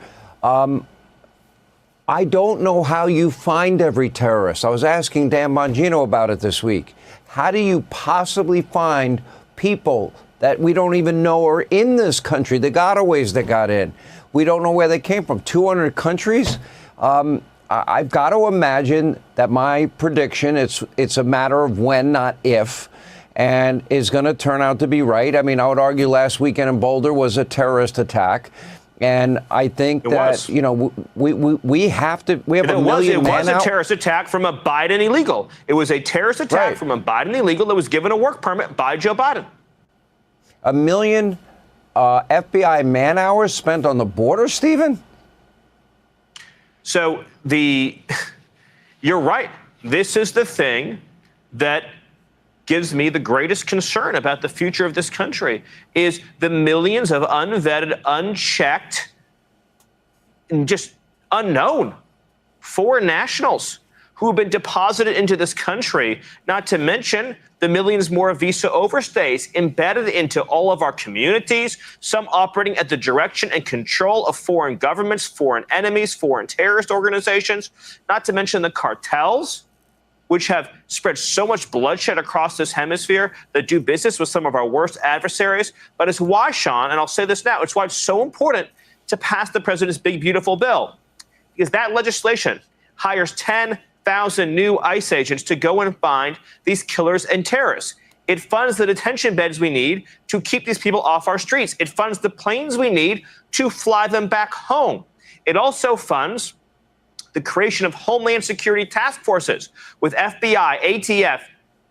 I don't know how you find every terrorist. I was asking Dan Bongino about it this week. How do you possibly find people that we don't even know are in this country, the gotaways that got in? We don't know where they came from. 200 countries? I've got to imagine that my prediction, it's a matter of when, not if, and is going to turn out to be right. I mean, I would argue last weekend in Boulder was a terrorist attack. And I think that, you know, we have a million man out. It was a terrorist attack from a Biden illegal. It was a terrorist attack from a Biden illegal that was given a work permit by Joe Biden. 1 million FBI man hours spent on the border, Stephen? So you're right. This is the thing that gives me the greatest concern about the future of this country, is the millions of unvetted, unchecked, and just unknown foreign nationals who have been deposited into this country, not to mention the millions more visa overstays embedded into all of our communities, some operating at the direction and control of foreign governments, foreign enemies, foreign terrorist organizations, not to mention the cartels. which have spread so much bloodshed across this hemisphere, that do business with some of our worst adversaries. But it's why, Sean, and I'll say this now, it's why it's so important to pass the president's big, beautiful bill. Because that legislation hires 10,000 new ICE agents to go and find these killers and terrorists. It funds the detention beds we need to keep these people off our streets. It funds the planes we need to fly them back home. It also funds the creation of homeland security task forces with FBI, ATF,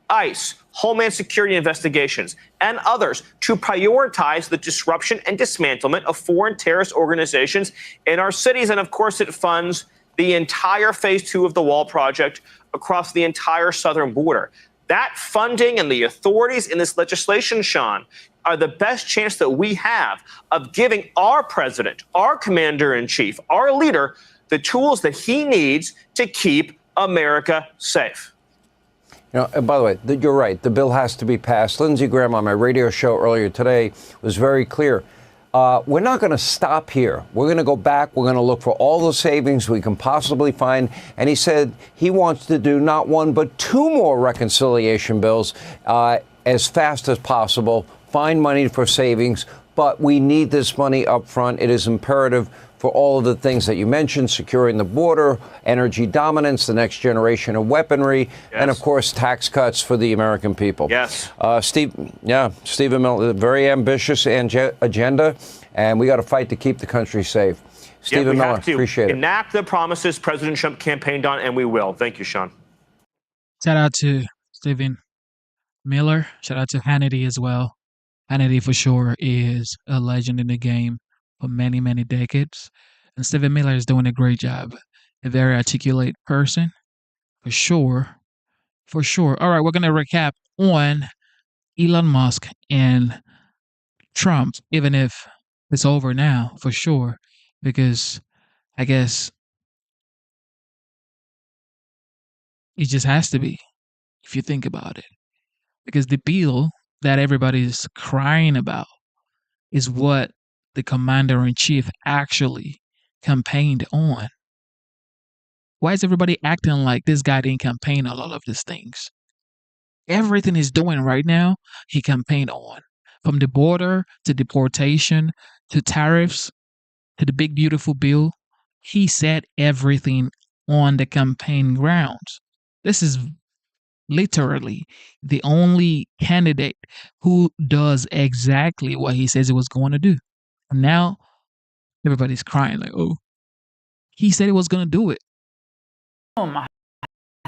ICE, Homeland Security investigations, and others to prioritize the disruption and dismantlement of foreign terrorist organizations in our cities. And of course, it funds the entire phase 2 of the Wall project across the entire southern border. That funding and the authorities in this legislation, Sean, are the best chance that we have of giving our president, our commander-in-chief, our leader, the tools that he needs to keep America safe. You know, and by the way, you're right. The bill has to be passed. Lindsey Graham on my radio show earlier today was very clear. We're not going to stop here. We're going to go back. We're going to look for all the savings we can possibly find. And he said he wants to do not one, but 2 more reconciliation bills as fast as possible. Find money for savings. But we need this money up front. It is imperative for all of the things that you mentioned, securing the border, energy dominance, the next generation of weaponry, and of course, tax cuts for the American people. Yes. Stephen Miller, very ambitious agenda, and we got to fight to keep the country safe. Stephen Miller, appreciate it. Enact the promises President Trump campaigned on, and we will. Thank you, Sean. Shout out to Stephen Miller. Shout out to Hannity as well. Hannity for sure is a legend in the game for many, many decades. And Stephen Miller is doing a great job. A very articulate person, for sure. For sure. All right, we're going to recap on Elon Musk and Trump, even if it's over now, for sure. Because I guess it just has to be, if you think about it. Because the bill that everybody's crying about is what the commander-in-chief actually campaigned on. Why is everybody acting like this guy didn't campaign on all of these things? Everything he's doing right now, he campaigned on. From the border to deportation to tariffs to the big beautiful bill, he said everything on the campaign grounds. This is literally the only candidate who does exactly what he says he was going to do. And now everybody's crying like, oh, he said he was going to do it.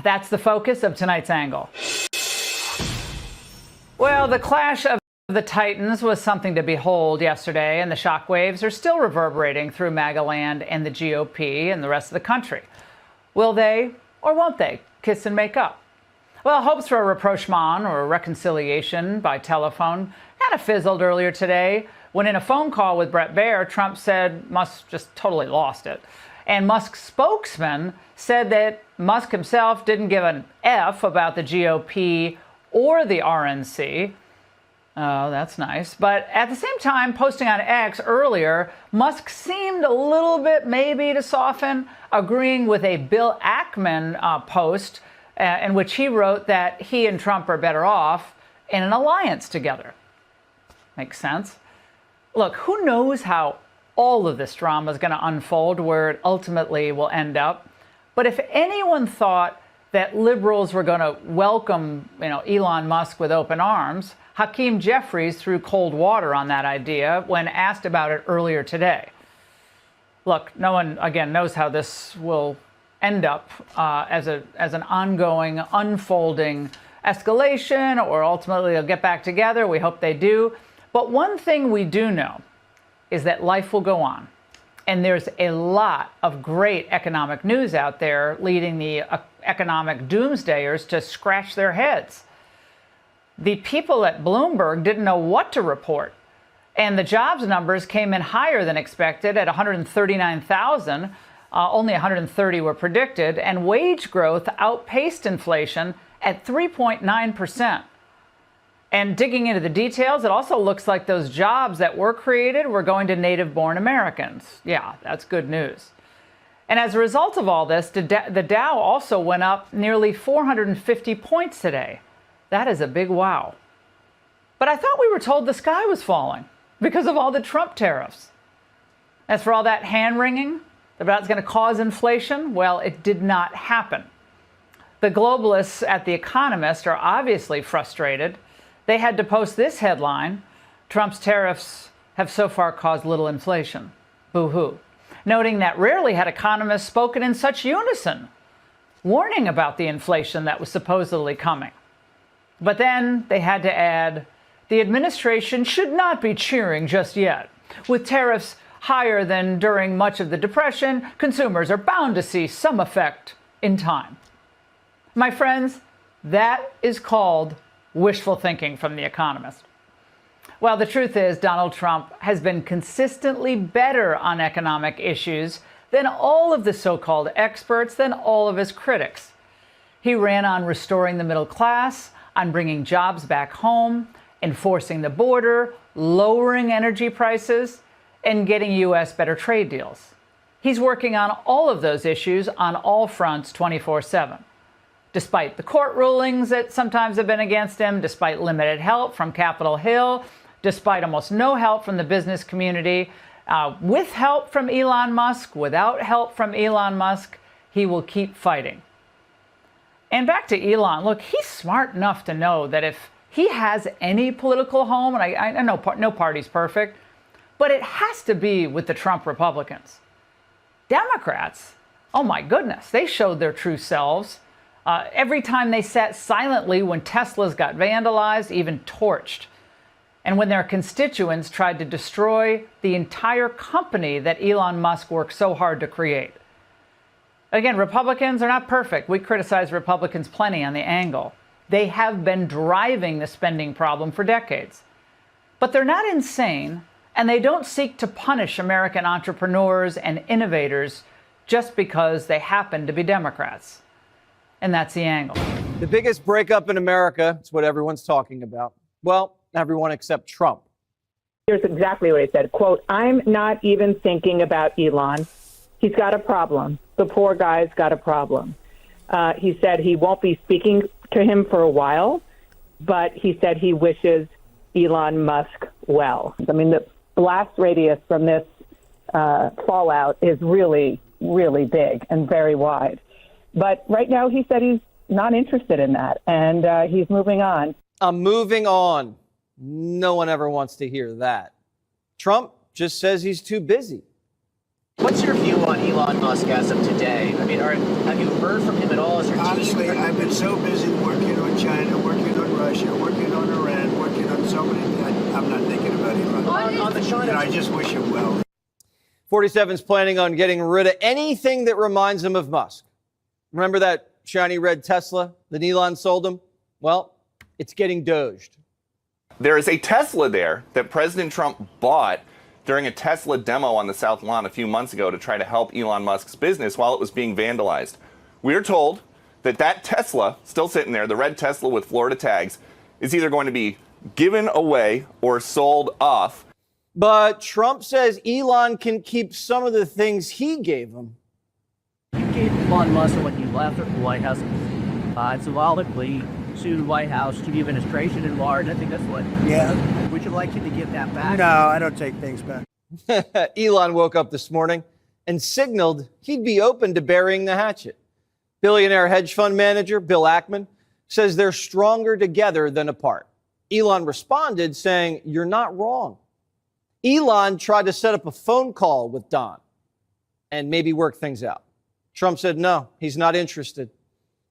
That's the focus of tonight's angle. Well, the clash of the Titans was something to behold yesterday, and the shockwaves are still reverberating through MAGA land and the GOP and the rest of the country. Will they or won't they kiss and make up? Well, hopes for a rapprochement or a reconciliation by telephone kind of fizzled earlier today when in a phone call with Bret Baier, Trump said Musk just totally lost it. And Musk's spokesman said that Musk himself didn't give an F about the GOP or the RNC. Oh, that's nice. But at the same time, posting on X earlier, Musk seemed a little bit maybe to soften, agreeing with a Bill Ackman post in which he wrote that he and Trump are better off in an alliance together. Makes sense. Look, who knows how all of this drama is going to unfold, where it ultimately will end up. But if anyone thought that liberals were going to welcome, Elon Musk with open arms, Hakeem Jeffries threw cold water on that idea when asked about it earlier today. Look, no one, again, knows how this will end up as an ongoing, unfolding escalation, or ultimately they'll get back together. We hope they do. But one thing we do know is that life will go on. And there's a lot of great economic news out there leading the economic doomsdayers to scratch their heads. The people at Bloomberg didn't know what to report. And the jobs numbers came in higher than expected at 139,000. Only 130 were predicted. And wage growth outpaced inflation at 3.9%. And digging into the details, it also looks like those jobs that were created were going to native-born Americans. Yeah, that's good news. And as a result of all this, the Dow also went up nearly 450 points today. That is a big wow. But I thought we were told the sky was falling because of all the Trump tariffs. As for all that hand-wringing about it's going to cause inflation, well, it did not happen. The globalists at The Economist are obviously frustrated. They had to post this headline: Trump's tariffs have so far caused little inflation. Boo-hoo. Noting that rarely had economists spoken in such unison, warning about the inflation that was supposedly coming. But then they had to add, the administration should not be cheering just yet. With tariffs higher than during much of the Depression, consumers are bound to see some effect in time. My friends, that is called wishful thinking from The Economist. Well, the truth is Donald Trump has been consistently better on economic issues than all of the so-called experts, than all of his critics. He ran on restoring the middle class, on bringing jobs back home, enforcing the border, lowering energy prices, and getting U.S. better trade deals. He's working on all of those issues on all fronts 24/7. Despite the court rulings that sometimes have been against him, despite limited help from Capitol Hill, despite almost no help from the business community, with help from Elon Musk, without help from Elon Musk, he will keep fighting. And back to Elon, look, he's smart enough to know that if he has any political home, and I know no party's perfect, but it has to be with the Trump Republicans. Democrats, oh my goodness, they showed their true selves. Every time they sat silently when Teslas got vandalized, even torched. And when their constituents tried to destroy the entire company that Elon Musk worked so hard to create. Again, Republicans are not perfect. We criticize Republicans plenty on the angle. They have been driving the spending problem for decades. But they're not insane, and they don't seek to punish American entrepreneurs and innovators just because they happen to be Democrats. And that's the angle. The biggest breakup in America is what everyone's talking about. Well, everyone except Trump. Here's exactly what he said. Quote, I'm not even thinking about Elon. He's got a problem. The poor guy's got a problem. He said he won't be speaking to him for a while, but he said he wishes Elon Musk well. I mean, the blast radius from this fallout is really, really big and very wide. But right now he said he's not interested in that, and he's moving on. I'm moving on. No one ever wants to hear that. Trump just says he's too busy. What's your view on Elon Musk as of today? I mean, have you heard from him at all? Honestly, I've been so busy working on China, working on Russia, working on Iran, working on so many. I'm not thinking about Elon. On the China. I just wish him well. 47's planning on getting rid of anything that reminds him of Musk. Remember that shiny red Tesla that Elon sold him? Well, it's getting doged. There is a Tesla there that President Trump bought during a Tesla demo on the South Lawn a few months ago to try to help Elon Musk's business while it was being vandalized. We're told that that Tesla, still sitting there, the red Tesla with Florida tags, is either going to be given away or sold off. But Trump says Elon can keep some of the things he gave him. You gave Elon Musk when you left the White House symbolically to the White House, to the administration at large. I think that's what. Yeah. Would you like him to give that back? No, I don't take things back. Elon woke up this morning and signaled he'd be open to burying the hatchet. Billionaire hedge fund manager Bill Ackman says they're stronger together than apart. Elon responded saying, "You're not wrong." Elon tried to set up a phone call with Don and maybe work things out. Trump said, no, he's not interested.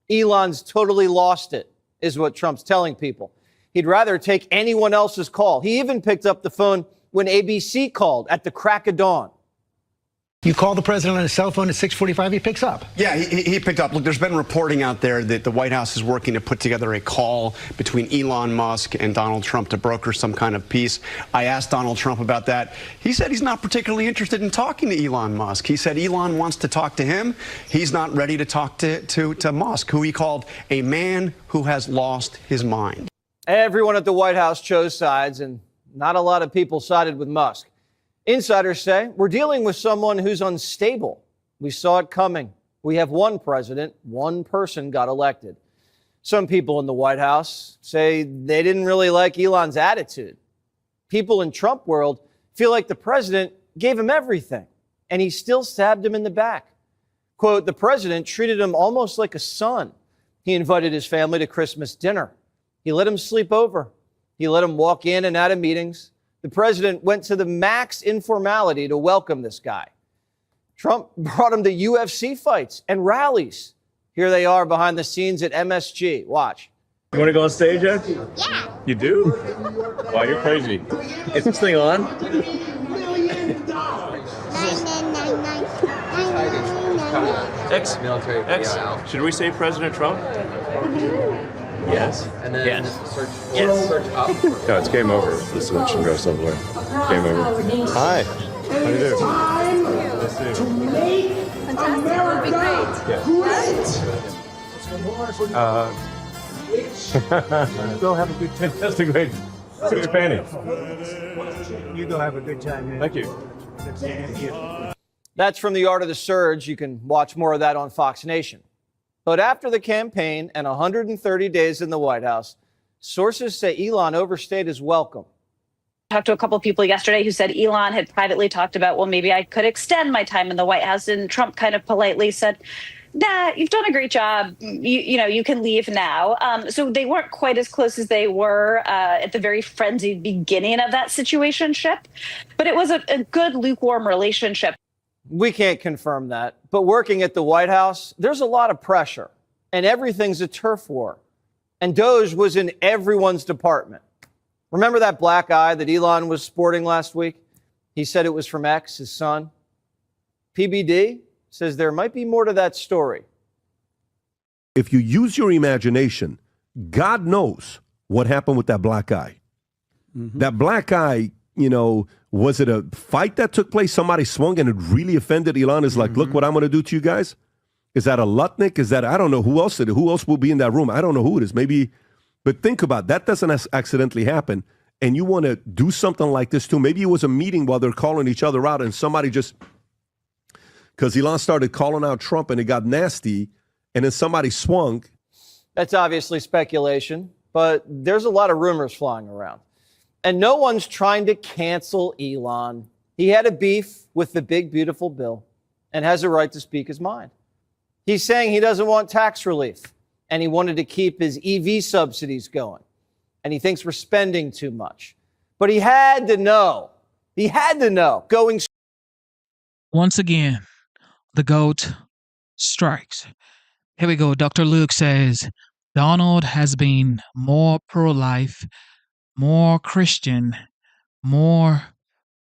Elon's totally lost it, is what Trump's telling people. He'd rather take anyone else's call. He even picked up the phone when ABC called at the crack of dawn. You call the president on his cell phone at 6:45, he picks up. Yeah, he picked up. Look, there's been reporting out there that the White House is working to put together a call between Elon Musk and Donald Trump to broker some kind of peace. I asked Donald Trump about that. He said he's not particularly interested in talking to Elon Musk. He said Elon wants to talk to him. He's not ready to talk to Musk, who he called a man who has lost his mind. Everyone at the White House chose sides, and not a lot of people sided with Musk. Insiders say we're dealing with someone who's unstable, We saw it coming. We have one president, one person got elected. Some people in the White House say they didn't really like Elon's attitude. People in Trump world feel like the president gave him everything, and he still stabbed him in the back. Quote, the president treated him almost like a son. He invited his family to Christmas dinner. He let him sleep over. He let him walk in and out of meetings. The president went to the max informality to welcome this guy. Trump brought him to UFC fights and rallies. Here they are behind the scenes at MSG. Watch. You want to go on stage, Ed? Yeah. You do? Wow, you're crazy. Is this thing on? X. Should we say President Trump? Yes. And then search up. No, it's game over. The selection goes somewhere. Game over. Hi. How do you do? Nice to see you. Fantastic. That would be great. Go have a good time. That's the great. Speak Spanish. You go have a good time, man. Thank you. That's from The Art of the Surge. You can watch more of that on Fox Nation. But after the campaign and 130 days in the White House, sources say Elon overstayed his welcome. Talked to a couple of people yesterday who said Elon had privately talked about, well, maybe I could extend my time in the White House. And Trump kind of politely said, nah, you've done a great job. You can leave now. So they weren't quite as close as they were at the very frenzied beginning of that situationship. But it was a good lukewarm relationship. We can't confirm that. But working at the White House, there's a lot of pressure. And everything's a turf war. And Doge was in everyone's department. Remember that black eye that Elon was sporting last week? He said it was from X, his son. PBD says there might be more to that story. If you use your imagination, God knows what happened with that black eye. Mm-hmm. That black eye, was it a fight that took place? Somebody swung and it really offended Elon. Is like, look what I'm going to do to you guys. Is that a Lutnick? Is that, I don't know who else did it. Who else will be in that room? I don't know who it is. Maybe, but think about it. That doesn't accidentally happen. And you want to do something like this too. Maybe it was a meeting while they're calling each other out and somebody just, because Elon started calling out Trump and it got nasty and then somebody swung. That's obviously speculation, but there's a lot of rumors flying around. And no one's trying to cancel Elon. He had a beef with the big, beautiful bill and has a right to speak his mind. He's saying he doesn't want tax relief and he wanted to keep his EV subsidies going. And he thinks we're spending too much. But he had to know. He had to know. Once again, the GOAT strikes. Here we go. Dr. Luke says, Donald has been more pro-life, more Christian, more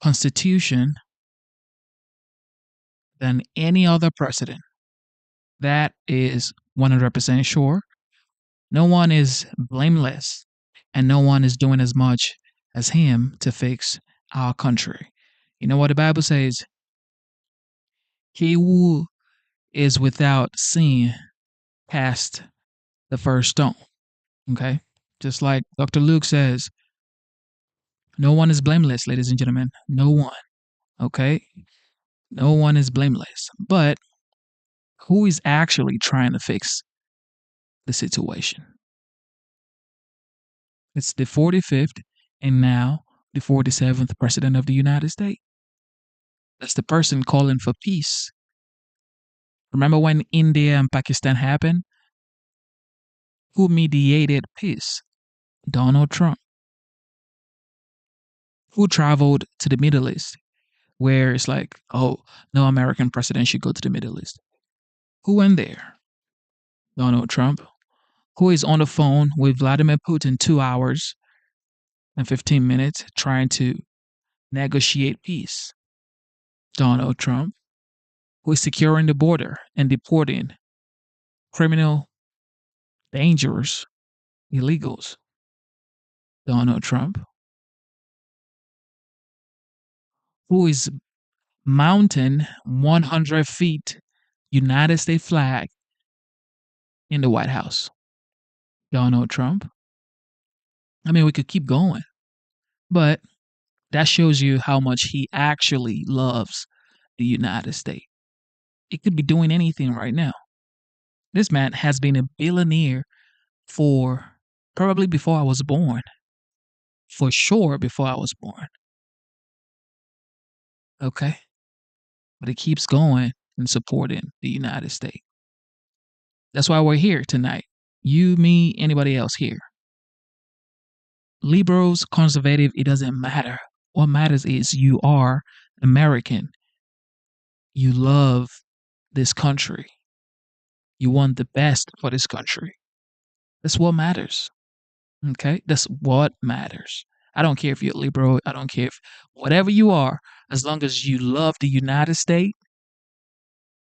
Constitution than any other president. That is 100% sure. No one is blameless, and no one is doing as much as him to fix our country. You know what the Bible says? He who is without sin cast the first stone. Okay? Just like Dr. Luke says, no one is blameless, ladies and gentlemen. No one. Okay? No one is blameless. But who is actually trying to fix the situation? It's the 45th and now the 47th President of the United States. That's the person calling for peace. Remember when India and Pakistan happened? Who mediated peace? Donald Trump. Who traveled to the Middle East, where it's like, oh, no American president should go to the Middle East. Who went there? Donald Trump. Who is on the phone with Vladimir Putin 2 hours and 15 minutes trying to negotiate peace? Donald Trump. Who is securing the border and deporting criminal, dangerous illegals? Donald Trump. Who is mounting 100 feet United States flag in the White House? Donald Trump. I mean, we could keep going, but that shows you how much he actually loves the United States. It could be doing anything right now. This man has been a billionaire for probably before I was born. For sure before I was born. Okay? But it keeps going and supporting the United States. That's why we're here tonight. You, me, anybody else here. Liberals, conservative, it doesn't matter. What matters is you are American. You love this country. You want the best for this country. That's what matters. Okay? That's what matters. I don't care if you're liberal. I don't care if whatever you are, as long as you love the United States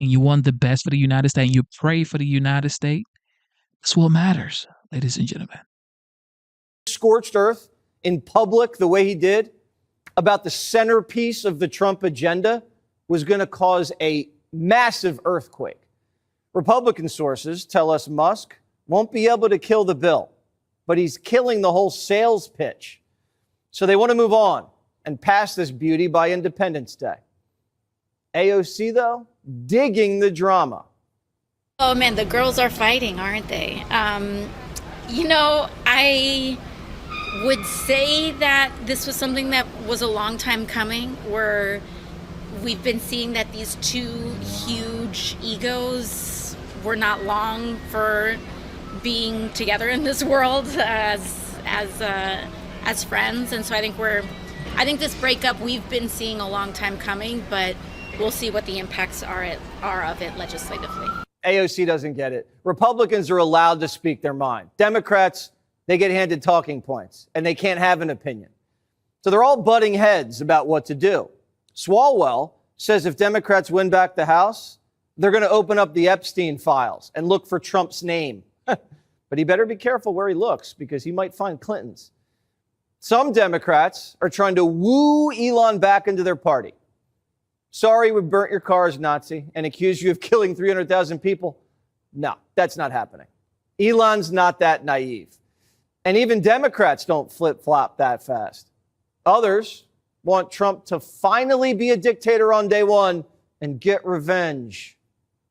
and you want the best for the United States and you pray for the United States, that's what matters, ladies and gentlemen. Scorched earth in public the way he did about the centerpiece of the Trump agenda was going to cause a massive earthquake. Republican sources tell us Musk won't be able to kill the bill, but he's killing the whole sales pitch. So they want to move on and pass this beauty by Independence Day. AOC, though, digging the drama. Oh, man, the girls are fighting, aren't they? I would say that this was something that was a long time coming, where we've been seeing that these two huge egos were not long for being together in this world as friends. And so I think this breakup we've been seeing a long time coming, but we'll see what the impacts are of it legislatively. AOC doesn't get it. Republicans are allowed to speak their mind. Democrats, they get handed talking points and they can't have an opinion. So they're all butting heads about what to do. Swalwell says if Democrats win back the House, they're going to open up the Epstein files and look for Trump's name. But he better be careful where he looks because he might find Clinton's. Some Democrats are trying to woo Elon back into their party. Sorry, we burnt your cars, Nazi, and accused you of killing 300,000 people. No, that's not happening. Elon's not that naive. And even Democrats don't flip-flop that fast. Others want Trump to finally be a dictator on day one and get revenge.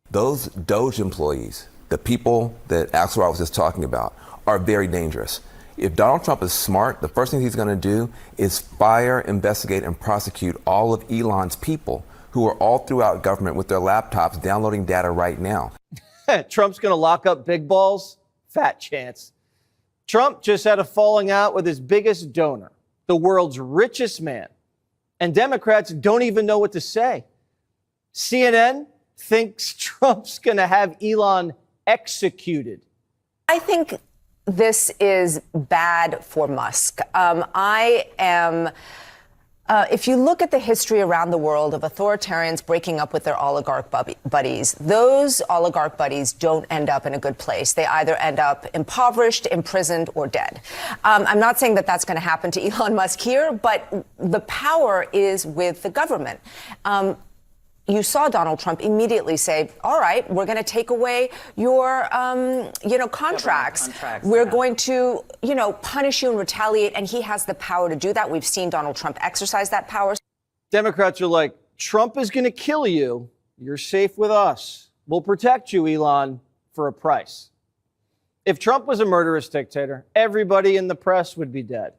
Those Doge employees, the people that Axelrod was just talking about, are very dangerous. If Donald Trump is smart, the first thing he's going to do is fire, investigate, and prosecute all of Elon's people who are all throughout government with their laptops downloading data right now. Trump's going to lock up big balls? Fat chance. Trump just had a falling out with his biggest donor, the world's richest man. And Democrats don't even know what to say. CNN thinks Trump's going to have Elon executed. I think this is bad for Musk. If you look at the history around the world of authoritarians breaking up with their oligarch buddies, those oligarch buddies don't end up in a good place. They either end up impoverished, imprisoned, or dead. I'm not saying that that's going to happen to Elon Musk here, but the power is with the government. You saw Donald Trump immediately say, all right, we're going to take away your, contracts. We're going to, punish you and retaliate. And he has the power to do that. We've seen Donald Trump exercise that power. Democrats are like, Trump is going to kill you. You're safe with us. We'll protect you, Elon, for a price. If Trump was a murderous dictator, everybody in the press would be dead.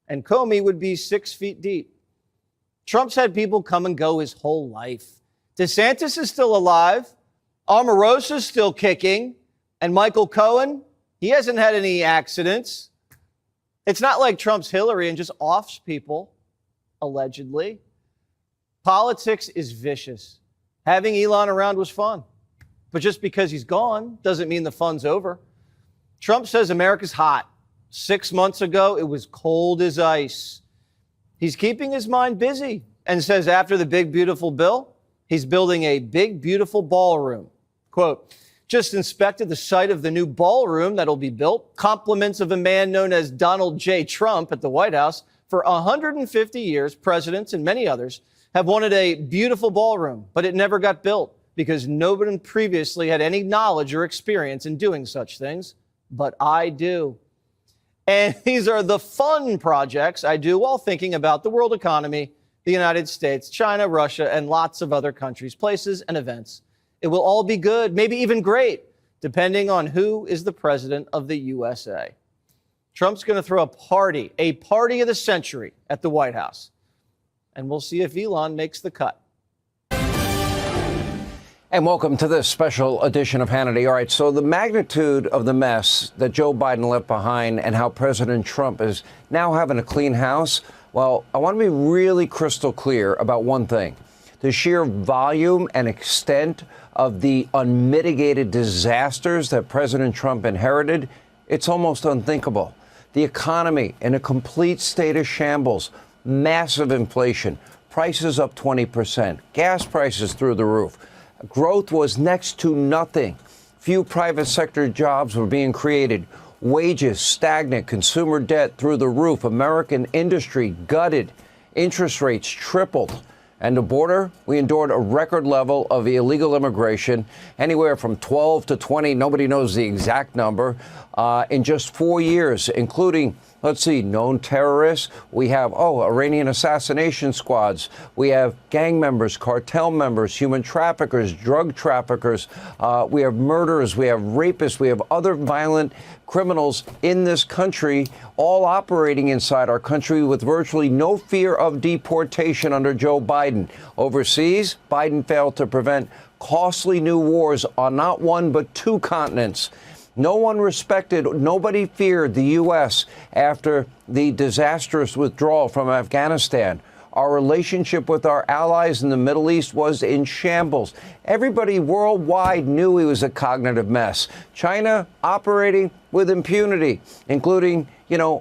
And Comey would be 6 feet deep. Trump's had people come and go his whole life. DeSantis is still alive. Omarosa's still kicking. And Michael Cohen, he hasn't had any accidents. It's not like Trump's Hillary and just offs people, allegedly. Politics is vicious. Having Elon around was fun. But just because he's gone doesn't mean the fun's over. Trump says America's hot. 6 months ago, it was cold as ice. He's keeping his mind busy and says after the big, beautiful bill, he's building a big, beautiful ballroom. Quote, just inspected the site of the new ballroom that'll be built. Compliments of a man known as Donald J. Trump at the White House. For 150 years, presidents and many others have wanted a beautiful ballroom, but it never got built because nobody previously had any knowledge or experience in doing such things. But I do. And these are the fun projects I do while thinking about the world economy, the United States, China, Russia, and lots of other countries, places, and events. It will all be good, maybe even great, depending on who is the president of the USA. Trump's going to throw a party of the century at the White House. And we'll see if Elon makes the cut. And welcome to this special edition of Hannity. All right, so the magnitude of the mess that Joe Biden left behind and how President Trump is now having a clean house, well, I want to be really crystal clear about one thing. The sheer volume and extent of the unmitigated disasters that President Trump inherited, it's almost unthinkable. The economy in a complete state of shambles, massive inflation, prices up 20%, gas prices through the roof. Growth was next to nothing. Few private sector jobs were being created. Wages stagnant, consumer debt through the roof, American industry gutted, interest rates tripled. And the border, we endured a record level of illegal immigration, anywhere from 12 to 20, nobody knows the exact number, in just 4 years, including, let's see, known terrorists. We have, Iranian assassination squads. We have gang members, cartel members, human traffickers, drug traffickers. We have murderers. We have rapists. We have other violent criminals in this country, all operating inside our country with virtually no fear of deportation under Joe Biden. Overseas, Biden failed to prevent costly new wars on not one but two continents. No one respected, nobody feared the U.S. after the disastrous withdrawal from Afghanistan. Our relationship with our allies in the Middle East was in shambles. Everybody worldwide knew he was a cognitive mess. China operating with impunity, including,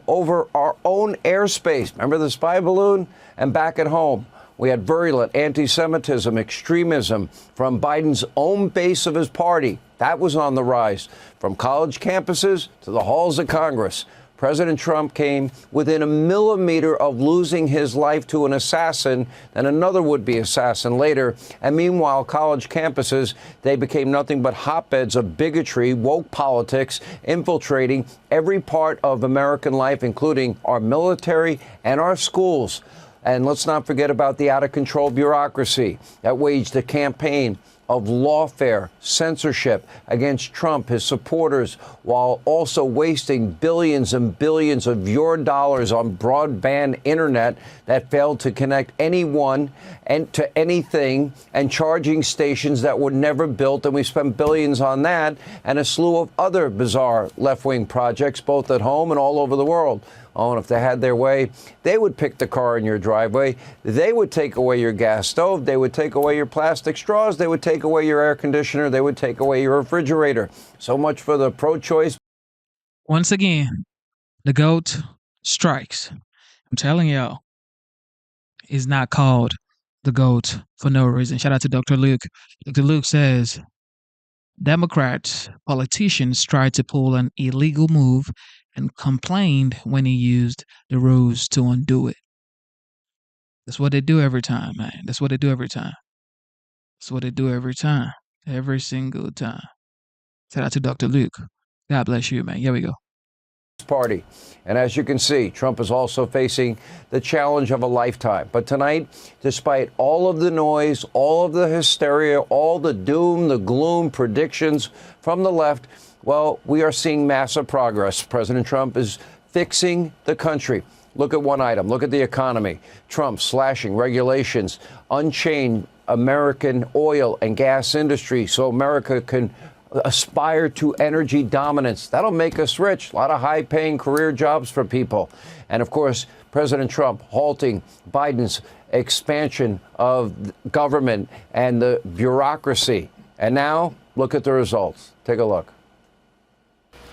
over our own airspace. Remember the spy balloon? And back at home, we had virulent anti-Semitism, extremism from Biden's own base of his party. That was on the rise. From college campuses to the halls of Congress, President Trump came within a millimeter of losing his life to an assassin and another would-be assassin later. And meanwhile, college campuses, they became nothing but hotbeds of bigotry, woke politics, infiltrating every part of American life, including our military and our schools. And let's not forget about the out-of-control bureaucracy that waged a campaign of lawfare, censorship against Trump, his supporters, while also wasting billions and billions of your dollars on broadband internet that failed to connect anyone and to anything, and charging stations that were never built. And we spent billions on that and a slew of other bizarre left-wing projects, both at home and all over the world. Oh, and if they had their way, they would pick the car in your driveway. They would take away your gas stove. They would take away your plastic straws. They would take away your air conditioner. They would take away your refrigerator. So much for the pro-choice. Once again, the GOAT strikes. I'm telling y'all, he's not called the GOAT for no reason. Shout out to Dr. Luke. Dr. Luke says, Democrats, politicians tried to pull an illegal move and complained when he used the rules to undo it. That's what they do every time, man. That's what they do every time. That's what they do every time. Every single time. Shout out to Dr. Luke. God bless you, man. Here we go. Party. And as you can see, Trump is also facing the challenge of a lifetime. But tonight, despite all of the noise, all of the hysteria, all the doom, the gloom predictions from the left, well, we are seeing massive progress. President Trump is fixing the country. Look at one item. Look at the economy. Trump slashing regulations, unchained American oil and gas industry so America can aspire to energy dominance. That'll make us rich. A lot of high-paying career jobs for people. And, of course, President Trump halting Biden's expansion of government and the bureaucracy. And now, look at the results. Take a look.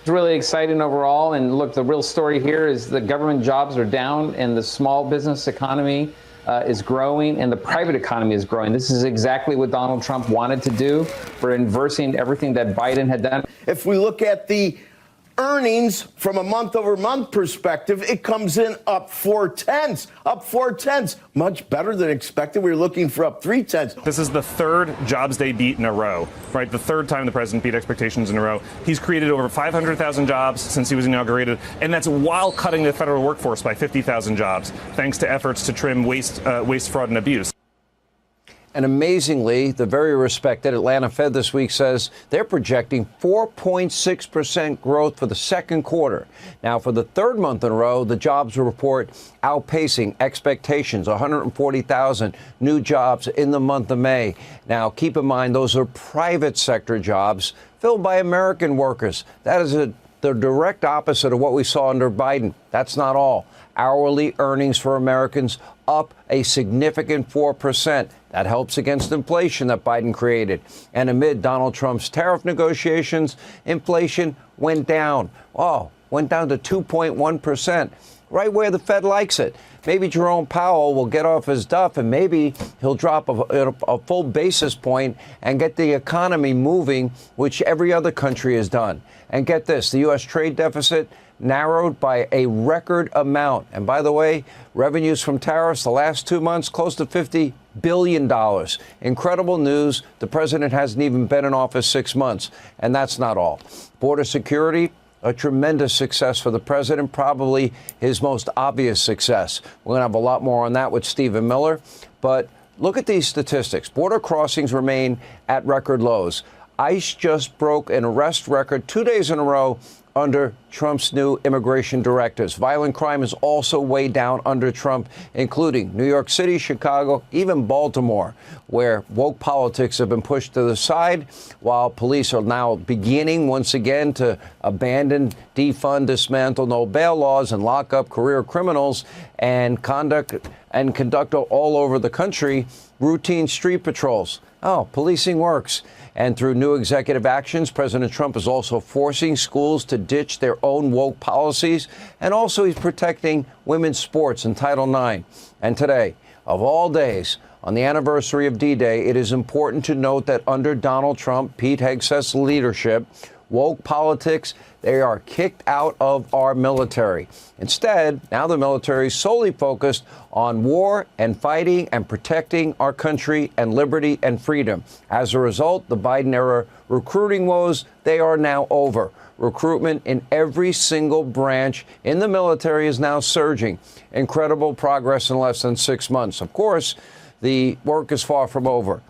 It's really exciting overall. And look, the real story here is the government jobs are down and the small business economy is growing and the private economy is growing. This is exactly what Donald Trump wanted to do. We're inversing everything that Biden had done. If we look at the earnings from a month-over-month perspective, it comes in up 0.4, much better than expected. We were looking for up 0.3. This is the third jobs day beat in a row, right? The third time the president beat expectations in a row. He's created over 500,000 jobs since he was inaugurated, and that's while cutting the federal workforce by 50,000 jobs, thanks to efforts to trim waste, fraud, and abuse. And amazingly, the very respected Atlanta Fed this week says they're projecting 4.6% growth for the second quarter. Now, for the third month in a row, the jobs report outpacing expectations, 140,000 new jobs in the month of May. Now, keep in mind, those are private sector jobs filled by American workers. That is the direct opposite of what we saw under Biden. That's not all. Hourly earnings for Americans up a significant 4%. That helps against inflation that Biden created. And amid Donald Trump's tariff negotiations, inflation went down. Went down to 2.1%, right where the Fed likes it. Maybe Jerome Powell will get off his duff and maybe he'll drop a full basis point and get the economy moving, which every other country has done. And get this, the U.S. trade deficit narrowed by a record amount. And by the way, revenues from tariffs the last 2 months, close to $50 billion. Incredible news. The president hasn't even been in office 6 months. And that's not all. Border security, a tremendous success for the president, probably his most obvious success. We're going to have a lot more on that with Stephen Miller. But look at these statistics. Border crossings remain at record lows. ICE just broke an arrest record 2 days in a row under Trump's new immigration directives. Violent crime is also way down under Trump, including New York City, Chicago, even Baltimore, where woke politics have been pushed to the side, while police are now beginning once again to abandon, defund, dismantle no bail laws and lock up career criminals and conduct all over the country routine street patrols. Policing works. And through new executive actions, President Trump is also forcing schools to ditch their own woke policies. And also he's protecting women's sports in Title IX. And today, of all days, on the anniversary of D-Day, it is important to note that under Donald Trump, Pete Hegseth's leadership, woke politics, they are kicked out of our military. Instead, now the military is solely focused on war and fighting and protecting our country and liberty and freedom. As a result, the Biden-era recruiting woes, they are now over. Recruitment in every single branch in the military is now surging. Incredible progress in less than 6 months. Of course, the work is far from over.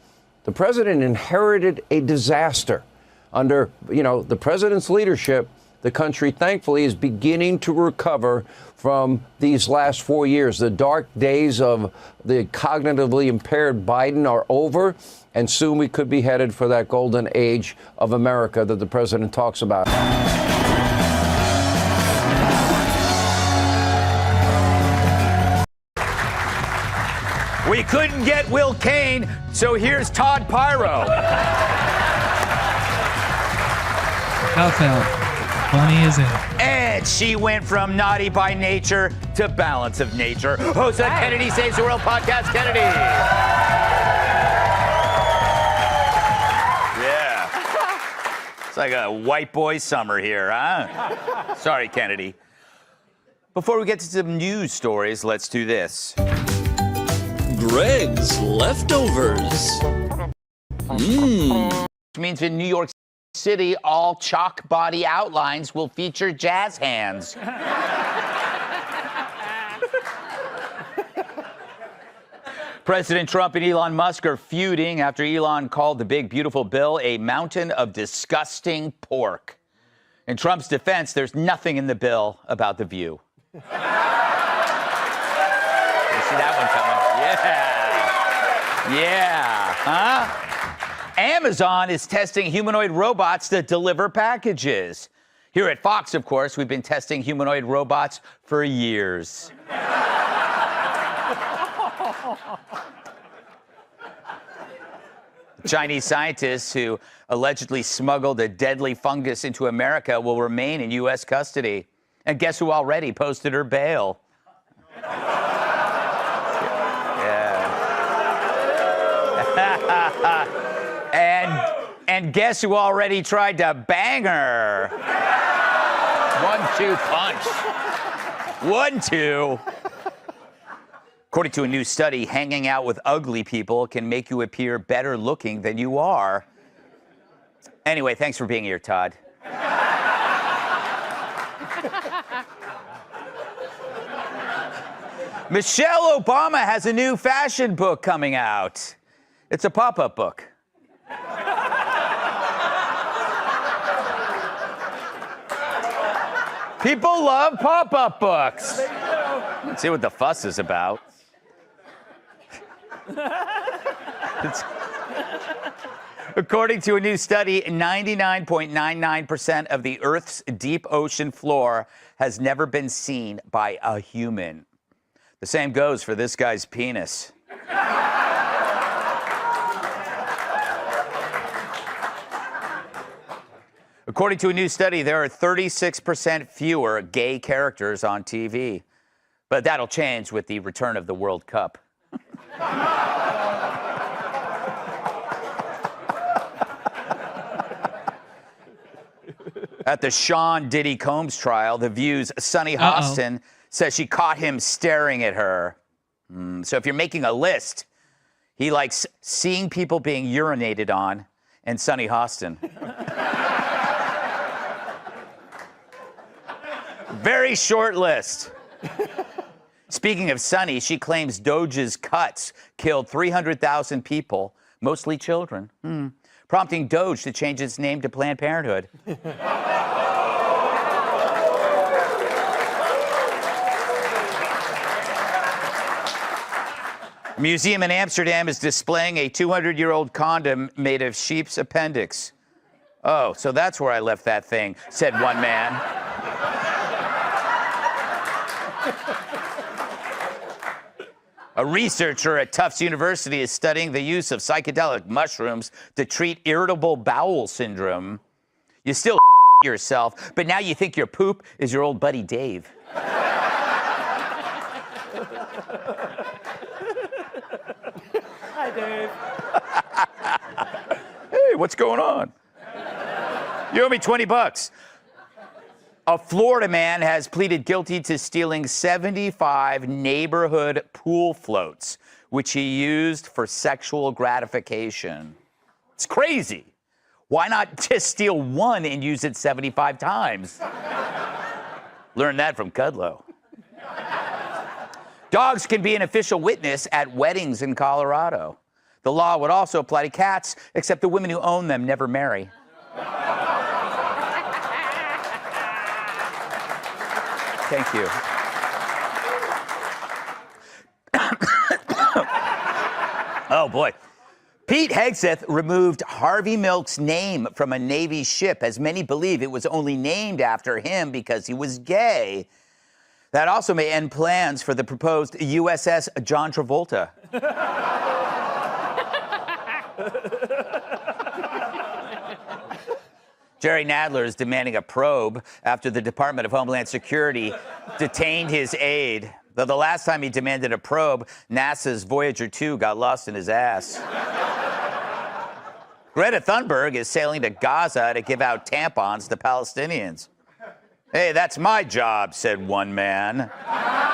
The president inherited a disaster. Under, the president's leadership, the country, thankfully, is beginning to recover from these last 4 years. The dark days of the cognitively impaired Biden are over, and soon we could be headed for that golden age of America that the president talks about. We couldn't get Will Kane, so here's Todd Pyro. Funny as it. And she went from naughty by nature to balance of nature. Host of the Kennedy Saves the World podcast, Kennedy. Yeah. It's like a white boy summer here, huh? Sorry, Kennedy. Before we get to some news stories, let's do this. Greg's Leftovers. Which means in New York City, all chalk body outlines will feature jazz hands. President Trump and Elon Musk are feuding after Elon called the big, beautiful bill a mountain of disgusting pork. In Trump's defense, there's nothing in the bill about the view. You see that one coming? Yeah. Huh? Amazon is testing humanoid robots that deliver packages. Here at Fox, of course, we've been testing humanoid robots for years. Chinese scientists who allegedly smuggled a deadly fungus into America will remain in U.S. custody. And guess who already posted her bail? And guess who already tried to bang her? 1-2 punch. 1-2. According to a new study, hanging out with ugly people can make you appear better looking than you are. Anyway, thanks for being here, Todd. Michelle Obama has a new fashion book coming out. It's a pop-up book. People love pop-up books. Let's see what the fuss is about. According to a new study, 99.99% of the Earth's deep ocean floor has never been seen by a human. The same goes for this guy's penis. According to a new study, there are 36% fewer gay characters on TV. But that'll change with the return of the World Cup. At the Sean Diddy Combs trial, The View's Sunny Hostin says she caught him staring at her. So if you're making a list, he likes seeing people being urinated on and Sunny Hostin. Very short list. Speaking of Sunny, she claims Doge's cuts killed 300,000 people, mostly children, prompting Doge to change its name to Planned Parenthood. A museum in Amsterdam is displaying a 200-year-old condom made of sheep's appendix. Oh, so that's where I left that thing, said one man. A researcher at Tufts University is studying the use of psychedelic mushrooms to treat irritable bowel syndrome. You still yourself, but now you think your poop is your old buddy Dave. Hi, Dave. Hey, what's going on? You owe me $20. A Florida man has pleaded guilty to stealing 75 neighborhood pool floats, which he used for sexual gratification. It's crazy. Why not just steal one and use it 75 times? Learned that from Kudlow. Dogs can be an official witness at weddings in Colorado. The law would also apply to cats, except the women who own them never marry. Thank you. Oh, boy. Pete Hegseth removed Harvey Milk's name from a Navy ship, as many believe it was only named after him because he was gay. That also may end plans for the proposed USS John Travolta. Jerry Nadler is demanding a probe after the Department of Homeland Security detained his aide. Though the last time he demanded a probe, NASA's Voyager 2 got lost in his ass. Greta Thunberg is sailing to Gaza to give out tampons to Palestinians. Hey, that's my job, said one man. Wow.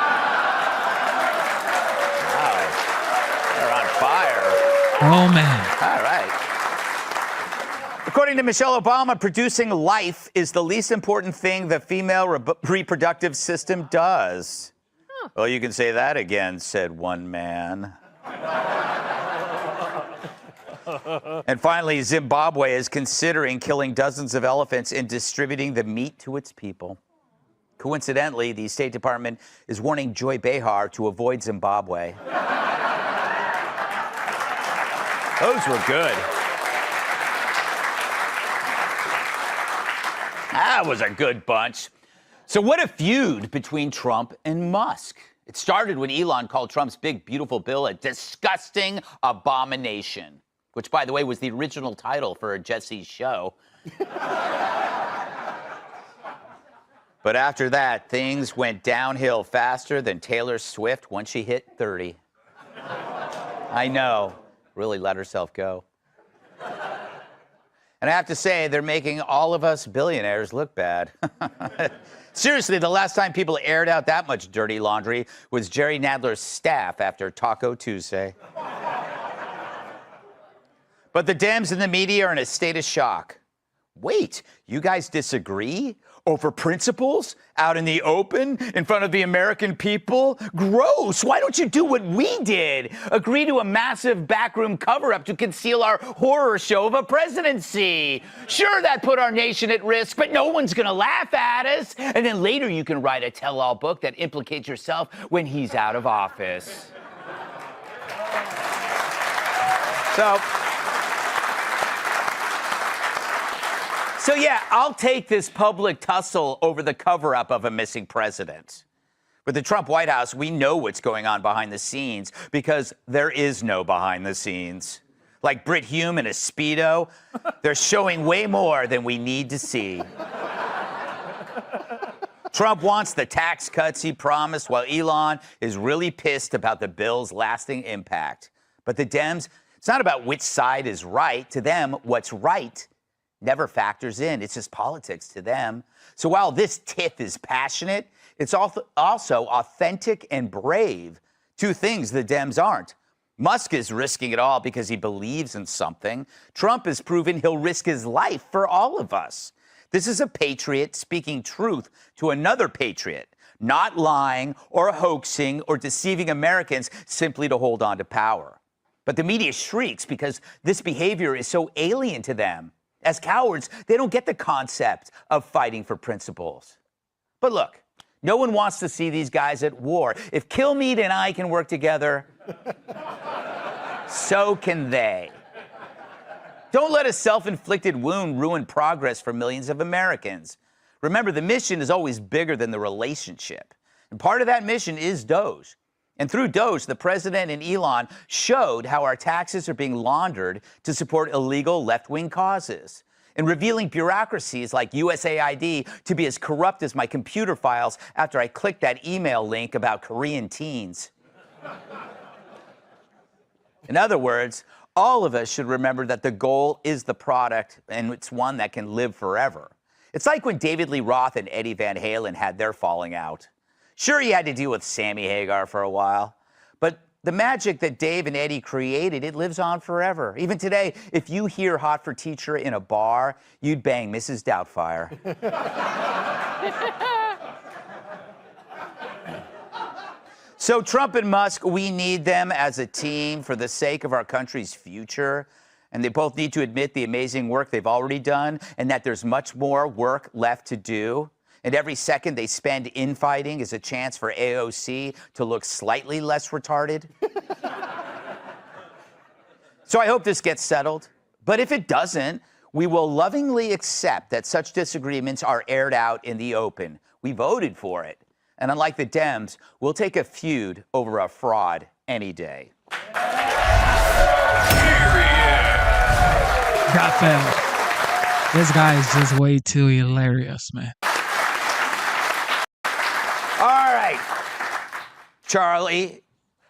They're on fire. Oh, man. All right. According to Michelle Obama, producing life is the least important thing the female reproductive system does. Huh. Well, you can say that again, said one man. And finally, Zimbabwe is considering killing dozens of elephants and distributing the meat to its people. Coincidentally, the State Department is warning Joy Behar to avoid Zimbabwe. Those were good. That was a good bunch. So what a feud between Trump and Musk. It started when Elon called Trump's big, beautiful bill a disgusting abomination, which, by the way, was the original title for Jesse's show. But after that, things went downhill faster than Taylor Swift once she hit 30. I know, really let herself go. And I have to say, they're making all of us billionaires look bad. Seriously, the last time people aired out that much dirty laundry was Jerry Nadler's staff after Taco Tuesday. But the Dems and the media are in a state of shock. Wait, you guys disagree over principles out in the open in front of the American people? Gross. Why don't you do what we did? Agree to a massive backroom cover-up to conceal our horror show of a presidency. Sure, that put our nation at risk, but no one's going to laugh at us. And then later you can write a tell-all book that implicates yourself when he's out of office. So yeah, I'll take this public tussle over the cover-up of a missing president. With the Trump White House, we know what's going on behind the scenes because there is no behind the scenes. Like Brit Hume in a Speedo, they're showing way more than we need to see. Trump wants the tax cuts he promised, while Elon is really pissed about the bill's lasting impact. But the Dems, it's not about which side is right. To them, what's right never factors in. It's just politics to them. So while this tiff is passionate, it's also authentic and brave. Two things the Dems aren't. Musk is risking it all because he believes in something. Trump has proven he'll risk his life for all of us. This is a patriot speaking truth to another patriot, not lying or hoaxing or deceiving Americans simply to hold on to power. But the media shrieks because this behavior is so alien to them. As cowards, they don't get the concept of fighting for principles. But look, no one wants to see these guys at war. If Kilmeade and I can work together, so can they. Don't let a self-inflicted wound ruin progress for millions of Americans. Remember, the mission is always bigger than the relationship. And part of that mission is Doge. And through Doge, the president and Elon showed how our taxes are being laundered to support illegal left-wing causes, and revealing bureaucracies like USAID to be as corrupt as my computer files after I clicked that email link about Korean teens. In other words, all of us should remember that the goal is the product, and it's one that can live forever. It's like when David Lee Roth and Eddie Van Halen had their falling out. Sure, you had to deal with Sammy Hagar for a while, but the magic that Dave and Eddie created, it lives on forever. Even today, if you hear Hot for Teacher in a bar, you'd bang Mrs. Doubtfire. So Trump and Musk, we need them as a team for the sake of our country's future. And they both need to admit the amazing work they've already done and that there's much more work left to do. And every second they spend infighting is a chance for AOC to look slightly less retarded. So I hope this gets settled. But if it doesn't, we will lovingly accept that such disagreements are aired out in the open. We voted for it. And unlike the Dems, we'll take a feud over a fraud any day. Got failed. This guy is just way too hilarious, man. All right, Charlie,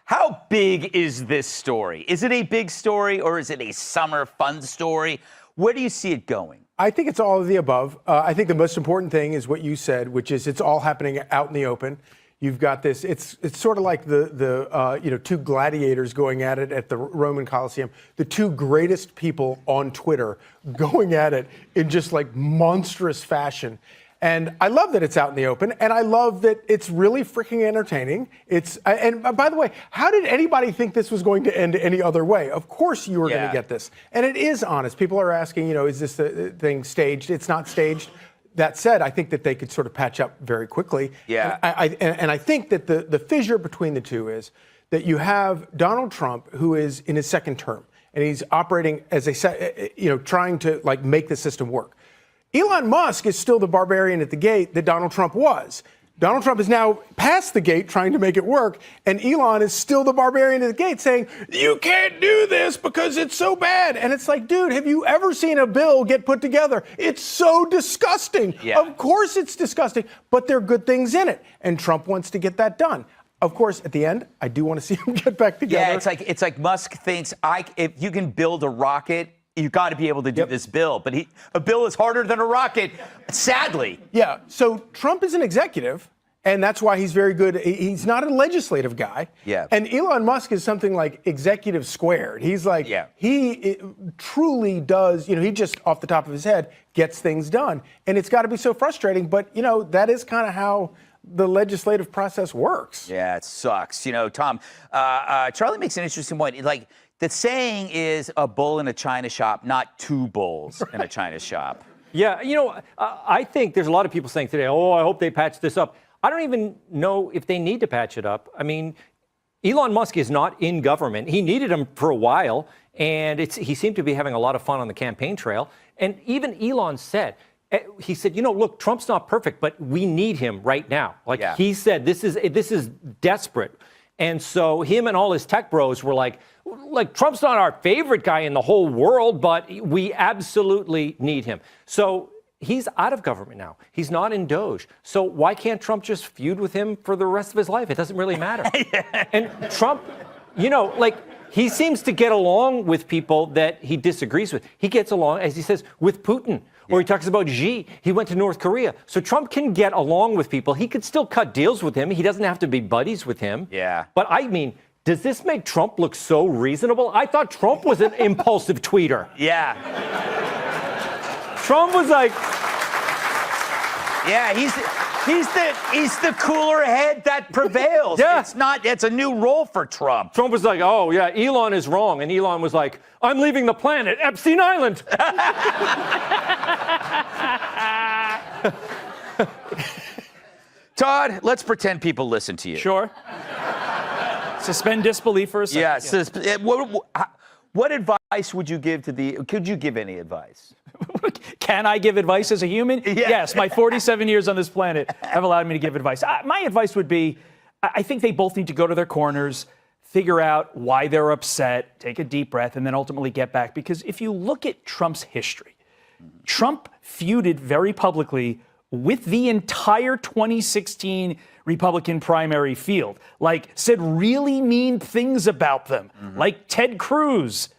how big is this story? Is it a big story or is it a summer fun story? Where do you see it going? I think it's all of the above. I think the most important thing is what you said, which is it's all happening out in the open. You've got this. It's sort of like the two gladiators going at it at the Roman Colosseum. The two greatest people on Twitter going at it in just like monstrous fashion. And I love that it's out in the open, and I love that it's really freaking entertaining. And by the way, how did anybody think this was going to end any other way? Of course you were going to get this. And it is honest. People are asking, is this thing staged? It's not staged. That said, I think that they could sort of patch up very quickly. Yeah. And I think that the fissure between the two is that you have Donald Trump, who is in his second term, and he's operating as trying to like make the system work. Elon Musk is still the barbarian at the gate that Donald Trump was. Donald Trump is now past the gate trying to make it work, and Elon is still the barbarian at the gate saying, you can't do this because it's so bad. And it's like, dude, have you ever seen a bill get put together? It's so disgusting. Yeah. Of course it's disgusting, but there are good things in it, and Trump wants to get that done. Of course, at the end, I do want to see him get back together. Yeah, it's like Musk thinks if you can build a rocket, you got to be able to do this bill. But a bill is harder than a rocket, sadly. Yeah. So Trump is an executive, And that's why he's very good. He's not a legislative guy. Yeah. And Elon Musk is something like executive squared. He's like, he truly does, he just off the top of his head gets things done. And it's got to be so frustrating. But, that is kind of how the legislative process works. Yeah, it sucks. Tom, Charlie makes an interesting point. Like, the saying is a bull in a china shop, not two bulls in a china shop. Yeah, I think there's a lot of people saying today, oh, I hope they patch this up. I don't even know if they need to patch it up. I mean, Elon Musk is not in government. He needed him for a while, and he seemed to be having a lot of fun on the campaign trail. And even Elon said, look, Trump's not perfect, but we need him right now. He said, this is desperate. And so him and all his tech bros were like, Trump's not our favorite guy in the whole world, but we absolutely need him. So he's out of government now. He's not in Doge. So why can't Trump just feud with him for the rest of his life? It doesn't really matter. And Trump, he seems to get along with people that he disagrees with. He gets along, as he says, with Putin. Or he talks about Xi. He went to North Korea. So Trump can get along with people. He could still cut deals with him. He doesn't have to be buddies with him. Yeah. But I mean, does this make Trump look so reasonable? I thought Trump was an impulsive tweeter. Yeah. Trump was like... Yeah, he's the cooler head that prevails. Yeah. It's a new role for Trump. Trump was like, oh, yeah, Elon is wrong. And Elon was like, I'm leaving the planet, Epstein Island. Todd, let's pretend people listen to you. Sure. Suspend disbelief for a second. Yeah. What advice would you give could you give any advice? Can I give advice as a human? Yeah. Yes, my 47 years on this planet have allowed me to give advice. My advice would be, I think they both need to go to their corners, figure out why they're upset, take a deep breath, and then ultimately get back. Because if you look at Trump's history, Trump feuded very publicly with the entire 2016 Republican primary field, said really mean things about them, like Ted Cruz,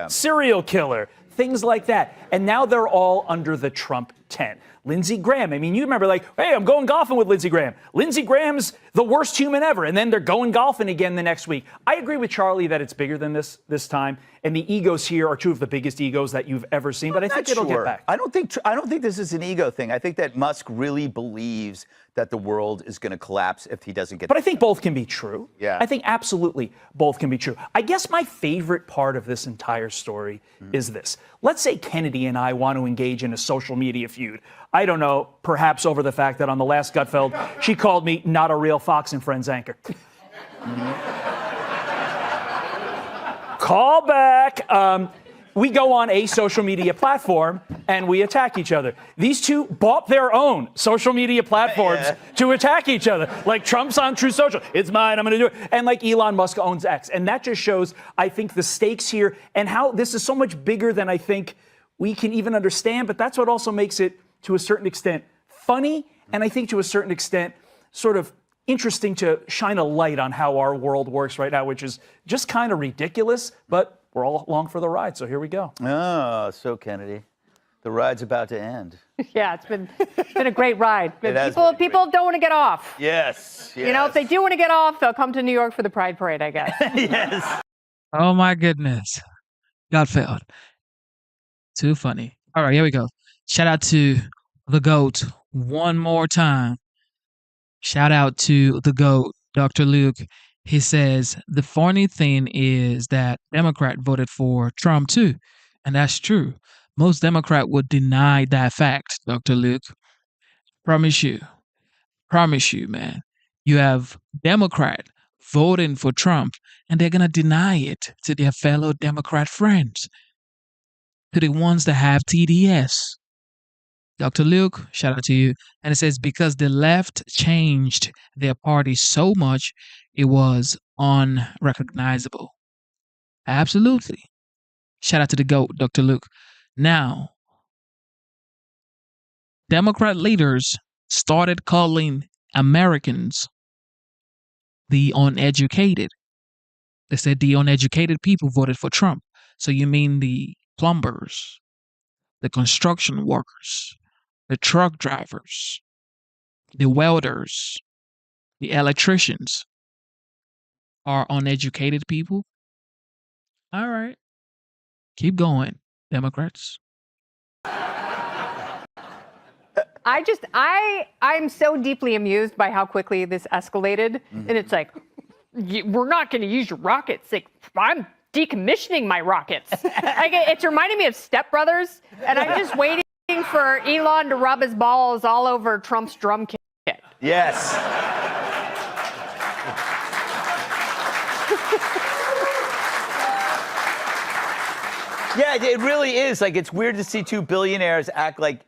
serial killer, things like that. And now they're all under the Trump tent. Lindsey Graham, I mean, you remember hey, I'm going golfing with Lindsey Graham. Lindsey Graham's the worst human ever. And then they're going golfing again the next week. I agree with Charlie that it's bigger than this time. And the egos here are two of the biggest egos that you've ever seen. But I think it'll get back. I don't think this is an ego thing. I think that Musk really believes that the world is going to collapse if he doesn't get. But I think both can be true. Yeah. I think absolutely both can be true. I guess my favorite part of this entire story is this. Let's say Kennedy and I want to engage in a social media feud. I don't know, perhaps over the fact that on the last Gutfeld, she called me not a real Fox and Friends anchor. Call back. We go on a social media platform and we attack each other. These two bought their own social media platforms to attack each other. Like Trump's on True Social. It's mine. I'm going to do it. And like Elon Musk owns X. And that just shows, I think, the stakes here and how this is so much bigger than I think we can even understand. But that's what also makes it, to a certain extent, funny. And I think to a certain extent, sort of interesting to shine a light on how our world works right now, which is just kind of ridiculous. But we're all along for the ride, so here we go. Oh, so Kennedy, the ride's about to end. Yeah, it's been a great ride. It has People don't want to get off. Yes. You know, if they do want to get off, they'll come to New York for the Pride Parade, I guess. Yes. Oh my goodness. Gutfeld. Too funny. All right, here we go. Shout out to the GOAT one more time. Shout out to the GOAT, Dr. Luke. He says, the funny thing is that Democrat voted for Trump too. And that's true. Most Democrat would deny that fact, Dr. Luke. Promise you, man. You have Democrat voting for Trump, and they're going to deny it to their fellow Democrat friends, to the ones that have TDS. Dr. Luke, shout out to you. And it says, because the left changed their party so much, it was unrecognizable. Absolutely. Shout out to the GOAT, Dr. Luke. Now, Democrat leaders started calling Americans the uneducated. They said the uneducated people voted for Trump. So you mean the plumbers, the construction workers, the truck drivers, the welders, the electricians are uneducated people. All right. Keep going, Democrats. I'm so deeply amused by how quickly this escalated. And it's like, we're not going to use your rockets. Like, I'm decommissioning my rockets. It's reminding me of Step Brothers. And I'm just waiting for Elon to rub his balls all over Trump's drum kit. Yes. Yeah, it really is. Like, it's weird to see two billionaires act like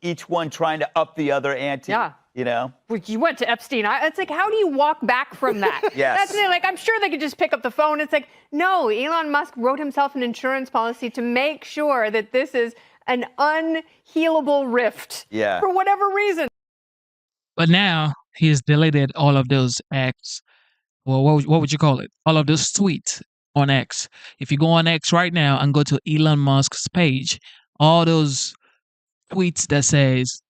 each one trying to up the other ante. Yeah. You know? You went to Epstein. It's like, how do you walk back from that? Yes. That's it. Like, I'm sure they could just pick up the phone. It's like, no, Elon Musk wrote himself an insurance policy to make sure that this is an unhealable rift. Yeah. For whatever reason. But now he's deleted all of those X. Well, what would you call it? All of those tweets on X. If you go on X right now and go to Elon Musk's page, all those tweets that says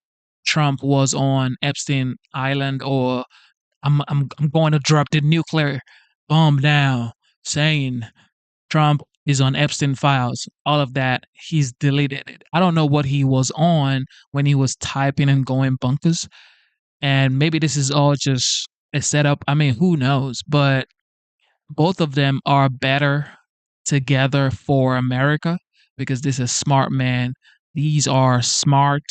Trump was on Epstein Island, or I'm going to drop the nuclear bomb down, saying Trump is on Epstein files, all of that, he's deleted it. I don't know what he was on when he was typing and going bonkers. And maybe this is all just a setup. I mean, who knows? But both of them are better together for America because this is smart man. These are smart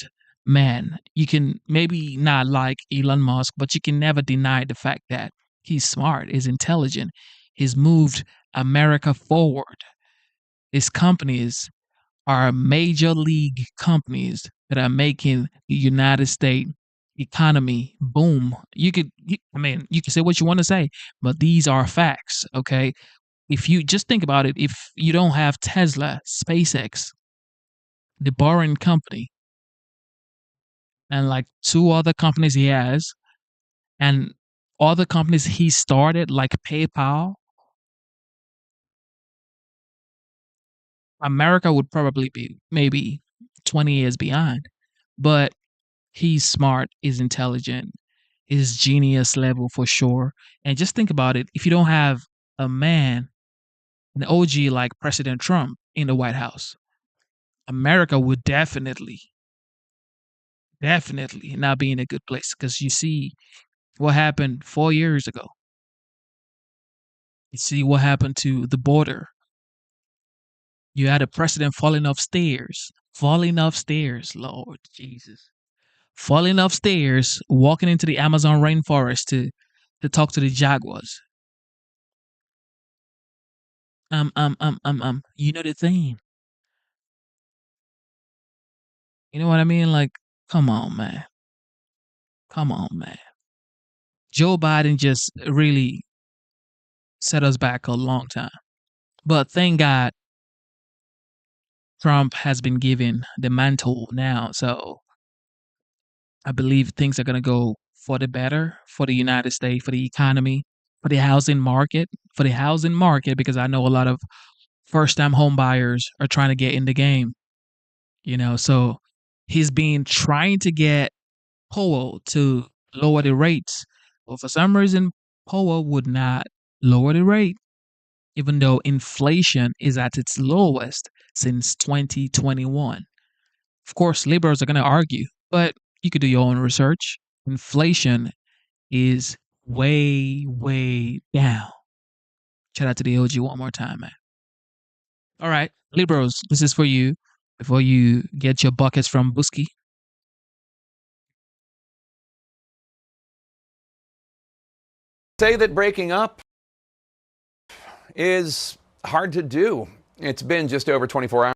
men. You can maybe not like Elon Musk, but you can never deny the fact that he's smart, he's intelligent, he's moved America forward. His companies are major league companies that are making the United States economy boom. You can say what you want to say, but these are facts, okay? If you just think about it, if you don't have Tesla, SpaceX, the Boring Company, and like two other companies he has, and other companies he started like PayPal, America would probably be maybe 20 years behind. But he's smart, he's intelligent, he's genius level for sure. And just think about it, if you don't have a man, an OG like President Trump in the White House, America would definitely not be in a good place. Because you see what happened 4 years ago. You see what happened to the border. You had a president falling off stairs, Lord Jesus. Falling off stairs, walking into the Amazon rainforest to talk to the jaguars. You know the thing. You know what I mean? Like, come on, man. Joe Biden just really set us back a long time. But thank God Trump has been given the mantle now. So I believe things are going to go for the better for the United States, for the economy, for the housing market, because I know a lot of first-time home buyers are trying to get in the game. You know, so he's been trying to get Powell to lower the rates. But for some reason, Powell would not lower the rate, even though inflation is at its lowest since 2021. Of course, liberals are going to argue, but you could do your own research. Inflation is way, way down. Shout out to the OG one more time, man. All right, liberals, this is for you before you get your buckets from Busky. Say that breaking up is hard to do. It's been just over 24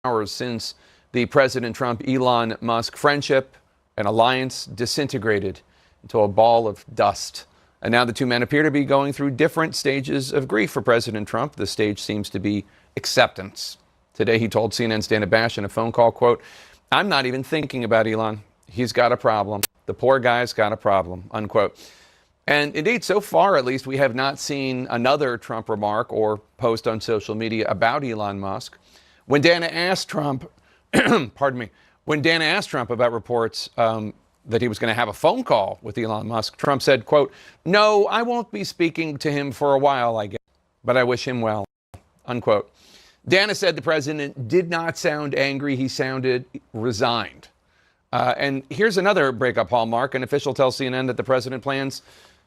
hours since the President Trump-Elon Musk friendship and alliance disintegrated into a ball of dust. And now the two men appear to be going through different stages of grief for President Trump. The stage seems to be acceptance. Today he told CNN's Dana Bash in a phone call, quote, "I'm not even thinking about Elon. He's got a problem. The poor guy's got a problem," unquote. And indeed, so far at least, we have not seen another Trump remark or post on social media about Elon Musk. When Dana asked Trump, pardon me, when Dana asked Trump about reports that he was going to have a phone call with Elon Musk, Trump said, quote, "No, I won't be speaking to him for a while, I guess, but I wish him well," unquote. Dana said the president did not sound angry. He sounded resigned. And here's another breakup hallmark. An official tells CNN that the president plans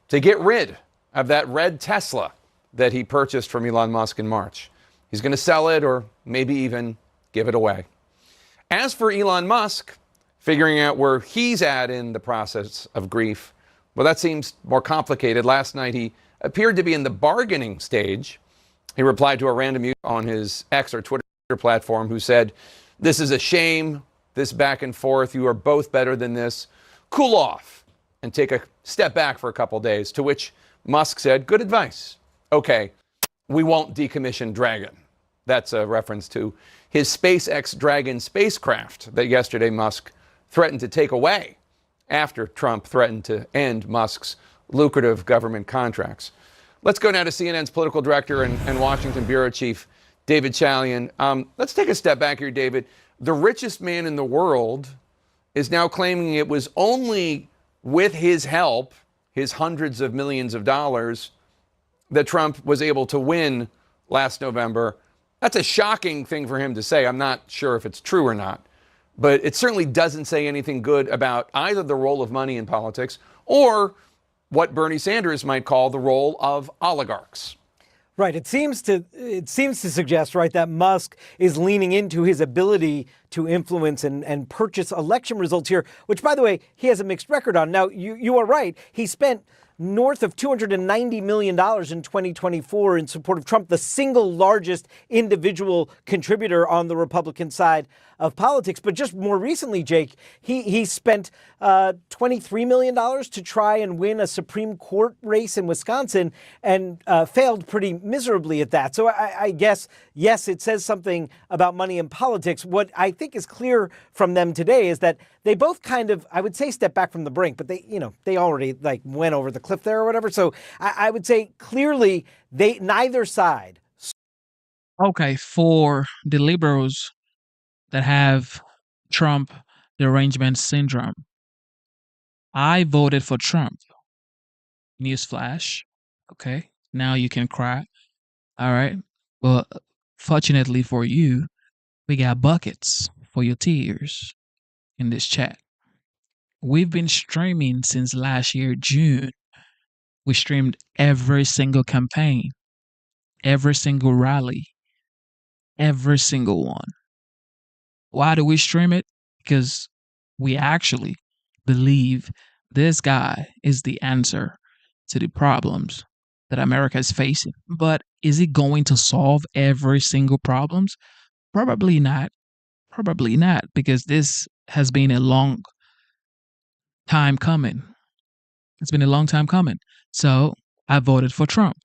to get rid of that red Tesla that he purchased from Elon Musk in March. He's going to sell it or maybe even give it away. As for Elon Musk, figuring out where he's at in the process of grief, well, that seems more complicated. Last night, he appeared to be in the bargaining stage. He replied to a random user on his X or Twitter platform who said, "This is a shame, this back and forth. You are both better than this. Cool off and take a step back for a couple days," to which Musk said, "Good advice. Okay, we won't decommission Dragon." That's a reference to his SpaceX Dragon spacecraft that yesterday Musk threatened to take away after Trump threatened to end Musk's lucrative government contracts. Let's go now to CNN's political director and Washington bureau chief, David Chalian. Let's take a step back here, David. The richest man in the world is now claiming it was only with his help, his hundreds of millions of dollars, that Trump was able to win last November. That's a shocking thing for him to say. I'm not sure if it's true or not, but it certainly doesn't say anything good about either the role of money in politics or what Bernie Sanders might call the role of oligarchs. Right. It seems to suggest, right, that Musk is leaning into his ability to influence and purchase election results here, which, by the way, he has a mixed record on. Now, you are right. He spent north of $290 million in 2024 in support of Trump, the single largest individual contributor on the Republican side of politics. But just more recently, Jake, he spent $23 million to try and win a Supreme Court race in Wisconsin and failed pretty miserably at that. So I guess, yes, it says something about money in politics. What I think is clear from them today is that they both kind of, I would say, step back from the brink, but they already went over the cliff there or whatever. So I would say clearly neither side. Okay, for the liberals that have Trump derangement syndrome, I voted for Trump. Newsflash. Okay, now you can cry. All right. Well, fortunately for you, we got buckets for your tears in this chat. We've been streaming since last year, June. We streamed every single campaign, every single rally, every single one. Why do we stream it? Because we actually believe this guy is the answer to the problems that America is facing. But is he going to solve every single problems? Probably not. Probably not, because this has been a long time coming. It's been a long time coming. So I voted for Trump.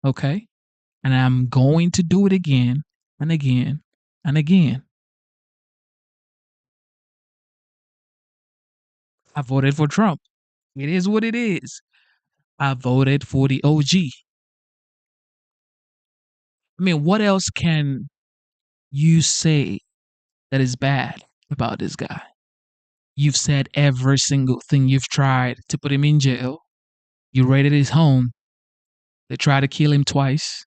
Okay? And I'm going to do it again and again and again. I voted for Trump. It is what it is. I voted for the OG. I mean, what else can you say that is bad about this guy? You've said every single thing. You've tried to put him in jail. You raided his home. They tried to kill him twice.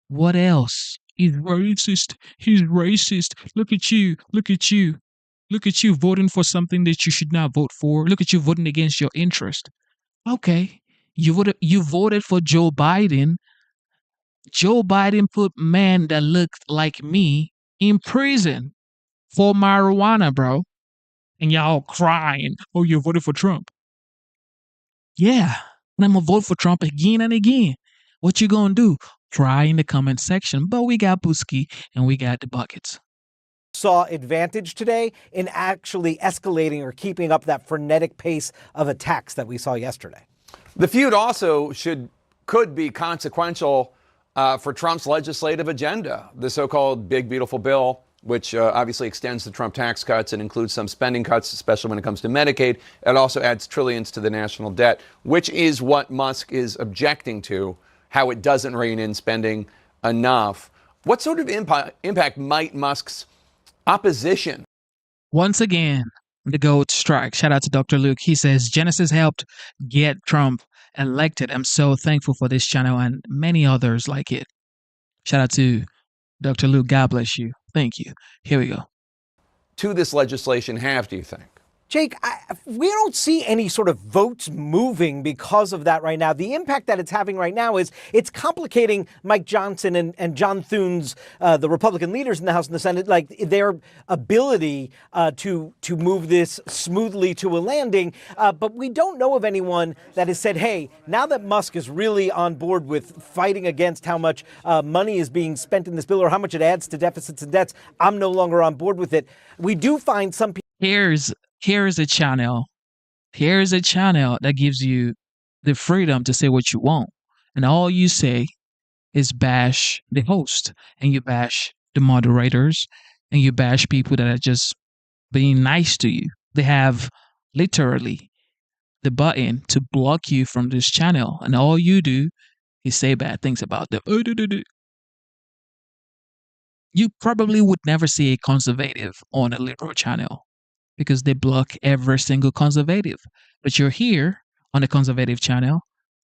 What else? He's racist. He's racist. Look at you. Look at you. Look at you voting for something that you should not vote for. Look at you voting against your interest. Okay. You voted for Joe Biden. Joe Biden put men that looked like me in prison for marijuana, bro. And y'all crying, oh, you voted for Trump. Yeah. And I'm going to vote for Trump again and again. What you going to do? Cry in the comment section. But we got Busky and we got the buckets. Saw advantage today in actually escalating or keeping up that frenetic pace of attacks that we saw yesterday. The feud also could be consequential for Trump's legislative agenda, the so-called big, beautiful bill, which obviously extends the Trump tax cuts and includes some spending cuts, especially when it comes to Medicaid. It also adds trillions to the national debt, which is what Musk is objecting to, how it doesn't rein in spending enough. What sort of impact might Musk's opposition? Once again, the GOAT strike. Shout out to Dr. Luke. He says, Genesis helped get Trump elected. I'm so thankful for this channel and many others like it. Shout out to Dr. Luke. God bless you. Thank you. Here we go. To this legislation have, do you think? Jake, we don't see any sort of votes moving because of that right now. The impact that it's having right now is it's complicating Mike Johnson and John Thune's, the Republican leaders in the House and the Senate, like their ability to move this smoothly to a landing. But we don't know of anyone that has said, hey, now that Musk is really on board with fighting against how much money is being spent in this bill or how much it adds to deficits and debts, I'm no longer on board with it. We do find some people. Here's a channel that gives you the freedom to say what you want. And all you say is bash the host, and you bash the moderators, and you bash people that are just being nice to you. They have literally the button to block you from this channel, and all you do is say bad things about them. You probably would never see a conservative on a liberal channel, because they block every single conservative. But you're here on the conservative channel.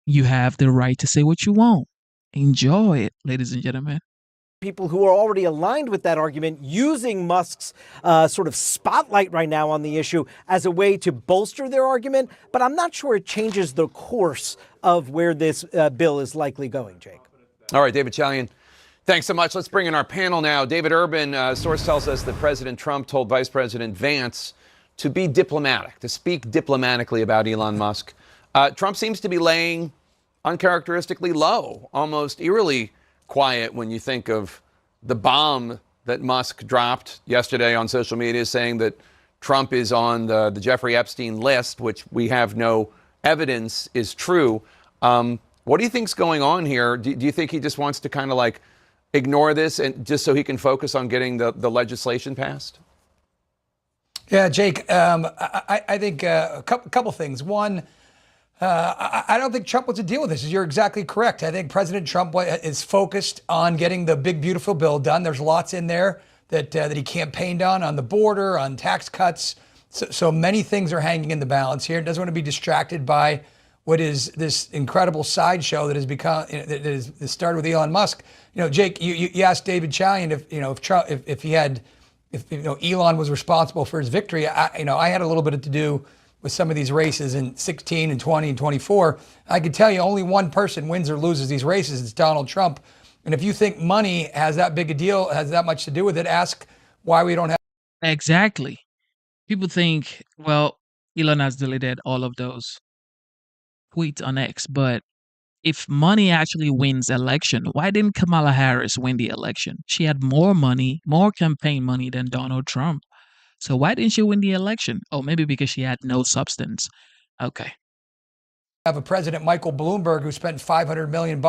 You have the right to say what you want. Enjoy it, ladies and gentlemen. People who are already aligned with that argument using Musk's sort of spotlight right now on the issue as a way to bolster their argument. But I'm not sure it changes the course of where this bill is likely going, Jake. All right, David Chalian. Thanks so much. Let's bring in our panel now. David Urban, source tells us that President Trump told Vice President Vance to be diplomatic, to speak diplomatically about Elon Musk. Trump seems to be laying uncharacteristically low, almost eerily quiet when you think of the bomb that Musk dropped yesterday on social media saying that Trump is on the Jeffrey Epstein list, which we have no evidence is true. What do you think's going on here? Do you think he just wants to kind of like ignore this and just so he can focus on getting the legislation passed? Yeah, Jake, I think a couple things. One, I don't think Trump wants to deal with this. You're exactly correct. I think President Trump is focused on getting the big, beautiful bill done. There's lots in there that he campaigned on the border, on tax cuts. So many things are hanging in the balance here. Doesn't want to be distracted by what is this incredible sideshow that has become, that has started with Elon Musk. Jake, you asked David Chalian if Elon was responsible for his victory. I had a little bit to do with some of these races in 16 and 20 and 24. I can tell you only one person wins or loses these races. It's Donald Trump. And if you think money has that big a deal, has that much to do with it, ask why we don't have. Exactly. People think, well, Elon has deleted all of those tweets on X, but if money actually wins election, why didn't Kamala Harris win the election? She had more money, more campaign money than Donald Trump. So why didn't she win the election? Oh, maybe because she had no substance. Okay. Have a President Michael Bloomberg who spent $500 million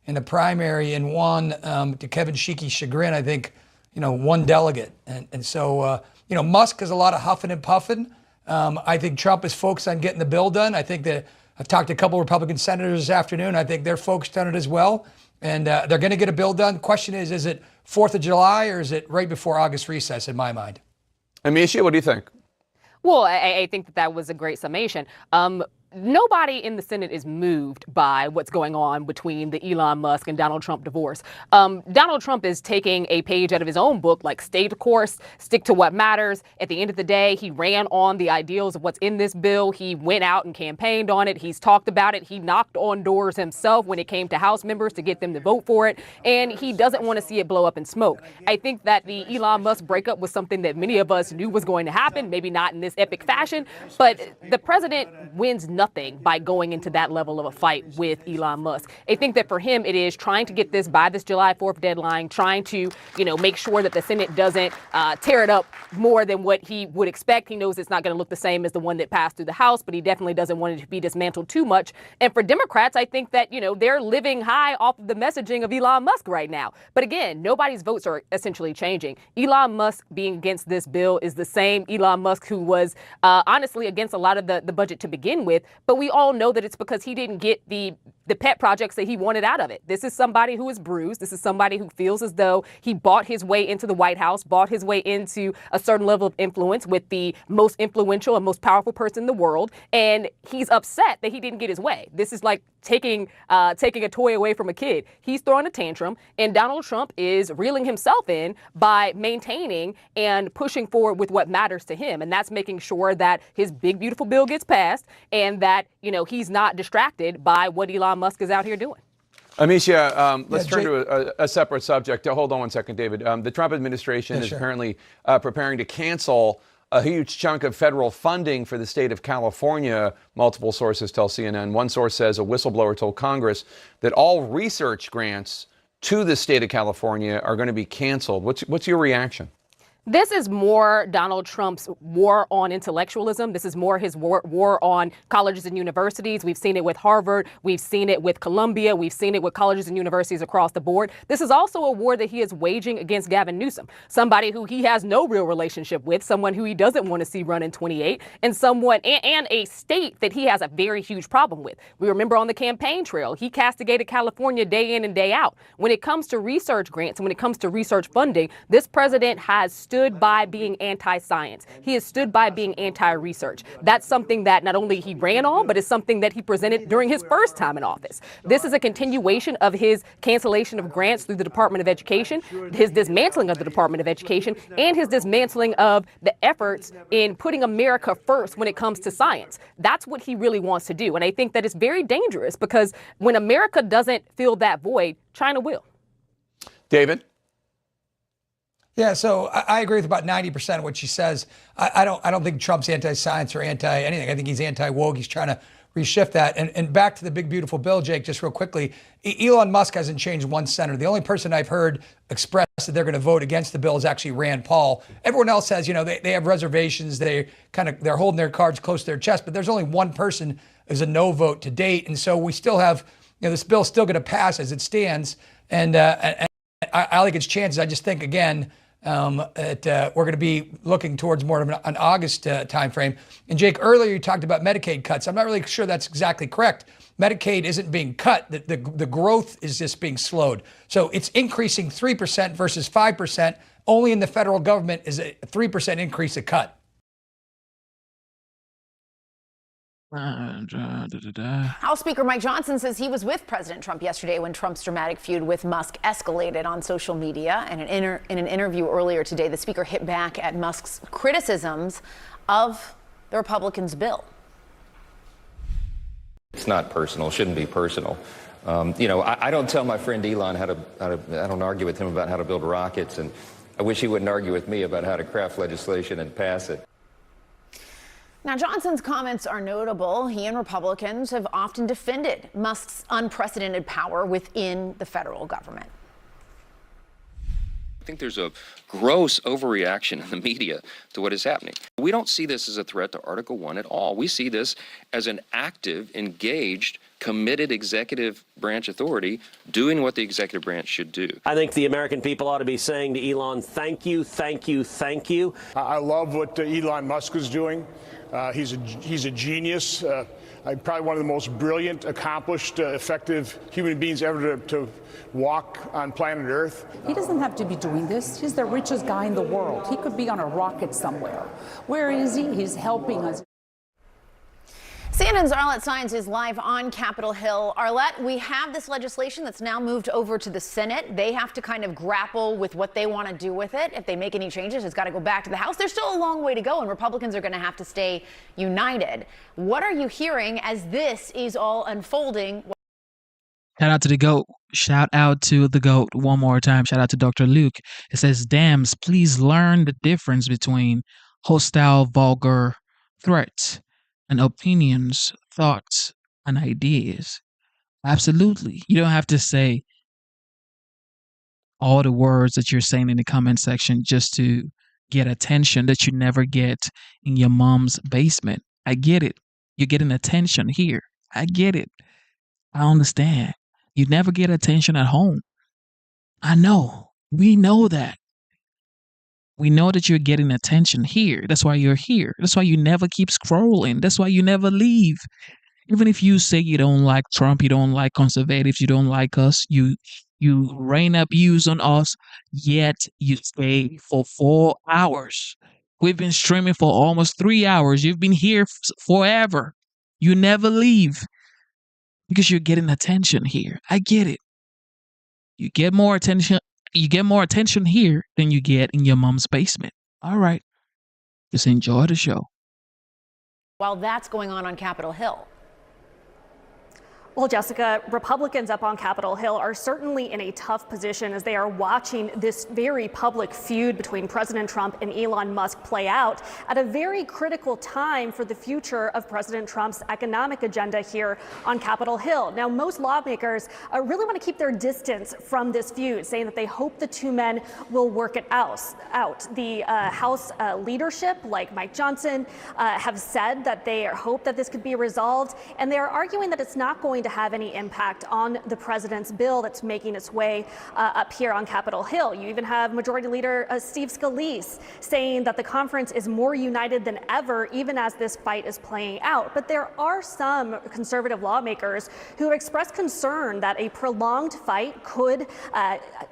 in the primary and won, to Kevin Sheeky's chagrin, I think, one delegate. And so, Musk has a lot of huffing and puffing. I think Trump is focused on getting the bill done. I think that I've talked to a couple of Republican senators this afternoon. I think they're focused on it as well. And they're going to get a bill done. The question is it 4th of July or is it right before August recess in my mind? Amisha, what do you think? Well, I think that was a great summation. Nobody in the Senate is moved by what's going on between the Elon Musk and Donald Trump divorce. Donald Trump is taking a page out of his own book, like stay the course, stick to what matters. At the end of the day, he ran on the ideals of what's in this bill. He went out and campaigned on it. He's talked about it. He knocked on doors himself when it came to House members to get them to vote for it. And he doesn't want to see it blow up in smoke. I think that the Elon Musk breakup was something that many of us knew was going to happen, maybe not in this epic fashion, but the president wins nothing by going into that level of a fight with Elon Musk. I think that for him, it is trying to get this by this July 4th deadline, trying to, make sure that the Senate doesn't tear it up more than what he would expect. He knows it's not going to look the same as the one that passed through the House, but he definitely doesn't want it to be dismantled too much. And for Democrats, I think that, they're living high off of the messaging of Elon Musk right now. But again, nobody's votes are essentially changing. Elon Musk being against this bill is the same Elon Musk who was honestly against a lot of the budget to begin with. But we all know that it's because he didn't get the the pet projects that he wanted out of it. This is somebody who is bruised. This is somebody who feels as though he bought his way into the White House, bought his way into a certain level of influence with the most influential and most powerful person in the world. And he's upset that he didn't get his way. This is like taking a toy away from a kid. He's throwing a tantrum, and Donald Trump is reeling himself in by maintaining and pushing forward with what matters to him. And that's making sure that his big, beautiful bill gets passed and that, he's not distracted by what Elon Musk is out here doing. Amicia, let's turn to a separate subject. Hold on one second, David. The Trump administration is apparently preparing to cancel a huge chunk of federal funding for the state of California, multiple sources tell CNN. One source says a whistleblower told Congress that all research grants to the state of California are going to be canceled. What's your reaction? This is more Donald Trump's war on intellectualism. This is more his war on colleges and universities. We've seen it with Harvard. We've seen it with Columbia. We've seen it with colleges and universities across the board. This is also a war that he is waging against Gavin Newsom, somebody who he has no real relationship with, someone who he doesn't want to see run in 28, and someone and a state that he has a very huge problem with. We remember on the campaign trail, he castigated California day in and day out. When it comes to research grants and when it comes to research funding, this president has stood by being anti-science. He has stood by being anti-research. That's something that not only he ran on, but it's something that he presented during his first time in office. This is a continuation of his cancellation of grants through the Department of Education, his dismantling of the Department of Education, and his dismantling of the efforts in putting America first when it comes to science. That's what he really wants to do. And I think that it's very dangerous because when America doesn't fill that void, China will. David? Yeah, so I agree with about 90% of what she says. I don't think Trump's anti-science or anti-anything. I think he's anti-woke. He's trying to reshift that. And back to the big, beautiful bill, Jake, just real quickly, Elon Musk hasn't changed one senator. The only person I've heard express that they're going to vote against the bill is actually Rand Paul. Everyone else says, they have reservations. They're holding their cards close to their chest. But there's only one person who's a no vote to date. And so we still have, this bill's still going to pass as it stands. And I like its chances. I just think, again, we're going to be looking towards more of an August timeframe. And Jake, earlier you talked about Medicaid cuts. I'm not really sure that's exactly correct. Medicaid isn't being cut. The growth is just being slowed. So it's increasing 3% versus 5%. Only in the federal government is a 3% increase a cut. House Speaker Mike Johnson says he was with President Trump yesterday when Trump's dramatic feud with Musk escalated on social media. And in an interview earlier today, the speaker hit back at Musk's criticisms of the Republicans' bill. It's not personal. It shouldn't be personal. I don't tell my friend Elon I don't argue with him about how to build rockets, and I wish he wouldn't argue with me about how to craft legislation and pass it. Now, Johnson's comments are notable. He and Republicans have often defended Musk's unprecedented power within the federal government. I think there's a gross overreaction in the media to what is happening. We don't see this as a threat to Article 1 at all. We see this as an active, engaged, committed executive branch authority doing what the executive branch should do. I think the American people ought to be saying to Elon, thank you, thank you, thank you. I love what Elon Musk is doing. He's a genius. Probably one of the most brilliant, accomplished, effective human beings ever to walk on planet Earth. He doesn't have to be doing this. He's the richest guy in the world. He could be on a rocket somewhere. Where is he? He's helping us. CNN's Arlette Saenz is live on Capitol Hill. Arlette, we have this legislation that's now moved over to the Senate. They have to kind of grapple with what they want to do with it. If they make any changes, it's got to go back to the House. There's still a long way to go, and Republicans are going to have to stay united. What are you hearing as this is all unfolding? Shout out to the GOAT. Shout out to the GOAT one more time. Shout out to Dr. Luke. It says, Dams, please learn the difference between hostile, vulgar threats and opinions, thoughts, and ideas. Absolutely. You don't have to say all the words that you're saying in the comment section just to get attention that you never get in your mom's basement. I get it. You're getting attention here. I get it. I understand. You never get attention at home. I know. We know that. We know that you're getting attention here. That's why you're here. That's why you never keep scrolling. That's why you never leave. Even if you say you don't like Trump, you don't like conservatives, you don't like us, you rain abuse on us, yet you stay for 4 hours. We've been streaming for almost 3 hours. You've been here forever. You never leave because you're getting attention here. I get it. You get more attention here than you get in your mom's basement. All right. Just enjoy the show. While that's going on Capitol Hill. Well, Jessica, Republicans up on Capitol Hill are certainly in a tough position as they are watching this very public feud between President Trump and Elon Musk play out at a very critical time for the future of President Trump's economic agenda here on Capitol Hill. Now, most lawmakers really want to keep their distance from this feud, saying that they hope the two men will work it out. The House leadership, like Mike Johnson, have said that they hope that this could be resolved, and they are arguing that it's not going to have any impact on the president's bill that's making its way up here on Capitol Hill. You even have Majority Leader Steve Scalise saying that the conference is more united than ever, even as this fight is playing out. But there are some conservative lawmakers who have expressed concern that a prolonged fight could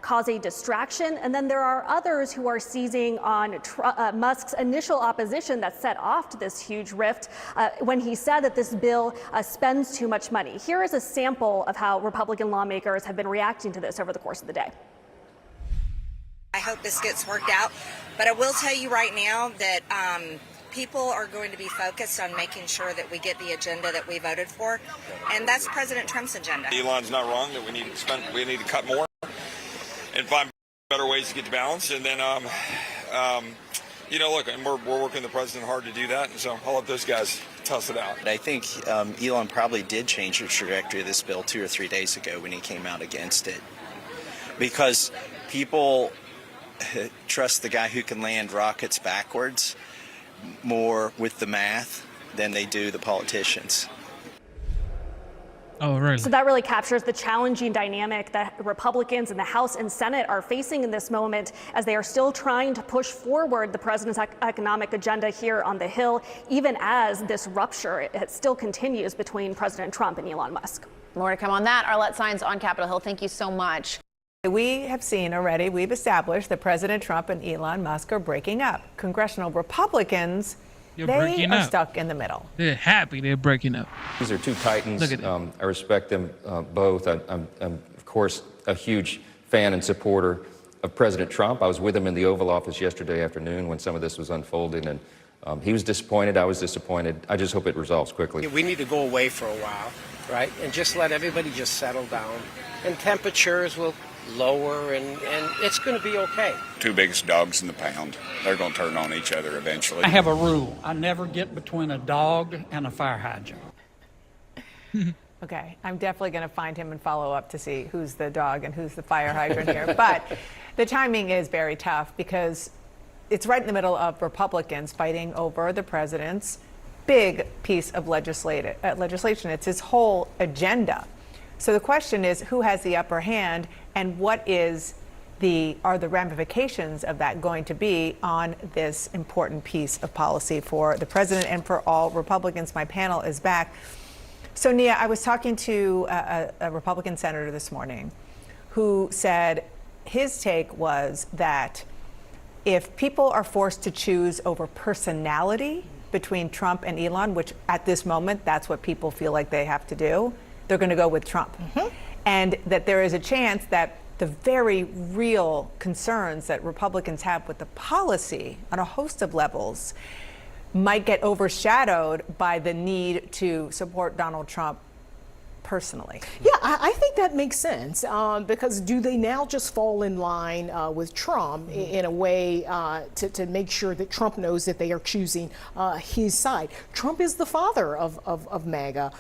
cause a distraction. And then there are others who are seizing on Musk's initial opposition that set off to this huge rift when he said that this bill spends too much money. Here is a sample of how Republican lawmakers have been reacting to this over the course of the day. I hope this gets worked out, but I will tell you right now that people are going to be focused on making sure that we get the agenda that we voted for, and that's President Trump's agenda. Elon's not wrong that we need to cut more and find better ways to get the balance, and then look, and we're working the president hard to do that, and so I'll let those guys tuss it out. I think Elon probably did change the trajectory of this bill 2 or 3 days ago when he came out against it, because people trust the guy who can land rockets backwards more with the math than they do the politicians. Oh, really? So that really captures the challenging dynamic that Republicans in the House and Senate are facing in this moment as they are still trying to push forward the president's economic agenda here on the Hill, even as this rupture it still continues between President Trump and Elon Musk. More to come on that. Arlette Saenz on Capitol Hill. Thank you so much. We have seen already, we've established that President Trump and Elon Musk are breaking up. Congressional Republicans, they are stuck in the middle. They're happy they're breaking up. These are two titans. Look at them. I respect them both. I'm, of course, a huge fan and supporter of President Trump. I was with him in the Oval Office yesterday afternoon when some of this was unfolding, and he was disappointed. I was disappointed. I just hope it resolves quickly. We need to go away for a while, right? And just let everybody just settle down. And temperatures will lower, and it's going to be okay. Two biggest dogs in the pound. They're going to turn on each other eventually. I have a rule. I never get between a dog and a fire hydrant. Okay, I'm definitely going to find him and follow up to see who's the dog and who's the fire hydrant here. But the timing is very tough because it's right in the middle of Republicans fighting over the president's big piece of legislation. It's his whole agenda. So the question is, who has the upper hand, and what are the ramifications of that going to be on this important piece of policy for the president and for all Republicans? My panel is back. So, Nia, I was talking to a Republican senator this morning who said his take was that if people are forced to choose over personality between Trump and Elon, which at this moment, that's what people feel like they have to do, they're going to go with Trump. And that there is a chance that the very real concerns that Republicans have with the policy on a host of levels might get overshadowed by the need to support Donald Trump personally. Yeah, I think that makes sense because do they now just fall in line with Trump in a way to make sure that Trump knows that they are choosing his side? Trump is the father of MAGA.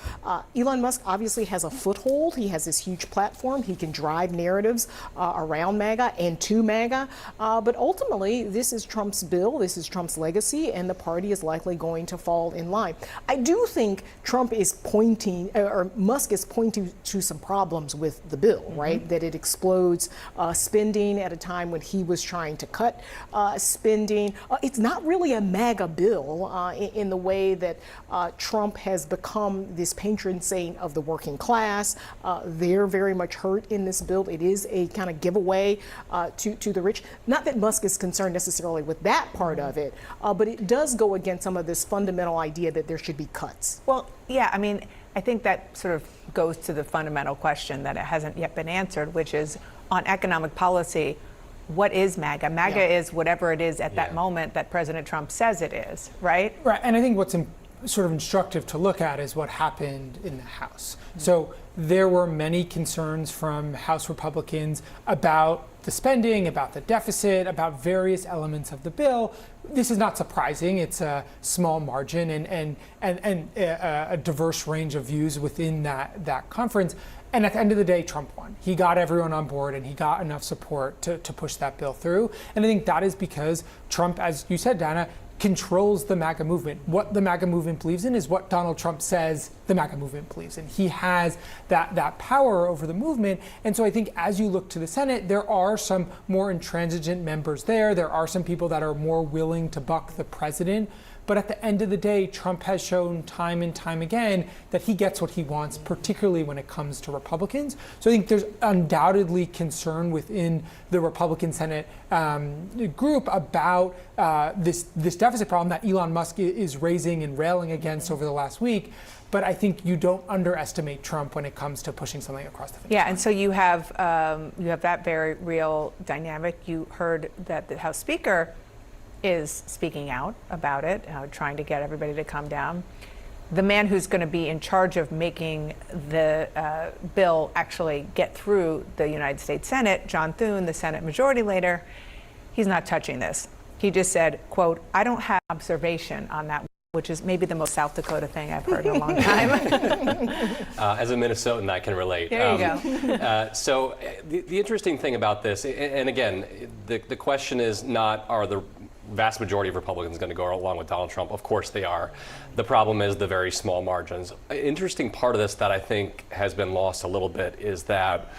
Elon Musk obviously has a foothold. He has this huge platform. He can drive narratives around MAGA and to MAGA. But ultimately, this is Trump's bill. This is Trump's legacy, and the party is likely going to fall in line. I do think Trump is pointing, or Musk Musk is pointing to some problems with the bill, right? That it explodes spending at a time when he was trying to cut spending. It's not really a MAGA bill in the way that Trump has become this patron saint of the working class. They're very much hurt in this bill. It is a kind of giveaway to the rich. Not that Musk is concerned necessarily with that part of it, but it does go against some of this fundamental idea that there should be cuts. Well, yeah, I mean, I think that sort of goes to the fundamental question that it hasn't yet been answered, which is on economic policy, what is MAGA? MAGA is whatever it is at that moment that President Trump says it is, right? Right, and I think what's sort of instructive to look at is what happened in the House. So there were many concerns from House Republicans about the spending, about the deficit, about various elements of the bill. This is not surprising. It's a small margin and a diverse range of views within that conference. And at the end of the day, Trump won. He got everyone on board and he got enough support to push that bill through. And I think that is because Trump, as you said, Dana, controls the MAGA movement. What the MAGA movement believes in is what Donald Trump says the MAGA movement believes in. He has that power over the movement. And so I think as you look to the Senate, there are some more intransigent members there. There are some people that are more willing to buck the president. But at the end of the day, Trump has shown time and time again that he gets what he wants, particularly when it comes to Republicans. So I think there's undoubtedly concern within the Republican Senate group about this deficit problem that Elon Musk is raising and railing against over the last week. But I think you don't underestimate Trump when it comes to pushing something across the finish line. Yeah, and so you have that very real dynamic. You heard that the House Speaker is speaking out about it, trying to get everybody to calm down. The man who's going to be in charge of making the bill actually get through the United States Senate, John Thune, the Senate Majority Leader, he's not touching this. He just said, quote, "I don't have observation on that," which is maybe the most South Dakota thing I've heard in a long time. As a Minnesotan, I can relate. There you go. So the interesting thing about this, and again, the question is not are the vast majority of Republicans going to go along with Donald Trump? Of course they are. The problem is the very small margins. An interesting part of this that I think has been lost a little bit is that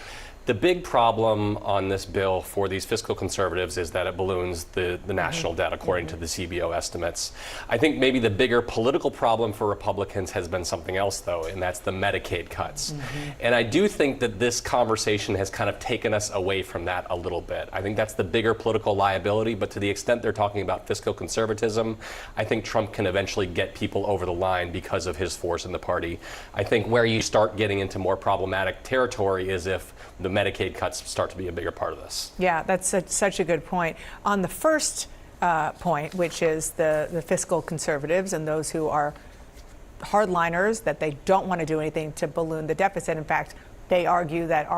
the big problem on this bill for these fiscal conservatives is that it balloons the national debt, according to the CBO estimates. I think maybe the bigger political problem for Republicans has been something else, though, and that's the Medicaid cuts. And I do think that this conversation has kind of taken us away from that a little bit. I think that's the bigger political liability, but to the extent they're talking about fiscal conservatism, I think Trump can eventually get people over the line because of his force in the party. I think where you start getting into more problematic territory is if the Medicaid cuts start to be a bigger part of this. Yeah, that's such a good point. On the first point, which is the fiscal conservatives and those who are hardliners, that they don't want to do anything to balloon the deficit. In fact, they argue that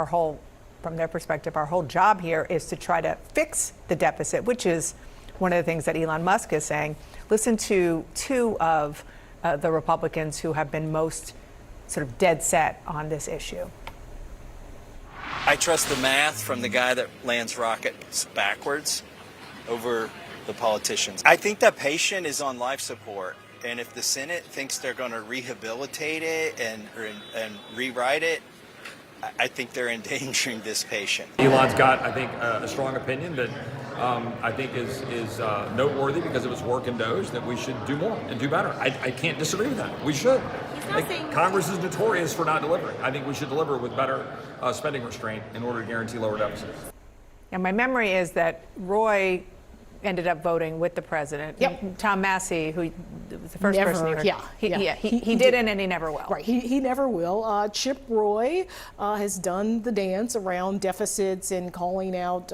from their perspective, our whole job here is to try to fix the deficit, which is one of the things that Elon Musk is saying. Listen to two of the Republicans who have been most sort of dead set on this issue. I trust the math from the guy that lands rockets backwards over the politicians. I think the patient is on life support, and if the Senate thinks they're going to rehabilitate it and rewrite it, I think they're endangering this patient. Elon's got, I think, a strong opinion that I think is noteworthy because of its work in DOGE, that we should do more and do better. I can't disagree with that. We should. Congress is notorious for not delivering. I think we should deliver with better spending restraint in order to guarantee lower deficits. And my memory is that Roy ended up voting with the president. Yep. Tom Massey, who was the first person you heard. He didn't, and he never will. Right, he never will. Chip Roy has done the dance around deficits and calling out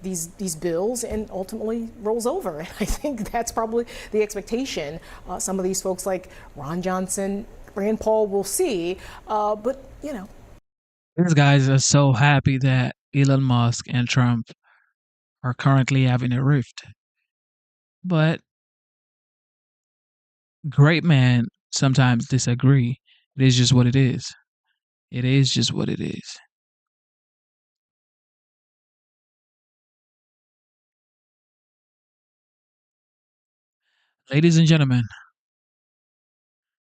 these bills, and ultimately rolls over. And I think that's probably the expectation. Some of these folks like Ron Johnson, Rand Paul, will see. But, you know. These guys are so happy that Elon Musk and Trump are currently having a rift. But great men sometimes disagree. It is just what it is. It is just what it is. Ladies and gentlemen,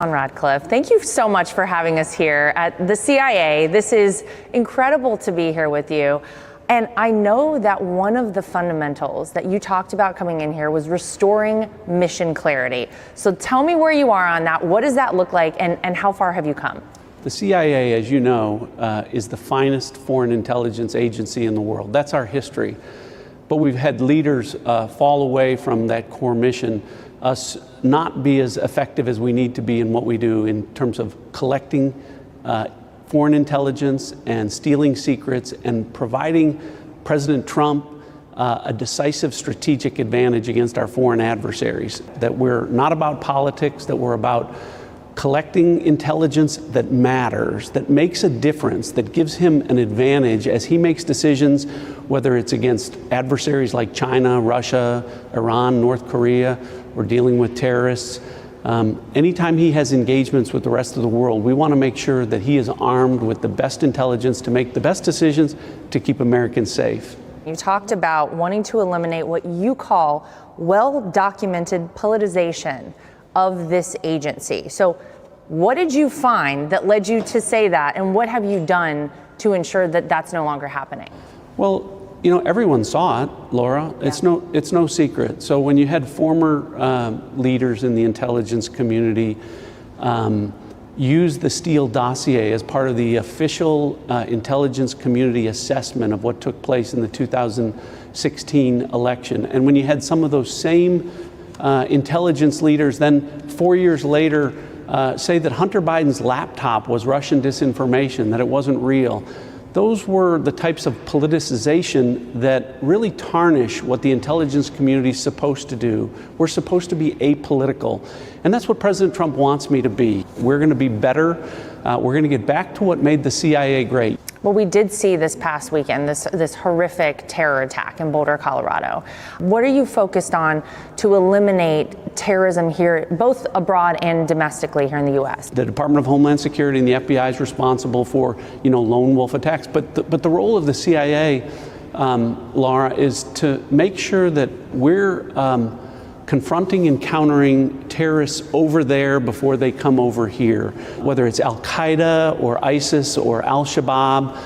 Radcliffe, thank you so much for having us here at the CIA. This is incredible to be here with you. And I know that one of the fundamentals that you talked about coming in here was restoring mission clarity. So tell me where you are on that. What does that look like, and how far have you come? The CIA, as you know, is the finest foreign intelligence agency in the world. That's our history. But we've had leaders fall away from that core mission, us not be as effective as we need to be in what we do in terms of collecting foreign intelligence and stealing secrets and providing President Trump a decisive strategic advantage against our foreign adversaries. That we're not about politics, that we're about collecting intelligence that matters, that makes a difference, that gives him an advantage as he makes decisions, whether it's against adversaries like China, Russia, Iran, North Korea, or dealing with terrorists. Anytime he has engagements with the rest of the world, we want to make sure that he is armed with the best intelligence to make the best decisions to keep Americans safe. You talked about wanting to eliminate what you call well-documented politicization of this agency. So what did you find that led you to say that, and what have you done to ensure that that's no longer happening? Well, you know, everyone saw it, Laura. Yeah. It's no secret. So when you had former leaders in the intelligence community use the Steele dossier as part of the official intelligence community assessment of what took place in the 2016 election, and when you had some of those same intelligence leaders then 4 years later say that Hunter Biden's laptop was Russian disinformation, that it wasn't real. Those were the types of politicization that really tarnish what the intelligence community is supposed to do. We're supposed to be apolitical. And that's what President Trump wants me to be. We're going to be better. We're going to get back to what made the CIA great. Well, we did see this past weekend this horrific terror attack in Boulder, Colorado. What are you focused on to eliminate terrorism here, both abroad and domestically here in the U.S.? The Department of Homeland Security and the FBI is responsible for, lone wolf attacks. But the role of the CIA, Laura, is to make sure that we're confronting and countering terrorists over there before they come over here, whether it's Al-Qaeda or ISIS or Al-Shabaab.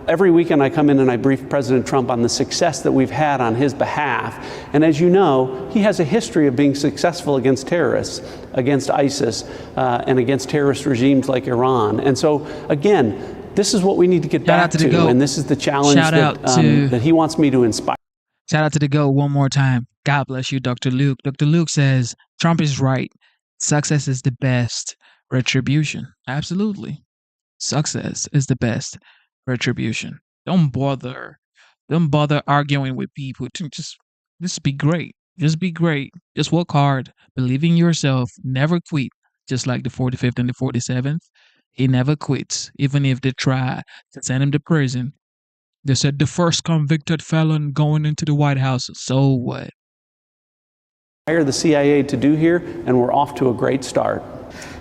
Every weekend I come in and I brief President Trump on the success that we've had on his behalf. And as you know, he has a history of being successful against terrorists, against ISIS, and against terrorist regimes like Iran. And so, again, this is what we need to get back to, and this is the challenge that he wants me to inspire. Shout out to the GOAT one more time. God bless you, Dr. Luke. Dr. Luke says, Trump is right. Success is the best retribution. Absolutely. Success is the best retribution. Don't bother arguing with people. Just be great. Just be great. Just work hard. Believe in yourself. Never quit. Just like the 45th and the 47th. He never quits. Even if they try to send him to prison. They said the first convicted felon going into the White House. So what? The CIA to do here, and we're off to a great start.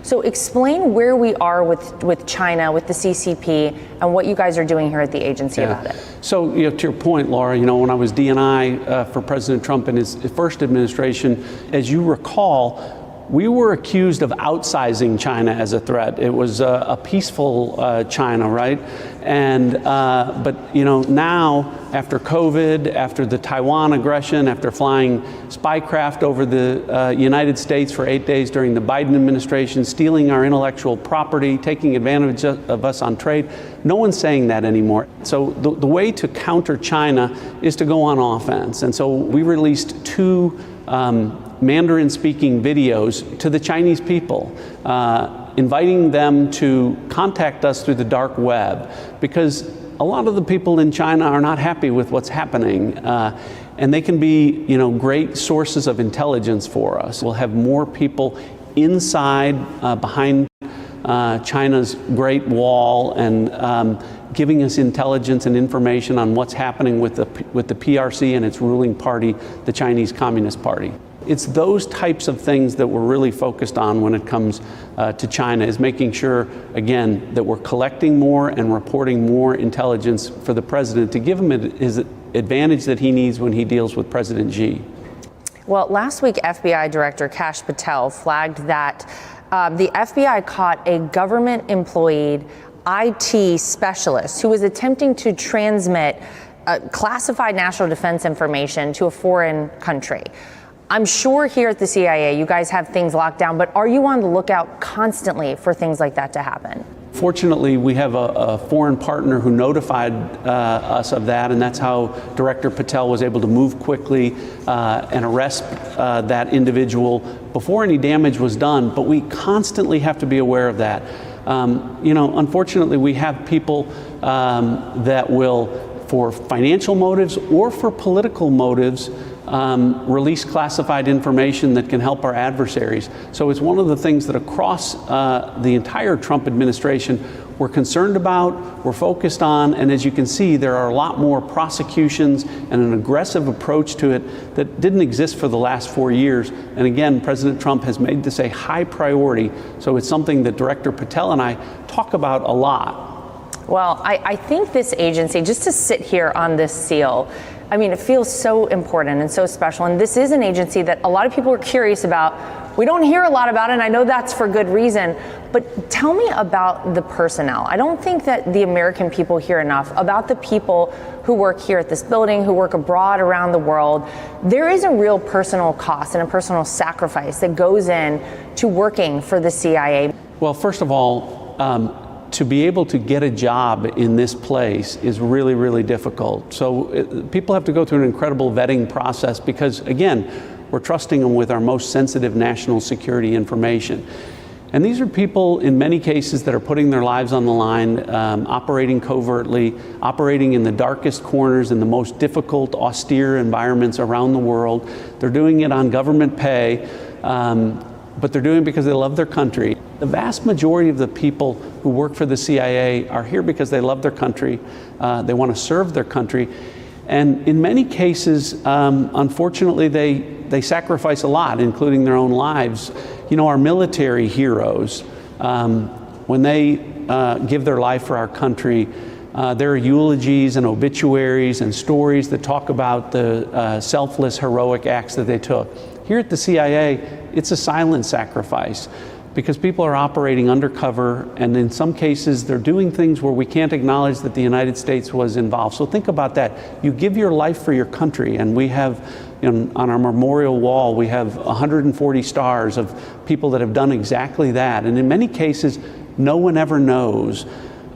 So explain where we are with China, with the CCP, and what you guys are doing here at the agency about it. So, to your point, Laura, when I was DNI for President Trump in his first administration, as you recall, we were accused of outsizing China as a threat. It was a peaceful China, right? And but now after COVID, after the Taiwan aggression, after flying spycraft over the United States for 8 days during the Biden administration, stealing our intellectual property, taking advantage of us on trade, no one's saying that anymore. So the way to counter China is to go on offense. And so we released two Mandarin-speaking videos to the Chinese people, inviting them to contact us through the dark web, because a lot of the people in China are not happy with what's happening, and they can be, great sources of intelligence for us. We'll have more people inside, behind China's Great Wall, and giving us intelligence and information on what's happening with the PRC and its ruling party, the Chinese Communist Party. It's those types of things that we're really focused on when it comes to China, is making sure, again, that we're collecting more and reporting more intelligence for the president to give him his advantage that he needs when he deals with President Xi. Well, last week, FBI Director Kash Patel flagged that the FBI caught a government-employed IT specialist who was attempting to transmit classified national defense information to a foreign country. I'm sure here at the CIA you guys have things locked down, but are you on the lookout constantly for things like that to happen? Fortunately, we have a foreign partner who notified us of that, and that's how Director Patel was able to move quickly and arrest that individual before any damage was done. But we constantly have to be aware of that. Unfortunately, we have people that will, for financial motives or for political motives, release classified information that can help our adversaries. So it's one of the things that across the entire Trump administration we're concerned about, we're focused on, and as you can see, there are a lot more prosecutions and an aggressive approach to it that didn't exist for the last 4 years. And again, President Trump has made this a high priority, so it's something that Director Patel and I talk about a lot. Well, I think this agency, just to sit here on this seal, I mean, it feels so important and so special. And this is an agency that a lot of people are curious about. We don't hear a lot about it, and I know that's for good reason. But tell me about the personnel. I don't think that the American people hear enough about the people who work here at this building, who work abroad around the world. There is a real personal cost and a personal sacrifice that goes in to working for the CIA. Well, first of all, to be able to get a job in this place is really, really difficult. So people have to go through an incredible vetting process because, again, we're trusting them with our most sensitive national security information. And these are people, in many cases, that are putting their lives on the line, operating covertly, operating in the darkest corners, in the most difficult, austere environments around the world. They're doing it on government pay, but they're doing it because they love their country. The vast majority of the people who work for the CIA are here because they love their country, they want to serve their country, and in many cases, unfortunately, they sacrifice a lot, including their own lives. You know, our military heroes, when they give their life for our country, there are eulogies and obituaries and stories that talk about the selfless, heroic acts that they took. Here at the CIA, it's a silent sacrifice because people are operating undercover, and in some cases they're doing things where we can't acknowledge that the United States was involved. So think about that. You give your life for your country, and we have, on our memorial wall, we have 140 stars of people that have done exactly that. And in many cases, no one ever knows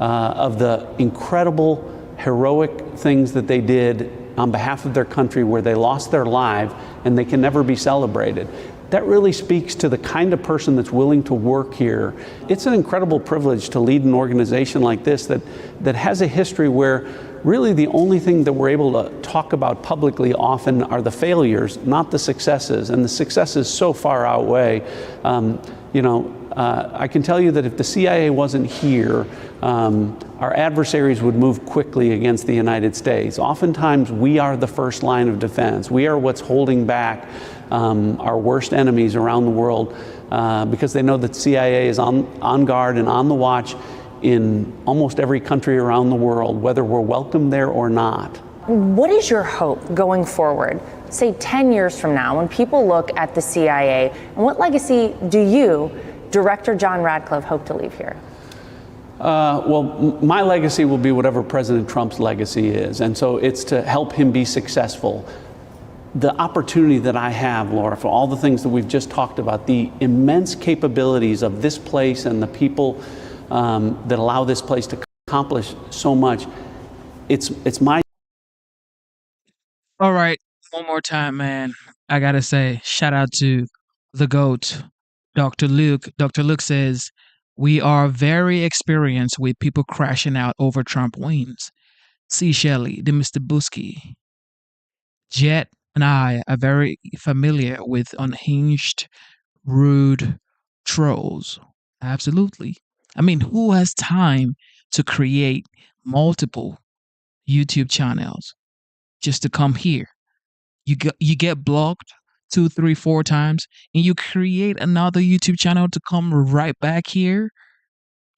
of the incredible, heroic things that they did on behalf of their country where they lost their life and they can never be celebrated. That really speaks to the kind of person that's willing to work here. It's an incredible privilege to lead an organization like this that has a history where really the only thing that we're able to talk about publicly often are the failures, not the successes. And the successes so far outweigh. I can tell you that if the CIA wasn't here, our adversaries would move quickly against the United States. Oftentimes, we are the first line of defense. We are what's holding back our worst enemies around the world because they know that CIA is on guard and on the watch in almost every country around the world, whether we're welcome there or not. What is your hope going forward, say 10 years from now, when people look at the CIA, and what legacy do you, Director John Radcliffe, hope to leave here? Well, my legacy will be whatever President Trump's legacy is, and so it's to help him be successful. The opportunity that I have, Laura, for all the things that we've just talked about, the immense capabilities of this place and the people that allow this place to accomplish so much, it's my... All right, one more time, man. I gotta say, shout out to the GOAT, Dr. Luke. Dr. Luke says, we are very experienced with people crashing out over Trump wins. C. Shelley, the Mr. Busky. Jet and I are very familiar with unhinged, rude trolls. Absolutely. I mean, who has time to create multiple YouTube channels just to come here? You get blocked 2, 3, 4 times, and you create another YouTube channel to come right back here.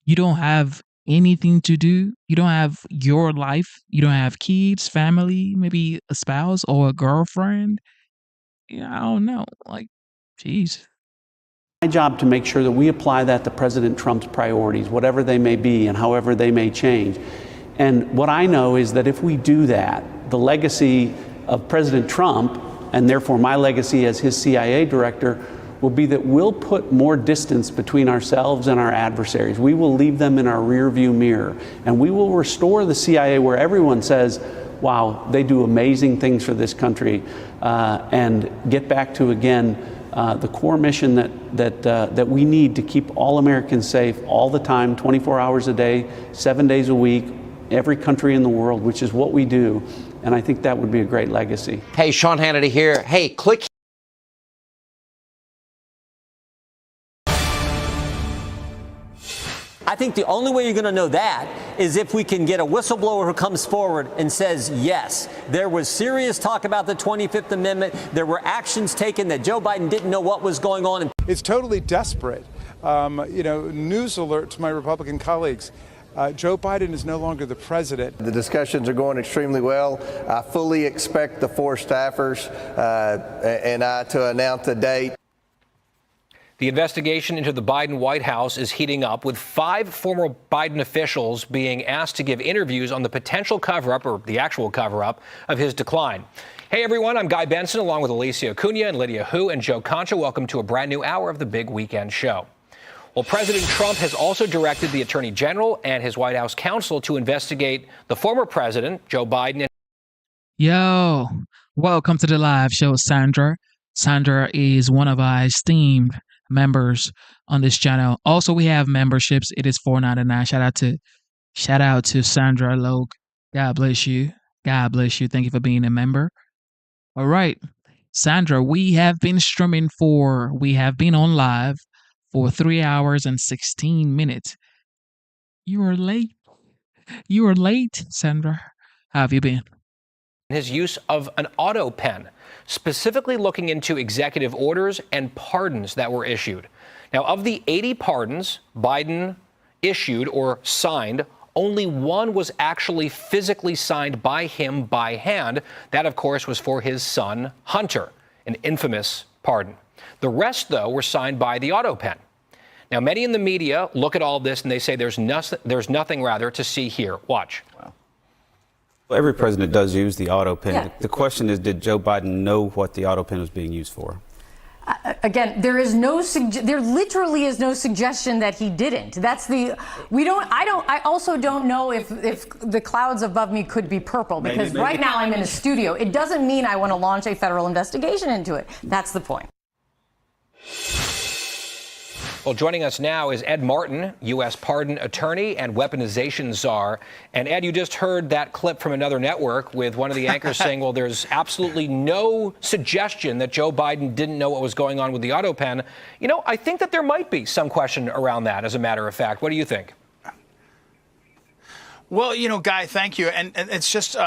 You don't have anything to do. You don't have your life. You don't have kids, family, maybe a spouse or a girlfriend. Yeah, I don't know. Like, jeez. My job to make sure that we apply that to President Trump's priorities, whatever they may be and however they may change. And what I know is that if we do that, the legacy of President Trump, and therefore my legacy as his CIA director, will be that we'll put more distance between ourselves and our adversaries. We will leave them in our rearview mirror, and we will restore the CIA where everyone says, wow, they do amazing things for this country, and get back to, again, the core mission that we need to keep all Americans safe all the time, 24 hours a day, 7 days a week, every country in the world, which is what we do. And I think that would be a great legacy. Hey, Sean Hannity here. Hey, click. I think the only way you're going to know that is if we can get a whistleblower who comes forward and says, yes, there was serious talk about the 25th Amendment. There were actions taken that Joe Biden didn't know what was going on. It's totally desperate. News alert to my Republican colleagues. Joe Biden is no longer the president. The discussions are going extremely well. I fully expect the 4 staffers and I to announce a date. The investigation into the Biden White House is heating up, with 5 former Biden officials being asked to give interviews on the potential cover-up, or the actual cover-up, of his decline. Hey, everyone, I'm Guy Benson, along with Alicia Acuna and Lydia Hu and Joe Concha. Welcome to a brand new hour of the Big Weekend Show. Well, President Trump has also directed the Attorney General and his White House counsel to investigate the former president, Joe Biden. Yo, welcome to the live show, Sandra. Sandra is one of our esteemed members on this channel. Also, we have memberships. It is $4.99. Shout out to Sandra Logue. God bless you. God bless you. Thank you for being a member. All right, Sandra, we have been on live for 3 hours and 16 minutes. You are late. You are late, Sandra. How have you been? His use of an Autopen, specifically looking into executive orders and pardons that were issued. Now, of the 80 pardons Biden issued or signed, only 1 was actually physically signed by him by hand. That, of course, was for his son, Hunter, an infamous pardon. The rest, though, were signed by the Autopen. Now, many in the media look at all this and they say there's nothing to see here. Watch. Wow. Well, every president does use the Autopen. Yeah. The question is, did Joe Biden know what the Autopen was being used for? Again, there literally is no suggestion that he didn't. I also don't know if the clouds above me could be purple, because right now I'm in a studio. It doesn't mean I want to launch a federal investigation into it. That's the point. Well, joining us now is Ed Martin, U.S. pardon attorney and weaponization czar. And Ed, you just heard that clip from another network with one of the anchors saying, well, there's absolutely no suggestion that Joe Biden didn't know what was going on with the Autopen. You know, I think that there might be some question around that, as a matter of fact. What do you think? Well, Guy, thank you. And it's just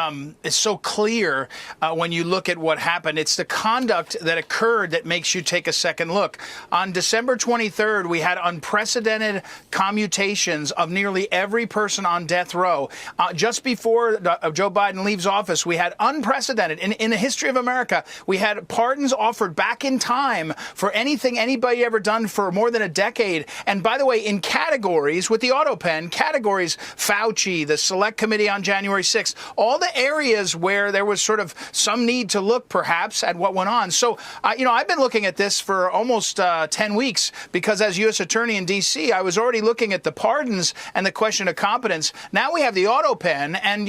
it's so clear when you look at what happened. It's the conduct that occurred that makes you take a second look. On December 23rd, we had unprecedented commutations of nearly every person on death row. Just before Joe Biden leaves office, we had unprecedented. In the history of America, we had pardons offered back in time for anything anybody ever done for more than a decade. And by the way, in categories with the Autopen, categories, Fauci, the Select Committee on January 6th, all the areas where there was sort of some need to look perhaps at what went on. So, I've been looking at this for almost 10 weeks because as U.S. Attorney in D.C., I was already looking at the pardons and the question of competence. Now we have the Autopen, and,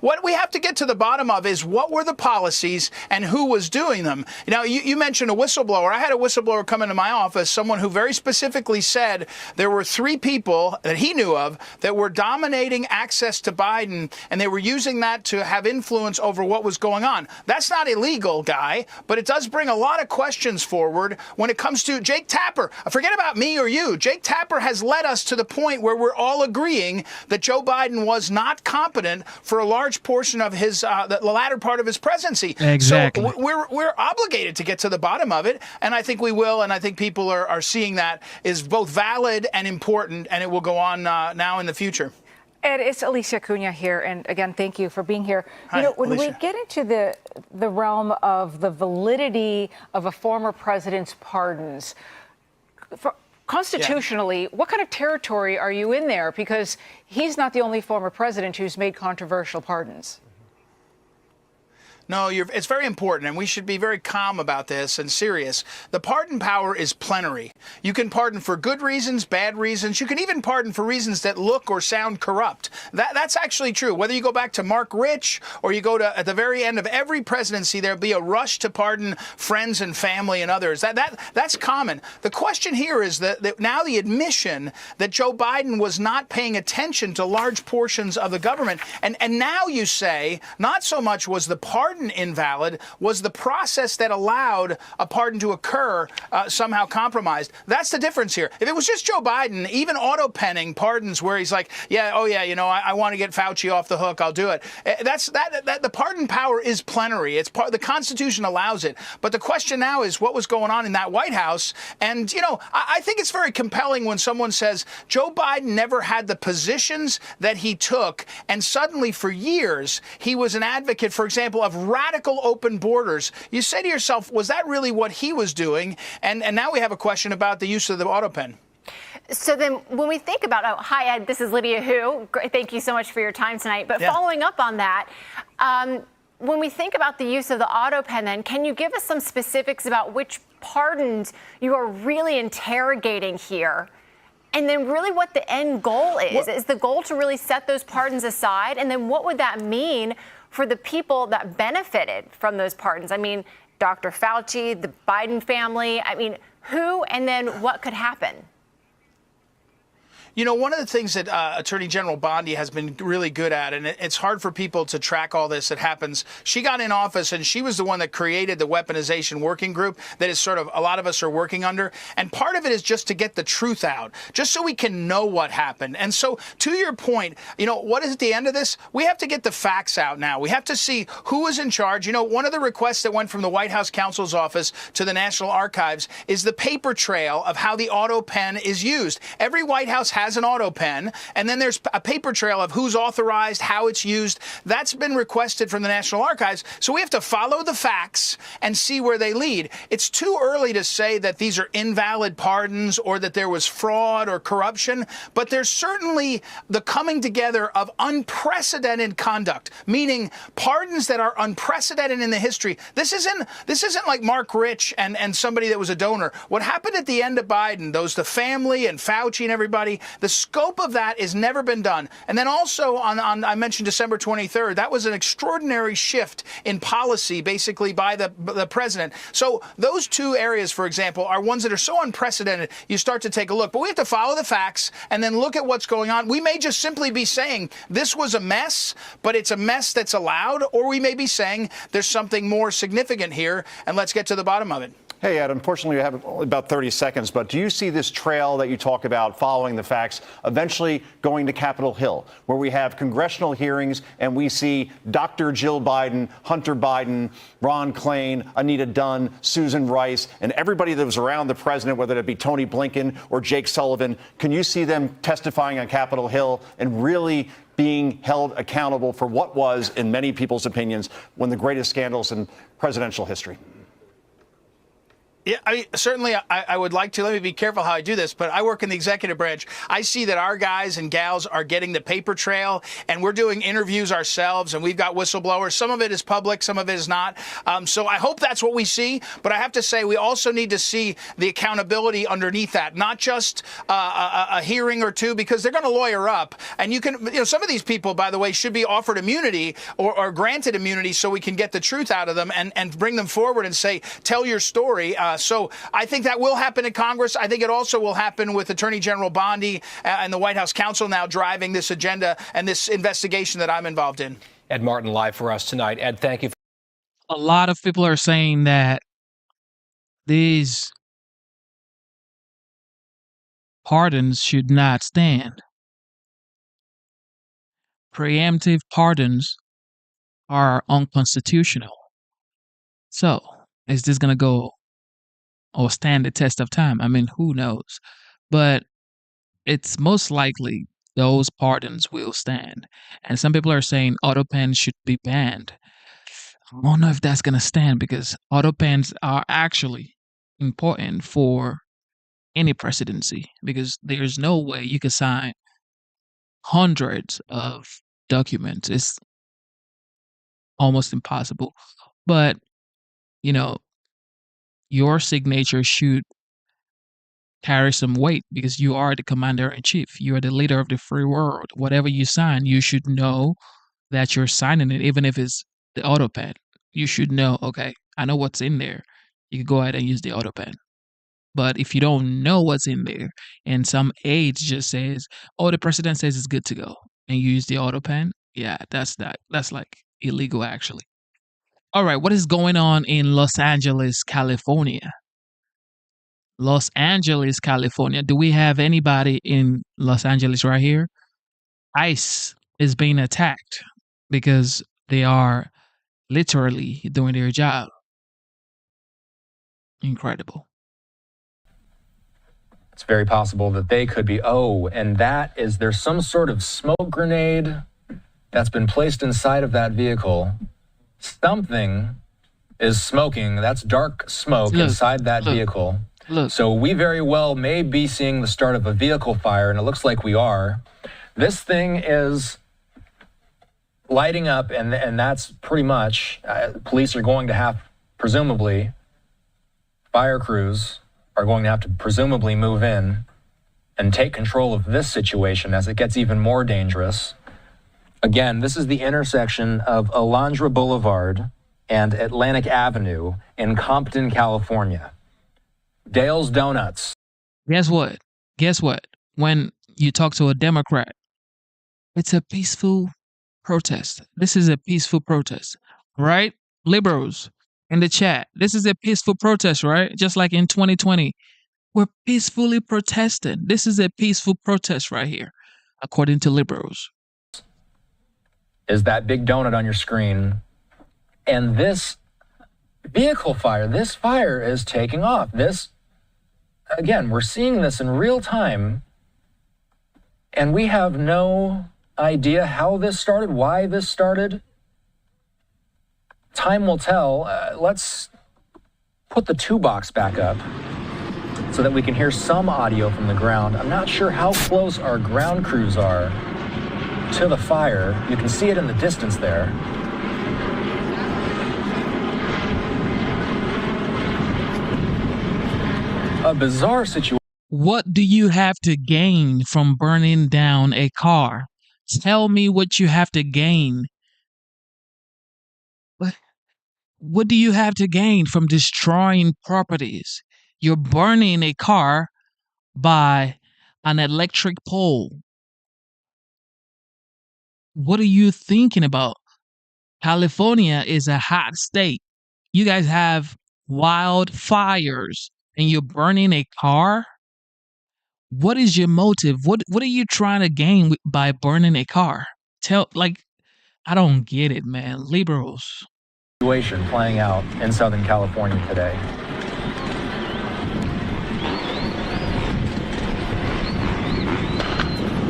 what we have to get to the bottom of is what were the policies and who was doing them. You mentioned a whistleblower. I had a whistleblower come into my office, someone who very specifically said there were 3 people that he knew of that were dominating access to Biden, and they were using that to have influence over what was going on. That's not illegal, Guy, but it does bring a lot of questions forward when it comes to Jake Tapper. Forget about me or you. Jake Tapper has led us to the point where we're all agreeing that Joe Biden was not competent for a large portion of his the latter part of his presidency. Exactly. So we're obligated to get to the bottom of it, and I think we will, and I think people are seeing that is both valid and important, and it will go on now in the future. Ed, it's Alicia Acuna here, and again, thank you for being here. Hi, when Alicia. we get into the realm of the validity of a former president's pardons, Constitutionally, what kind of territory are you in there? Because he's not the only former president who's made controversial pardons. No, it's very important, and we should be very calm about this and serious. The pardon power is plenary. You can pardon for good reasons, bad reasons. You can even pardon for reasons that look or sound corrupt. That's actually true. Whether you go back to Mark Rich or you go to at the very end of every presidency, there'll be a rush to pardon friends and family and others. That's common. The question here is that now the admission that Joe Biden was not paying attention to large portions of the government, and now you say not so much was the pardon invalid, was the process that allowed a pardon to occur somehow compromised. That's the difference here. If it was just Joe Biden, even auto-penning pardons where he's like, I want to get Fauci off the hook, I'll do it. The pardon power is plenary. The Constitution allows it. But the question now is what was going on in that White House. And, I think it's very compelling when someone says Joe Biden never had the positions that he took, and suddenly for years he was an advocate, for example, of radical open borders. You say to yourself, was that really what he was doing? And now we have a question about the use of the Autopen. So then when we think about, hi, Ed, this is Lydia Hu. Thank you so much for your time tonight. But following up on that, when we think about the use of the Autopen, then, can you give us some specifics about which pardons you are really interrogating here? And then really what the end goal is? Is the goal to really set those pardons aside? And then what would that mean for the people that benefited from those pardons? I mean, Dr. Fauci, the Biden family, who, and then what could happen? One of the things that Attorney General Bondi has been really good at, and it's hard for people to track all this that happens, she got in office and she was the one that created the weaponization working group that is sort of a lot of us are working under. And part of it is just to get the truth out, just so we can know what happened. And so to your point, what is at the end of this? We have to get the facts out now. We have to see who was in charge. One of the requests that went from the White House counsel's office to the National Archives is the paper trail of how the Autopen is used. Every White House has an Autopen, and then there's a paper trail of who's authorized, how it's used. That's been requested from the National Archives. So we have to follow the facts and see where they lead. It's too early to say that these are invalid pardons or that there was fraud or corruption, but there's certainly the coming together of unprecedented conduct, meaning pardons that are unprecedented in the history. This isn't like Mark Rich and somebody that was a donor. What happened at the end of Biden, the family and Fauci and everybody, the scope of that has never been done. And then also on I mentioned December 23rd, that was an extraordinary shift in policy, basically by the president. So those two areas, for example, are ones that are so unprecedented, you start to take a look. But we have to follow the facts and then look at what's going on. We may just simply be saying this was a mess, but it's a mess that's allowed, or we may be saying there's something more significant here, and let's get to the bottom of it. Hey, Ed, unfortunately, we have only about 30 seconds, but do you see this trail that you talk about following the facts eventually going to Capitol Hill, where we have congressional hearings and we see Dr. Jill Biden, Hunter Biden, Ron Klain, Anita Dunn, Susan Rice, and everybody that was around the president, whether it be Tony Blinken or Jake Sullivan? Can you see them testifying on Capitol Hill and really being held accountable for what was, in many people's opinions, one of the greatest scandals in presidential history? Yeah, certainly I would like to. Let me be careful how I do this, but I work in the executive branch. I see that our guys and gals are getting the paper trail, and we're doing interviews ourselves, and we've got whistleblowers. Some of it is public, some of it is not. So I hope that's what we see. But I have to say, we also need to see the accountability underneath that, not just a hearing or two, because they're going to lawyer up. And some of these people, by the way, should be offered immunity or granted immunity so we can get the truth out of them and bring them forward and say, tell your story. So I think that will happen in Congress. I think it also will happen with Attorney General Bondi and the White House counsel now driving this agenda and this investigation that I'm involved in. Ed Martin live for us tonight. Ed, thank you. A lot of people are saying that these pardons should not stand. Preemptive pardons are unconstitutional. So, is this going to go or stand the test of time? Who knows? But it's most likely those pardons will stand. And some people are saying Autopens should be banned. I don't know if that's going to stand, because Autopens are actually important for any presidency, because there's no way you could sign hundreds of documents. It's almost impossible. But, you know, your signature should carry some weight because you are the commander in chief. You are the leader of the free world. Whatever you sign, you should know that you're signing it, even if it's the Autopen. You should know, okay, I know what's in there. You can go ahead and use the Autopen. But if you don't know what's in there and some aide just says, oh, the president says it's good to go, and you use the Autopen, yeah, that's like illegal, actually. All right, what is going on in Los Angeles, California? Los Angeles, California. Do we have anybody in Los Angeles right here? ICE is being attacked because they are literally doing their job. Incredible. It's very possible that they could be, and that is, there's some sort of smoke grenade that's been placed inside of that vehicle. Something is smoking. That's dark smoke inside that vehicle. So we very well may be seeing the start of a vehicle fire, and it looks like we are. This thing is lighting up, and that's pretty much, police are going to have, presumably, fire crews are going to have to presumably move in and take control of this situation as it gets even more dangerous. Again, this is the intersection of Alondra Boulevard and Atlantic Avenue in Compton, California. Dale's Donuts. Guess what? When you talk to a Democrat, it's a peaceful protest. This is a peaceful protest, right? Liberals in the chat, this is a peaceful protest, right? Just like in 2020, we're peacefully protesting. This is a peaceful protest right here, according to liberals. Is that big donut on your screen. And this vehicle fire, this fire is taking off. This, again, we're seeing this in real time, and we have no idea how this started, why this started. Time will tell. Let's put the 2-box back up so that we can hear some audio from the ground. I'm not sure how close our ground crews are to the fire. You can see it in the distance there. A bizarre situation. What do you have to gain from burning down a car? Tell me what you have to gain. What do you have to gain from destroying properties? You're burning a car by an electric pole. What are you thinking about? California is a hot state. You guys have wildfires and you're burning a car? What is your motive? What are you trying to gain by burning a car? I don't get it, man. Liberals. Situation playing out in Southern California today.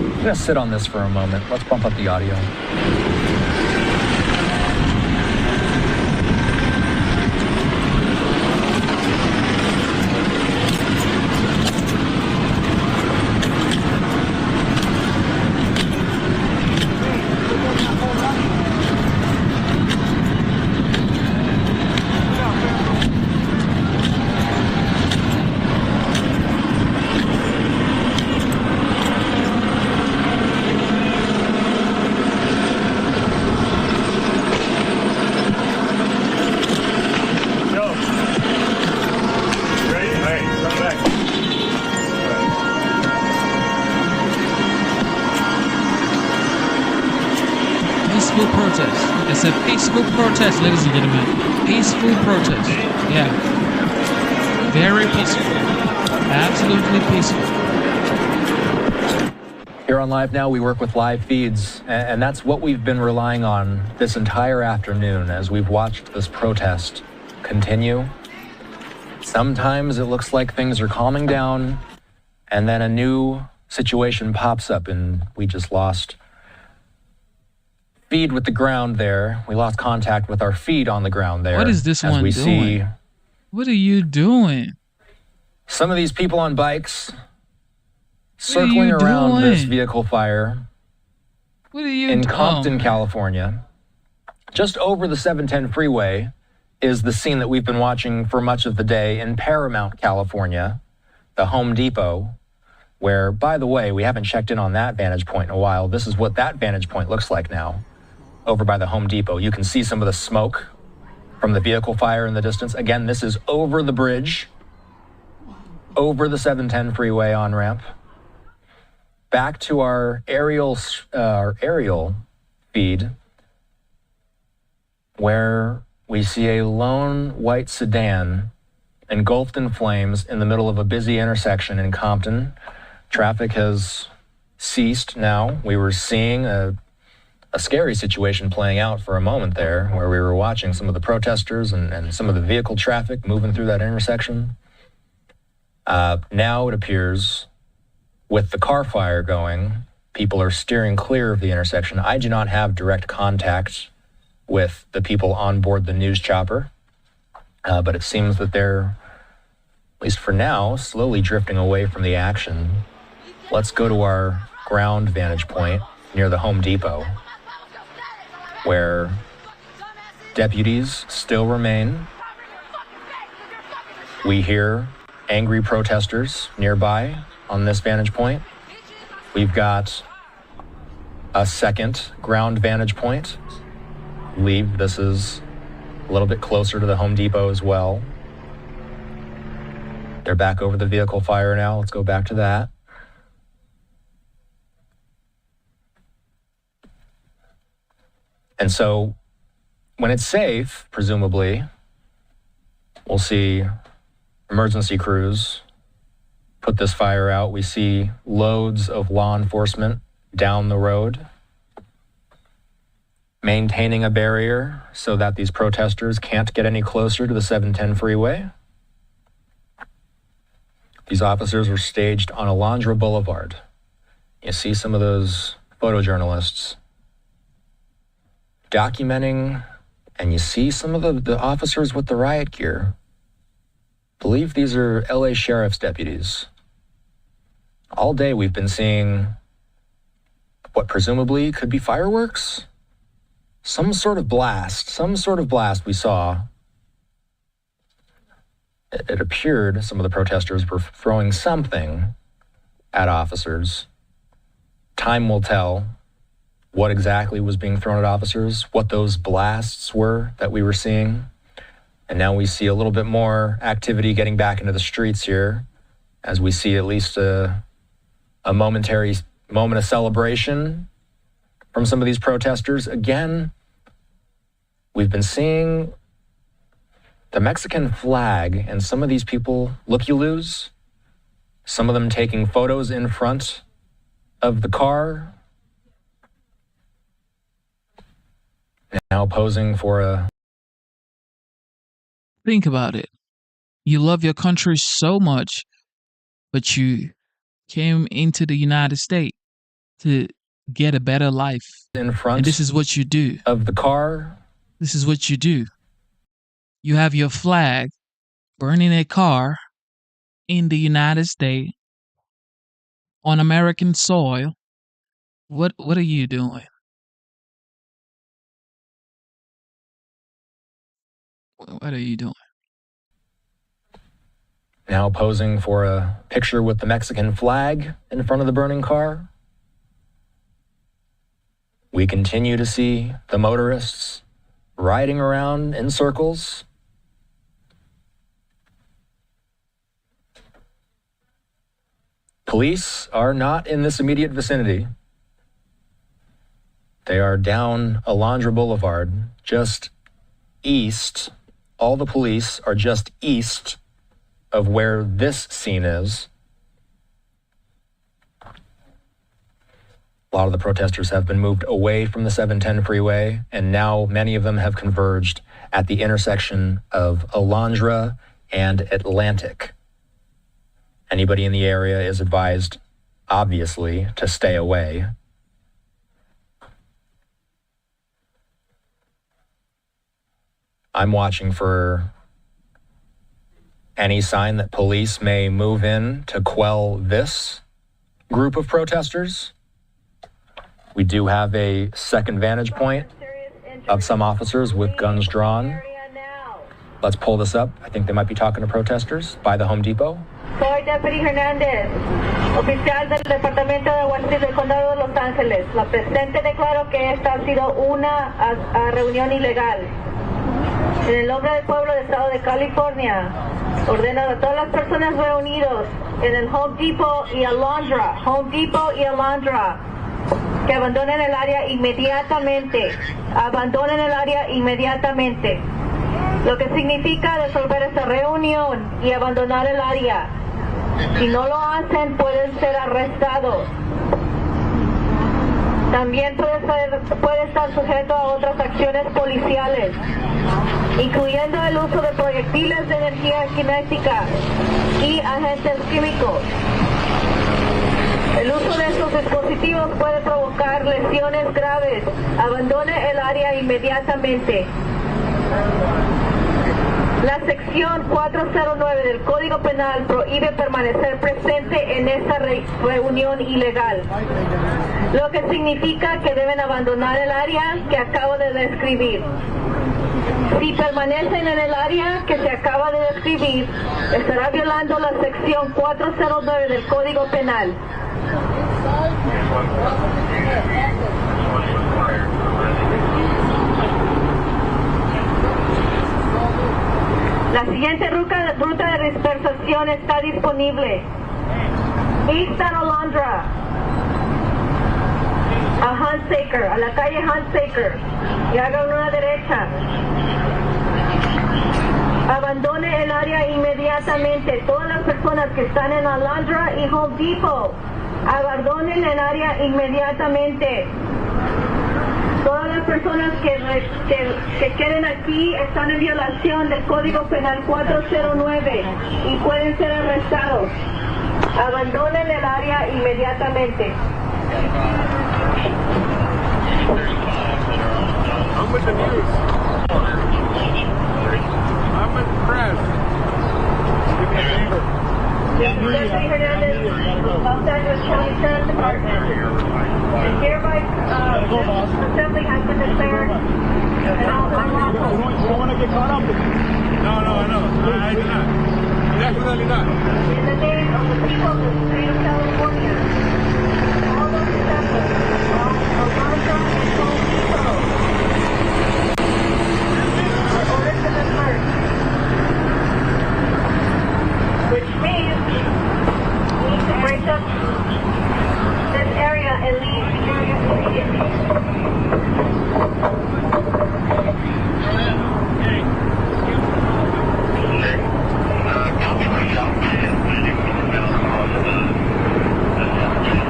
I'm going to sit on this for a moment. Let's bump up the audio. Peaceful protest. It's a peaceful protest, ladies and gentlemen. Peaceful protest. Yeah. Very peaceful. Absolutely peaceful. Here on Live Now, we work with live feeds, and that's what we've been relying on this entire afternoon as we've watched this protest continue. Sometimes it looks like things are calming down, and then a new situation pops up, and we just lost feed with the ground there. We lost contact with our feed on the ground there. What is this as one we doing? See what are you doing? Some of these people on bikes circling around this vehicle fire in Compton, California, just over the 710 freeway, is the scene that we've been watching for much of the day in Paramount, California, the Home Depot, where, by the way, we haven't checked in on that vantage point in a while. This is what that vantage point looks like now, over by the Home Depot. You can see some of the smoke from the vehicle fire in the distance. Again, this is over the bridge, over the 710 freeway on-ramp. Back to our aerial feed, where we see a lone white sedan engulfed in flames in the middle of a busy intersection in Compton. Traffic has ceased now. We were seeing a scary situation playing out for a moment there, where we were watching some of the protesters and some of the vehicle traffic moving through that intersection. Now it appears, with the car fire going, people are steering clear of the intersection. I do not have direct contact with the people on board the news chopper, but it seems that they're, at least for now, slowly drifting away from the action. Let's go to our ground vantage point near the Home Depot, where deputies still remain. We hear angry protesters nearby on this vantage point. We've got a second ground vantage point. I believe this is a little bit closer to the Home Depot as well. They're back over the vehicle fire now. Let's go back to that. And so when it's safe, presumably, we'll see emergency crews put this fire out. We see loads of law enforcement down the road, maintaining a barrier so that these protesters can't get any closer to the 710 freeway. These officers were staged on Alondra Boulevard. You see some of those photojournalists documenting, and you see some of the officers with the riot gear. I believe these are LA Sheriff's deputies. All day we've been seeing what presumably could be fireworks. Some sort of blast we saw. It appeared some of the protesters were throwing something at officers. Time will tell what exactly was being thrown at officers, what those blasts were that we were seeing. And now we see a little bit more activity getting back into the streets here, as we see at least a momentary moment of celebration from some of these protesters. Again, we've been seeing the Mexican flag and some of these people looky-loos, some of them taking photos in front of the car, now posing for a... Think about it. You love your country so much, but you came into the United States to get a better life. In front and this is what you do. Of the car. This is what you do. You have your flag burning a car in the United States on American soil. What are you doing? What are you doing? Now posing for a picture with the Mexican flag in front of the burning car. We continue to see the motorists riding around in circles. Police are not in this immediate vicinity. They are down Alondra Boulevard, just east. All the police are just east of where this scene is. A lot of the protesters have been moved away from the 710 freeway, and now many of them have converged at the intersection of Alondra and Atlantic. Anybody in the area is advised, obviously, to stay away. I'm watching for any sign that police may move in to quell this group of protesters. We do have a second vantage point of some officers with guns drawn. Let's pull this up. I think they might be talking to protesters by the Home Depot. Soy Deputy Hernández, oficial del Departamento de Guardia del Condado de Los Ángeles. La presente declaro que esta ha sido una reunión ilegal. En el nombre del pueblo del Estado de California, ordeno a todas las personas reunidos en el Home Depot y Alondra, que abandonen el área inmediatamente. Abandonen el área inmediatamente. Lo que significa disolver esta reunión y abandonar el área. Si no lo hacen, pueden ser arrestados. También puede estar sujeto a otras acciones policiales, incluyendo el uso de proyectiles de energía cinética y agentes químicos. El uso de estos dispositivos puede provocar lesiones graves. Abandone el área inmediatamente. La sección 409 del Código Penal prohíbe permanecer presente en esta reunión ilegal, lo que significa que deben abandonar el área que acabo de describir. Si permanecen en el área que se acaba de describir, estará violando la sección 409 del Código Penal. La siguiente ruta de dispersación está disponible. East Alondra, a Hunsaker, a la calle Hunsaker, y hagan una derecha. Abandone el área inmediatamente. Todas las personas que están en Alondra y Home Depot, abandonen el área inmediatamente. Todas las personas que queden aquí están en violación del Código Penal 409 y pueden ser arrestados. Abandonen el área inmediatamente. I'm with the news. I'm with the press. Give me a favor. Deputy Hernandez, Los Angeles County Sheriff's Department. And hereby, this assembly has been declared an unlawful. You don't want to get caught up in it. No, I know. I do not. Definitely not. In the name of the people of the state of California, all those assembled, all Alonzo and Home Depot, are ordered to disperse. Which means we need to break up this area and leave the area immediately.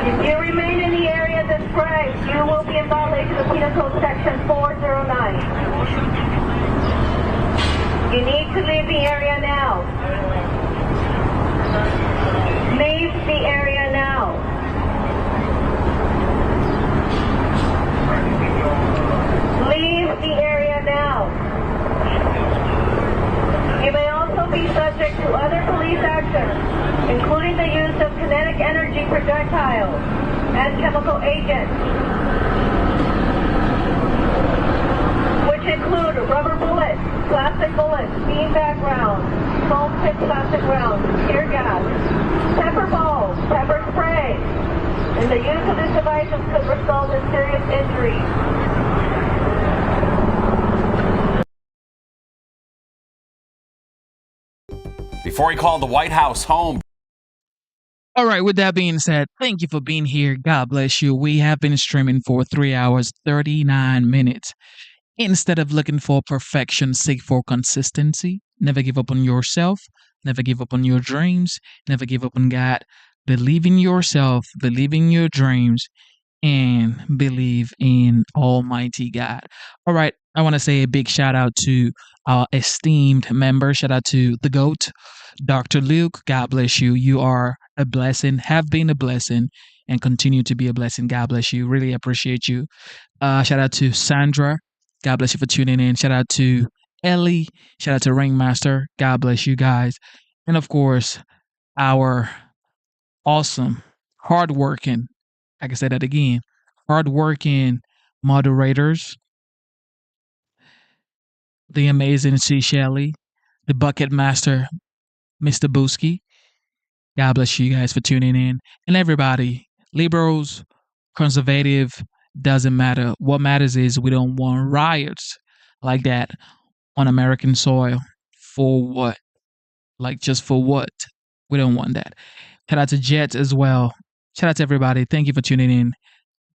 If you remain in the area described, you will be in violation of Penal Code Section 409. You need to leave the area now. Leave the area now. Leave the area now. You may also be subject to other police actions, including the use of kinetic energy projectiles and chemical agents, which include rubber bullets, plastic bullets, beanbag rounds, foam tip plastic rounds, tear gas, pepper balls, pepper spray, and the use of these devices could result in serious injury. Before he called the White House home. All right, with that being said, thank you for being here. God bless you. We have been streaming for 3 hours, 39 minutes. Instead of looking for perfection, seek for consistency. Never give up on yourself. Never give up on your dreams. Never give up on God. Believe in yourself. Believe in your dreams. And believe in Almighty God. All right, I want to say a big shout out to our esteemed member. Shout out to the GOAT, Dr. Luke. God bless you. You are a blessing, have been a blessing, and continue to be a blessing. God bless you. Really appreciate you. Shout out to Sandra. God bless you for tuning in. Shout out to Ellie. Shout out to Ringmaster. God bless you guys. And of course, our awesome, hardworking, I can say that again, hardworking moderators, the amazing C. Shelley, the bucket master, Mr. Booski. God bless you guys for tuning in. And everybody, liberals, conservative, doesn't matter. What matters is we don't want riots like that on American soil. For what? Like, just for what? We don't want that. Shout out to Jets as well. Shout out to everybody. Thank you for tuning in.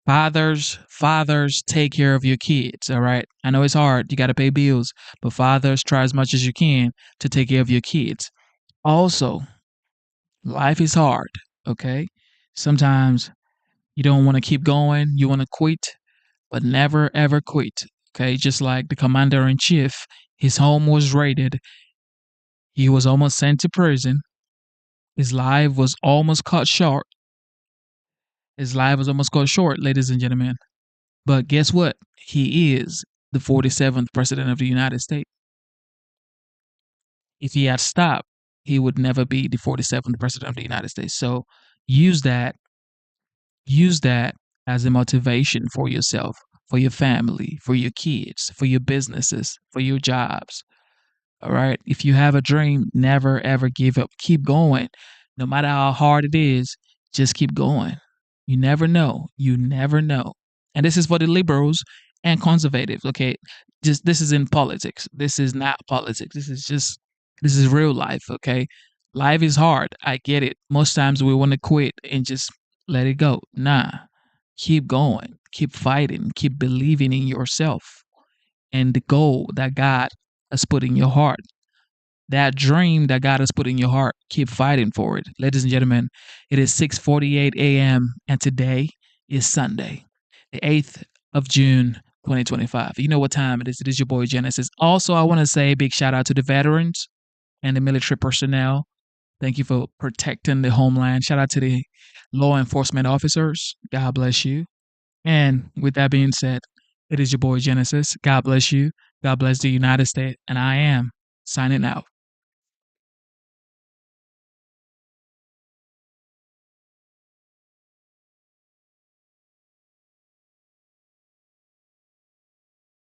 Fathers, take care of your kids, all right? I know it's hard. You got to pay bills. But fathers, try as much as you can to take care of your kids. Also, life is hard, okay? Sometimes you don't want to keep going. You want to quit, but never, ever quit, okay? Just like the commander-in-chief, his home was raided. He was almost sent to prison. His life was almost cut short. Ladies and gentlemen. But guess what? He is the 47th president of the United States. If he had stopped, he would never be the 47th president of the United States. So use that as a motivation for yourself, for your family, for your kids, for your businesses, for your jobs. All right. If you have a dream, never, ever give up. Keep going. No matter how hard it is, just keep going. You never know. And this is for the liberals and conservatives. Okay. This is in politics. This is not politics. This is real life. Okay. Life is hard. I get it. Most times we want to quit and just let it go. Nah. Keep going. Keep fighting. Keep believing in yourself and the goal that God has put in your heart. That dream that God has put in your heart, keep fighting for it. Ladies and gentlemen, it is 6:48 a.m. and today is Sunday, the 8th of June, 2025. You know what time it is. It is your boy Genesis. Also, I want to say a big shout out to the veterans and the military personnel. Thank you for protecting the homeland. Shout out to the law enforcement officers. God bless you. And with that being said, it is your boy Genesis. God bless you. God bless the United States. And I am signing out.